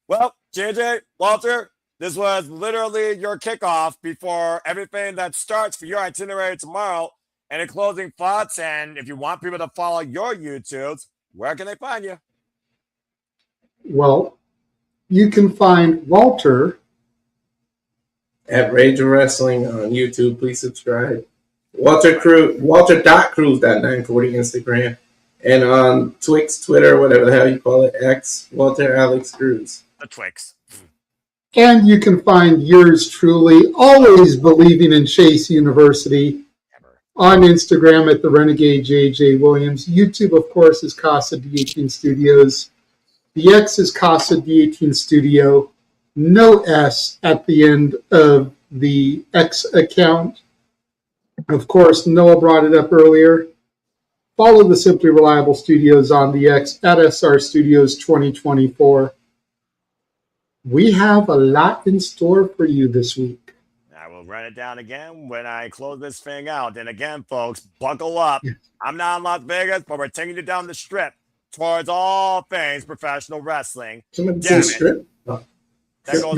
Well, JJ, Walter, this was literally your kickoff before everything that starts for your itinerary tomorrow. Any closing thoughts? And if you want people to follow your YouTubes, where can they find you? Well, you can find Walter at Rage of Wrestling on YouTube. Please subscribe. Walter.cruz.940 Instagram. And on Twix, Twitter, whatever the hell you call it, X, Walter Alex Cruz. The Twix. And you can find yours truly, always believing in Chase University, on Instagram at the Renegade JJ Williams. YouTube, of course, is Casa D18 Studios. The X is Casa D18 Studio. No S at the end of the X account. Of course, Noah brought it up earlier. Follow the Simply Reliable Studios on the X at SR Studios 2024. We have a lot in store for you this week. I will run it down again when I close this thing out. And again, folks, buckle up. I'm not in Las Vegas, but we're taking you down the strip towards all things professional wrestling. Somebody say strip? That goes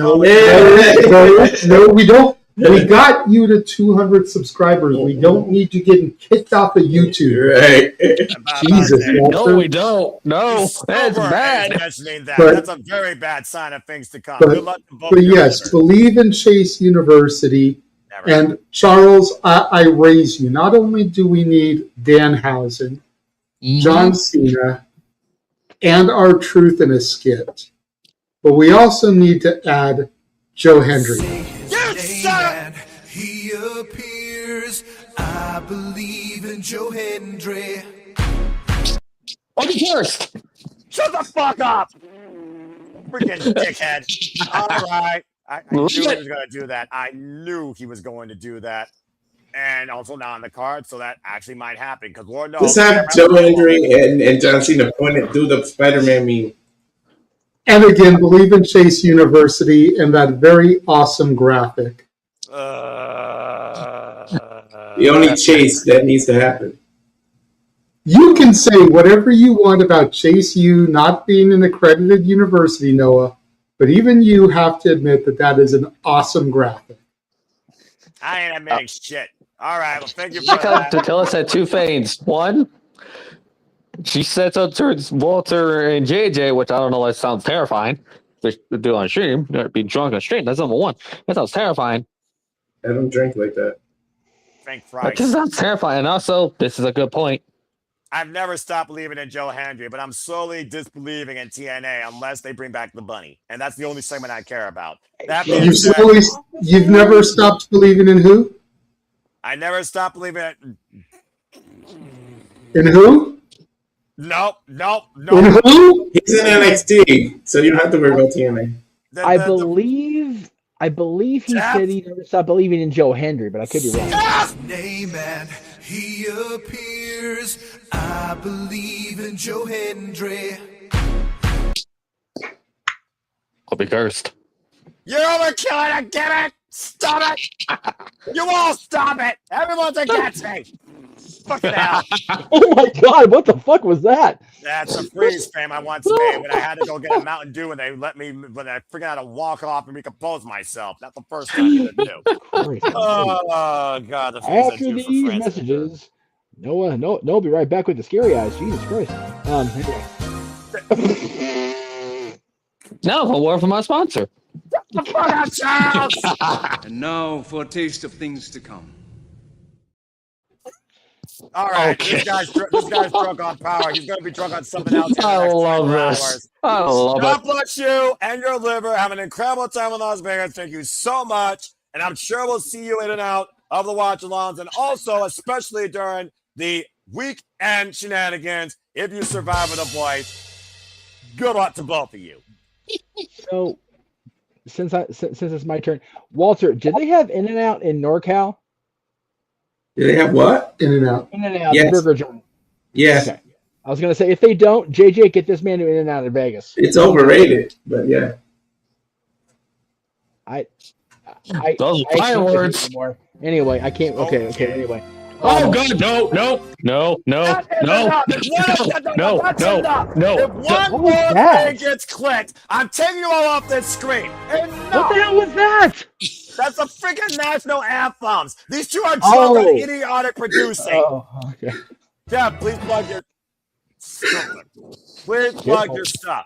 No, we don't. We got you to 200 subscribers. We don't need you getting kicked off of YouTube. Right. Jesus, Walter. No, we don't. No, that's bad. Mentioning that. But- That's a very bad sign of things to come. but- Good luck to both But of you yes, listeners. believe in Chase University. Never. And Charles, I raise you. Not only do we need Danhausen, John Cena, and R-Truth in a skit, but we also need to add Joe Hendry. He appears. I believe in Joe Hendry. Oh, the first. Shut the fuck up! Freaking dickhead. All right. I knew he was going to do that. I knew he was going to do that. And also not on the card, so that actually might happen. Because Lord knows. Just have Joe Hendry and John Cena point do the Spider-Man meme. And again, believe in Chase University and that very awesome graphic. The only chase that needs to happen. You can say whatever you want about Chase U not being an accredited university, Noah, but even you have to admit that that is an awesome graphic. I ain't admitting shit. All right, well, thank you for that. To tell us had two things. One, she sets up towards Walter and JJ, which I don't know, that sounds terrifying. They do on stream, be drunk on stream. That's number one. That sounds terrifying. I don't drink like that. Thank That Christ. just sounds terrifying. And also, this is a good point. I've never stopped believing in Joe Hendry, but I'm slowly disbelieving in TNA unless they bring back the bunny. And that's the only segment I care about. That being said, You've never stopped believing in who? I never stopped believing it. In who? Nope. In who? He's in NXT, so you don't have to worry about TNA. I believe he said he never stopped believing in Joe Hendry, but I could be wrong. Name and he appears. I believe in Joe Hendry. I'll be cursed. You're overkilling it, get it? Stop it! You all stop it! Everyone's against me! Fucking hell. Oh my god, what the fuck was that? That's a freeze frame I once made when I had to go get a Mountain Dew and they let me, when I figured out how to walk off and recompose myself. That's the first time you do. Oh, God. The things I After do for these friends. messages, Noah, no, be right back with the scary eyes. Jesus Christ. Anyway. Now, a word from our sponsor. The fuck out, Charles! And now for a taste of things to come. All right, Okay. this guy's drunk on power. He's going to be drunk on something else in the I next love 24 this. hours. I love God it. bless you and your liver. Have an incredible time in Las Vegas. Thank you so much. And I'm sure we'll see you in and out of the watch-alongs, and also especially during the weekend shenanigans if you survive with a voice. Good luck to both of you. So since it's my turn, Walter, did they have In-N-Out in NorCal? Do they have what? In and out. In-N-Out, Yes. the burger joint. Yes. Okay. I was gonna say if they don't, JJ, get this man to In-N-Out in Vegas. It's overrated, but yeah. Those I can't fire do it words. anymore. Anyway, I can't. Okay. Anyway. Oh God! No! No! That is enough. If one What more was that? thing gets clicked, I'm taking you all off this screen. Enough. What the hell was that? That's the freaking national anthems. These two are drunk on idiotic producing. Oh, okay. Jeff, please plug your stuff. Please plug your stuff.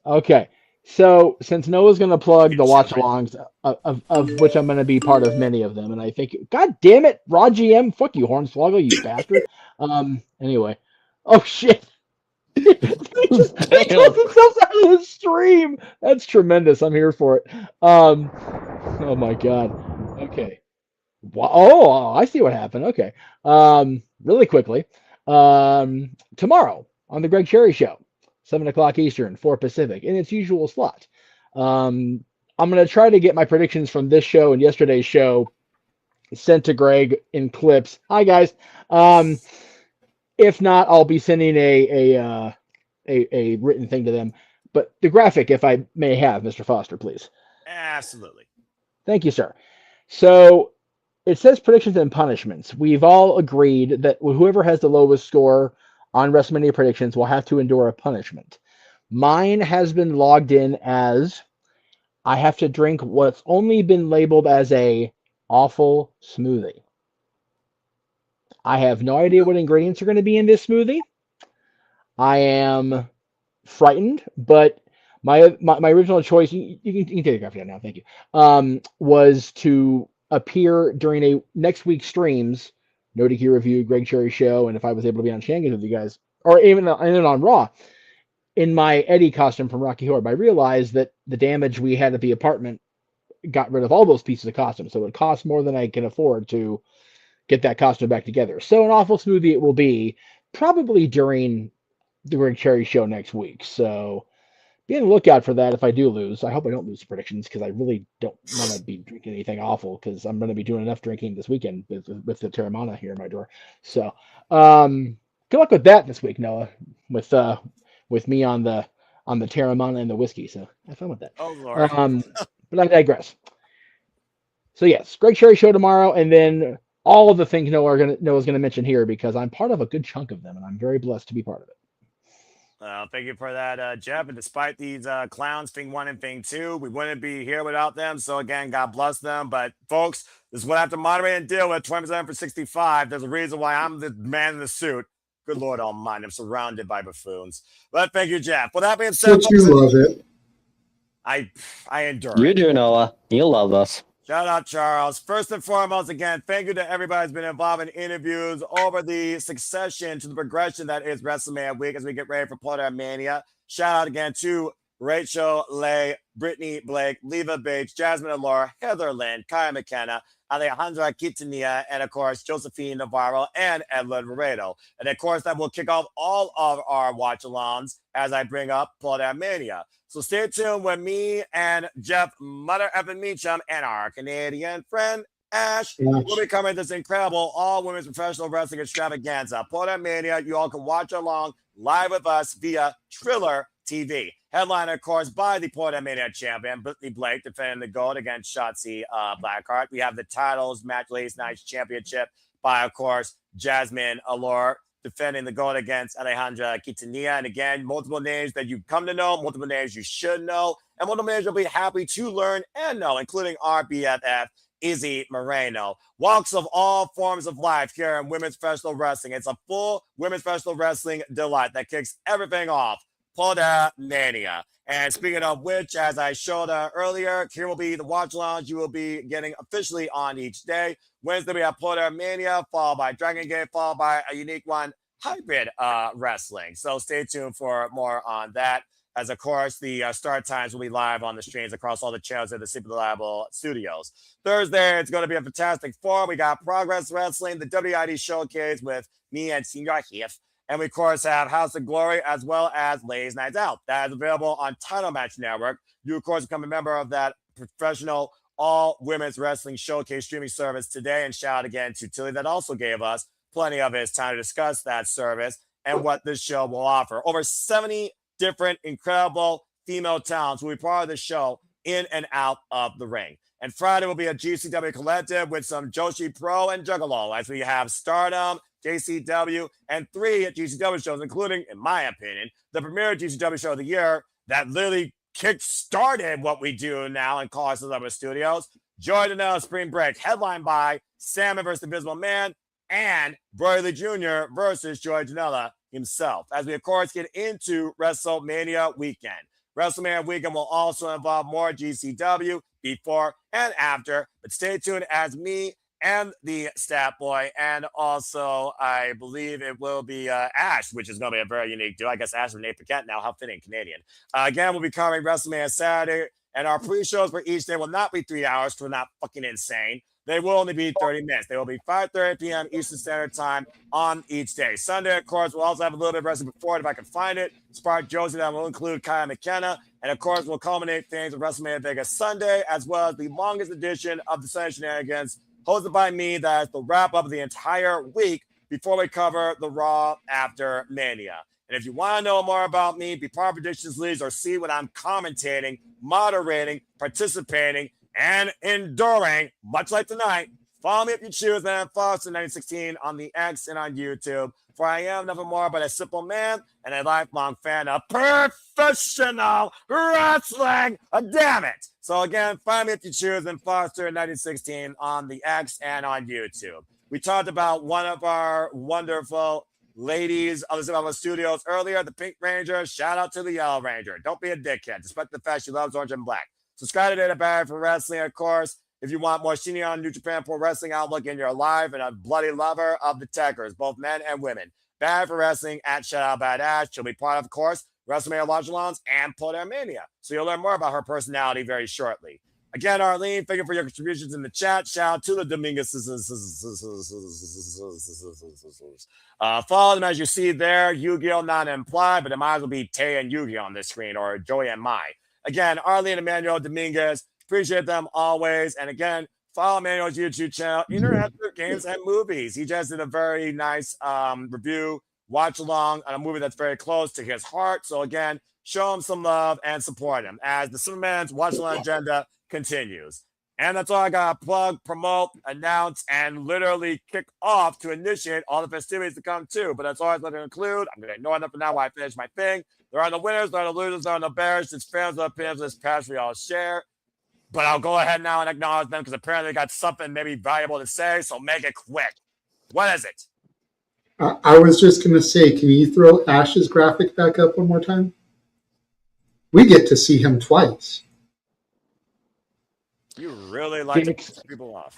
Okay. So since Noah's going to plug the watch-alongs, of which I'm going to be part of many of them, and I think, God damn it, Raw GM, fuck you, Hornswoggle, you bastard. Anyway, oh shit, they closed themselves out of the stream. That's tremendous. I'm here for it. Oh my God. Okay. Oh, I see what happened. Okay. Really quickly, tomorrow on the Greg Cherry Show. 7 o'clock Eastern, 4 Pacific, in its usual slot. I'm going to try to get my predictions from this show and yesterday's show sent to Greg in clips. Hi, guys. If not, I'll be sending a written thing to them. But the graphic, if I may have, Mr. Foster, please. Absolutely. Thank you, sir. So it says predictions and punishments. We've all agreed that whoever has the lowest score on WrestleMania predictions will have to endure a punishment. Mine has been logged in as I have to drink what's only been labeled as a awful smoothie. I have no idea what ingredients are going to be in this smoothie. I am frightened, but my original choice, you can take the graphic down now, thank you, was to appear during a next week's streams, No DQ Review, Greg Cherry Show, and if I was able to be on Shangas with you guys, or even on Raw, in my Eddie costume from Rocky Horror. But I realized that the damage we had at the apartment got rid of all those pieces of costume, so it would cost more than I can afford to get that costume back together. So an awful smoothie it will be, probably during the Greg Cherry Show next week. So be on the lookout for that if I do lose. I hope I don't lose the predictions because I really don't want to be drinking anything awful because I'm going to be doing enough drinking this weekend with the Terramana here in my door. So good luck with that this week, Noah, with me on the Terramana and the whiskey. So have fun with that. Oh, Lord. But I digress. So yes, Greg Cherry Show tomorrow, and then all of the things Noah's going to mention here because I'm part of a good chunk of them, and I'm very blessed to be part of it. Thank you for that, Jeff. And despite these clowns, thing 1 and thing 2, we wouldn't be here without them. So again, God bless them. But folks, this is what I have to moderate and deal with. 20% for 65. There's a reason why I'm the man in the suit. Good Lord Almighty, I'm surrounded by buffoons. But thank you, Jeff. With that being said, Don't you love it? I endure. You do, Noah. You love us. Shout out, Charles. First and foremost, again, thank you to everybody who's been involved in interviews over the succession to the progression that is WrestleMania week as we get ready for Porter Mania. Shout out again to Rachel, Leigh, Brittany, Blake, Leva Bates, Jasmine Allure, Heather Lynn, Kaya McKenna, Alejandra Quintanilla, and of course, Josephine Navarro and Edwin Laredo. And of course, that will kick off all of our watch-alongs as I bring up Porter Mania. So stay tuned with me and Jeff Mother Effin Meacham and our Canadian friend Ash. We'll be covering this incredible all-women's professional wrestling extravaganza. Porter Mania, you all can watch along live with us via Triller TV. Headline, of course, by the Porter Mania champion, Brittany Blake, defending the gold against Shotzi Blackheart. We have the titles match ladies night's championship by, of course, Jasmine Allure, defending the gold against Alejandra Quintanilla. And again, multiple names that you've come to know, multiple names you should know, and multiple names you'll be happy to learn and know, including our BFF, Izzy Moreno. Walks of all forms of life here in women's professional wrestling. It's a full women's professional wrestling delight that kicks everything off Mania. And speaking of which, as I showed earlier, here will be the watch lounge you will be getting officially on each day. Wednesday, we have Mania, followed by Dragon Gate, followed by a unique one, hybrid wrestling. So stay tuned for more on that. As of course, the start times will be live on the streams across all the channels at the Super Reliable Studios. Thursday, it's going to be a fantastic forum. We got Progress Wrestling, the WID Showcase with me and Senior Heath. And we, of course, have House of Glory as well as Ladies Nights Out. That is available on Title Match Network. You, of course, become a member of that professional all-women's wrestling showcase streaming service today. And shout out again to Tilly that also gave us plenty of his time to discuss that service and what this show will offer. Over 70 different incredible female talents will be part of the show in and out of the ring. And Friday will be a GCW collective with some Joshi Pro and Juggalo as we have Stardom, JCW, and 3 GCW shows, including, in my opinion, the premier GCW show of the year that literally kick-started what we do now in Call Us Studios. Joy Janela Spring Break, headlined by Sami vs. Invisible Man and Brody Jr. versus Joy Janela himself. As we, of course, get into WrestleMania weekend. WrestleMania weekend will also involve more GCW before and after, but stay tuned as me and the Stat Boy, and also I believe it will be Ash, which is going to be a very unique duo. I guess Ash and Nate Paquette now, how fitting, Canadian. Again, we'll be covering WrestleMania Saturday, and our pre-shows for each day will not be 3 hours, so we're not fucking insane. They will only be 30 minutes. They will be 5:30 p.m. Eastern Standard Time on each day. Sunday, of course, we'll also have a little bit of wrestling before it if I can find it. Spark Josie, that will include Kaya McKenna. And, of course, we'll culminate things with WrestleMania Vegas Sunday, as well as the longest edition of the Sunday Shenanigans, hosted by me. That is the wrap-up of the entire week before we cover the Raw after Mania. And if you want to know more about me, be part of Predictions Leagues, or see what I'm commentating, moderating, participating, and enduring, much like tonight, follow me if you choose, and Foster 1916 on the X and on YouTube. For I am nothing more but a simple man and a lifelong fan of professional wrestling. Damn it. So again, find me if you choose, and Foster 1916 on the X and on YouTube. We talked about one of our wonderful ladies of the Cinema Studios earlier, the Pink Ranger. Shout out to the Yellow Ranger. Don't be a dickhead, despite the fact she loves orange and black. Subscribe today to Barry for Wrestling, of course. If you want more Shinyon New Japan Pro Wrestling Outlook in your life, and a bloody lover of the Techers, both men and women. Barry for Wrestling at Shoutout Badass. She'll be part of course, WrestleMania Lodge Alons and Mania. So you'll learn more about her personality very shortly. Again, Arlene, thank you for your contributions in the chat. Shout out to the Dominguez. Follow them as you see there. Yu-Gi-Oh! Not implied, but it might as well be Tay and Yu-Gi-Oh! On this screen, or Joey and Mai. Again, Arlene Emmanuel Dominguez, appreciate them always. And again, follow Emmanuel's YouTube channel, Interactive Games and Movies. He just did a very nice review, watch along on a movie that's very close to his heart. So again, show him some love and support him as the Superman's watch along agenda continues. And that's all I got to plug, promote, announce, and literally kick off to initiate all the festivities to come too. But that's all I was going to include. I'm going to ignore that for now while I finish my thing. There are no winners, there are no losers, there are no bears. It's fans of opinions, this past we all share. But I'll go ahead now and acknowledge them because apparently they got something maybe valuable to say, so make it quick. What is it? I was just going to say, can you throw Ash's graphic back up one more time? We get to see him twice. You really like to piss people off.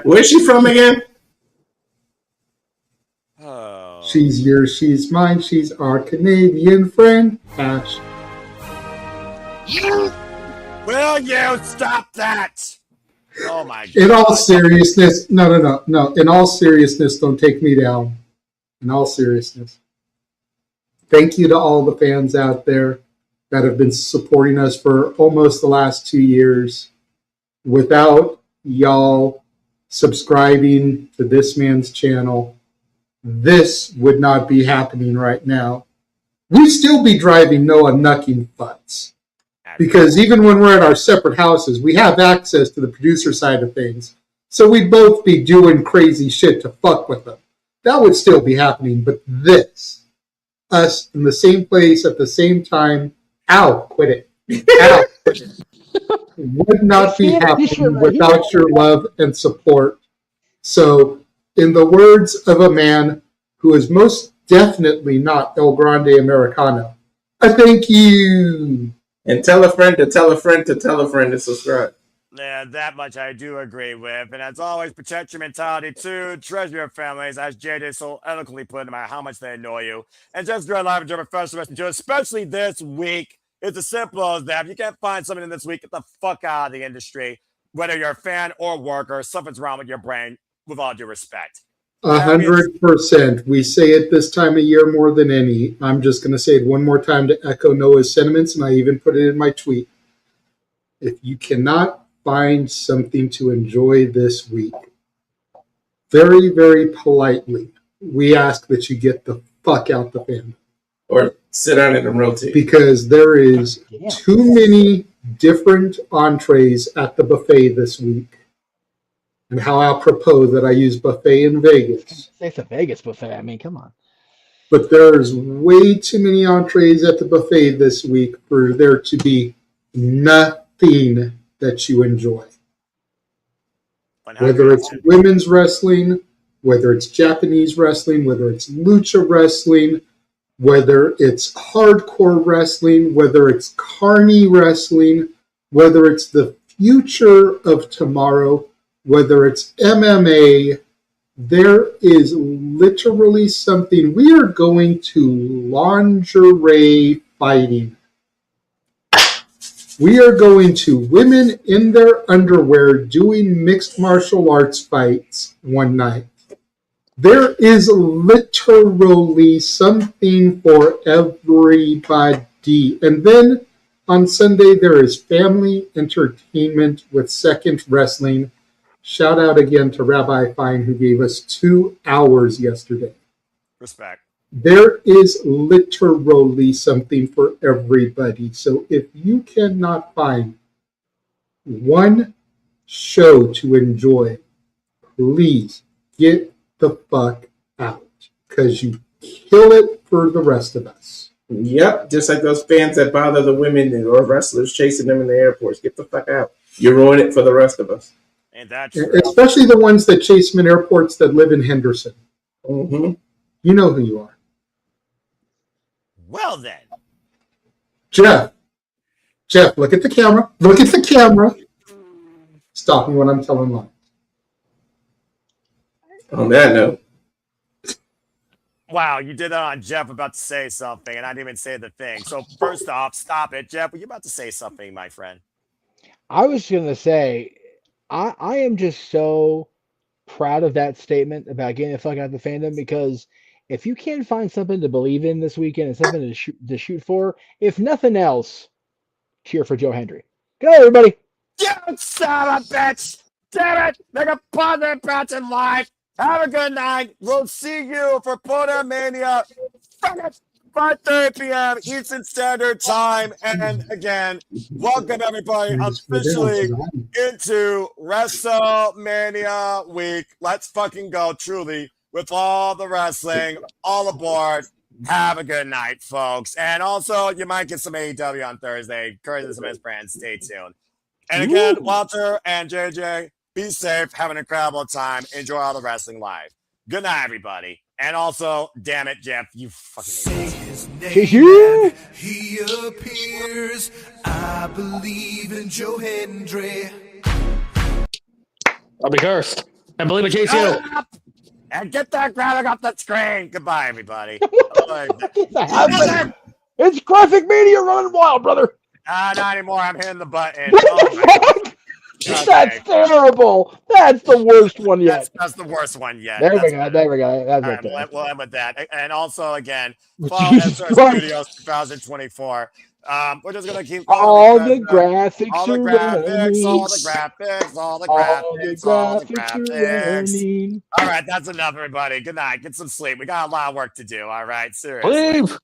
Where's she from again? Oh. She's yours, she's mine, she's our Canadian friend, Ash. Will you stop that? Oh my God. In all seriousness, no. In all seriousness, don't take me down. In all seriousness. Thank you to all the fans out there that have been supporting us for almost the last 2 years. Without y'all subscribing to this man's channel, this would not be happening right now. We'd still be driving Noah Nucking Futz. Because even when we're at our separate houses, we have access to the producer side of things. So we'd both be doing crazy shit to fuck with them. That would still be happening. But this, us in the same place at the same time, quit it. Would not be happening without your love and support. So, in the words of a man who is most definitely not El Grande Americano, I thank you. And tell a friend to tell a friend to tell a friend to subscribe. Yeah, that much I do agree with. And as always, protect your mentality too. Treasure your families, as Jade so eloquently put, no matter how much they annoy you. And just enjoy life, enjoy professional wrestling too, especially this week. It's as simple as that. If you can't find something in this week, get the fuck out of the industry. Whether you're a fan or worker, something's wrong with your brain, with all due respect. 100%. We say it this time of year more than any. I'm just going to say it one more time to echo Noah's sentiments, and I even put it in my tweet. If you cannot find something to enjoy this week, very, very politely, we ask that you get the fuck out the fandom. Or sit down and rotate. Because there is too many different entrees at the buffet this week. And how apropos that I use buffet in Vegas. It's a Vegas buffet. I mean, come on. But there's way too many entrees at the buffet this week for there to be nothing that you enjoy. Whether it's women's wrestling, whether it's Japanese wrestling, whether it's lucha wrestling, whether it's hardcore wrestling, whether it's carny wrestling, whether it's the future of tomorrow, whether it's MMA, there is literally something. We are going to lingerie fighting. We are going to women in their underwear doing mixed martial arts fights one night. There is literally something for everybody. And then on Sunday, there is family entertainment with Second Wrestling. Shout out again to Rabbi Fine, who gave us 2 hours yesterday. Respect. There is literally something for everybody. So if you cannot find one show to enjoy, please get the fuck out, because you kill it for the rest of us. Yep, just like those fans that bother the women or wrestlers chasing them in the airports. Get the fuck out. You ruin it for the rest of us. Ain't that true? Especially the ones that chase them in airports that live in Henderson. Mm-hmm. You know who you are. Well then. Jeff, look at the camera. Look at the camera. Stop me when I'm telling lies. On that note. Wow, you did that on Jeff about to say something, and I didn't even say the thing. So first off, stop it. Jeff, were you about to say something, my friend? I was going to say, I am just so proud of that statement about getting the fuck out of the fandom, because if you can't find something to believe in this weekend and something to shoot for, if nothing else, cheer for Joe Hendry. Go, everybody. You son of a bitch! Damn it! Make a positive patch in life. Have a good night. We'll see you for Porter Mania. 5:30 p.m. Eastern Standard Time. And again, welcome everybody officially into WrestleMania week. Let's fucking go, truly, with all the wrestling, all aboard. Have a good night, folks. And also, you might get some AEW on Thursday. Courtesy of some his brands. Stay tuned. And again, Walter and JJ, be safe. Have an incredible time. Enjoy all the wrestling live. Good night, everybody. And also, damn it, Jeff, you fucking idiot. His name, he appears. I believe in Joe Hendry. I'll be cursed. I believe in JCO. And get that graphic off the screen. Goodbye, everybody. It's graphic media running wild, brother. Not anymore. I'm hitting the button. Oh, okay. That's terrible. That's the worst one yet. That's the worst one yet. There we go. That's right, right. we'll end with that. And also, again, follow Jesus SR Christ. Studios 2024. We're just gonna keep all the graphics all the graphics. All right, that's enough, everybody. Good night. Get some sleep. We got a lot of work to do. All right, seriously. Leave.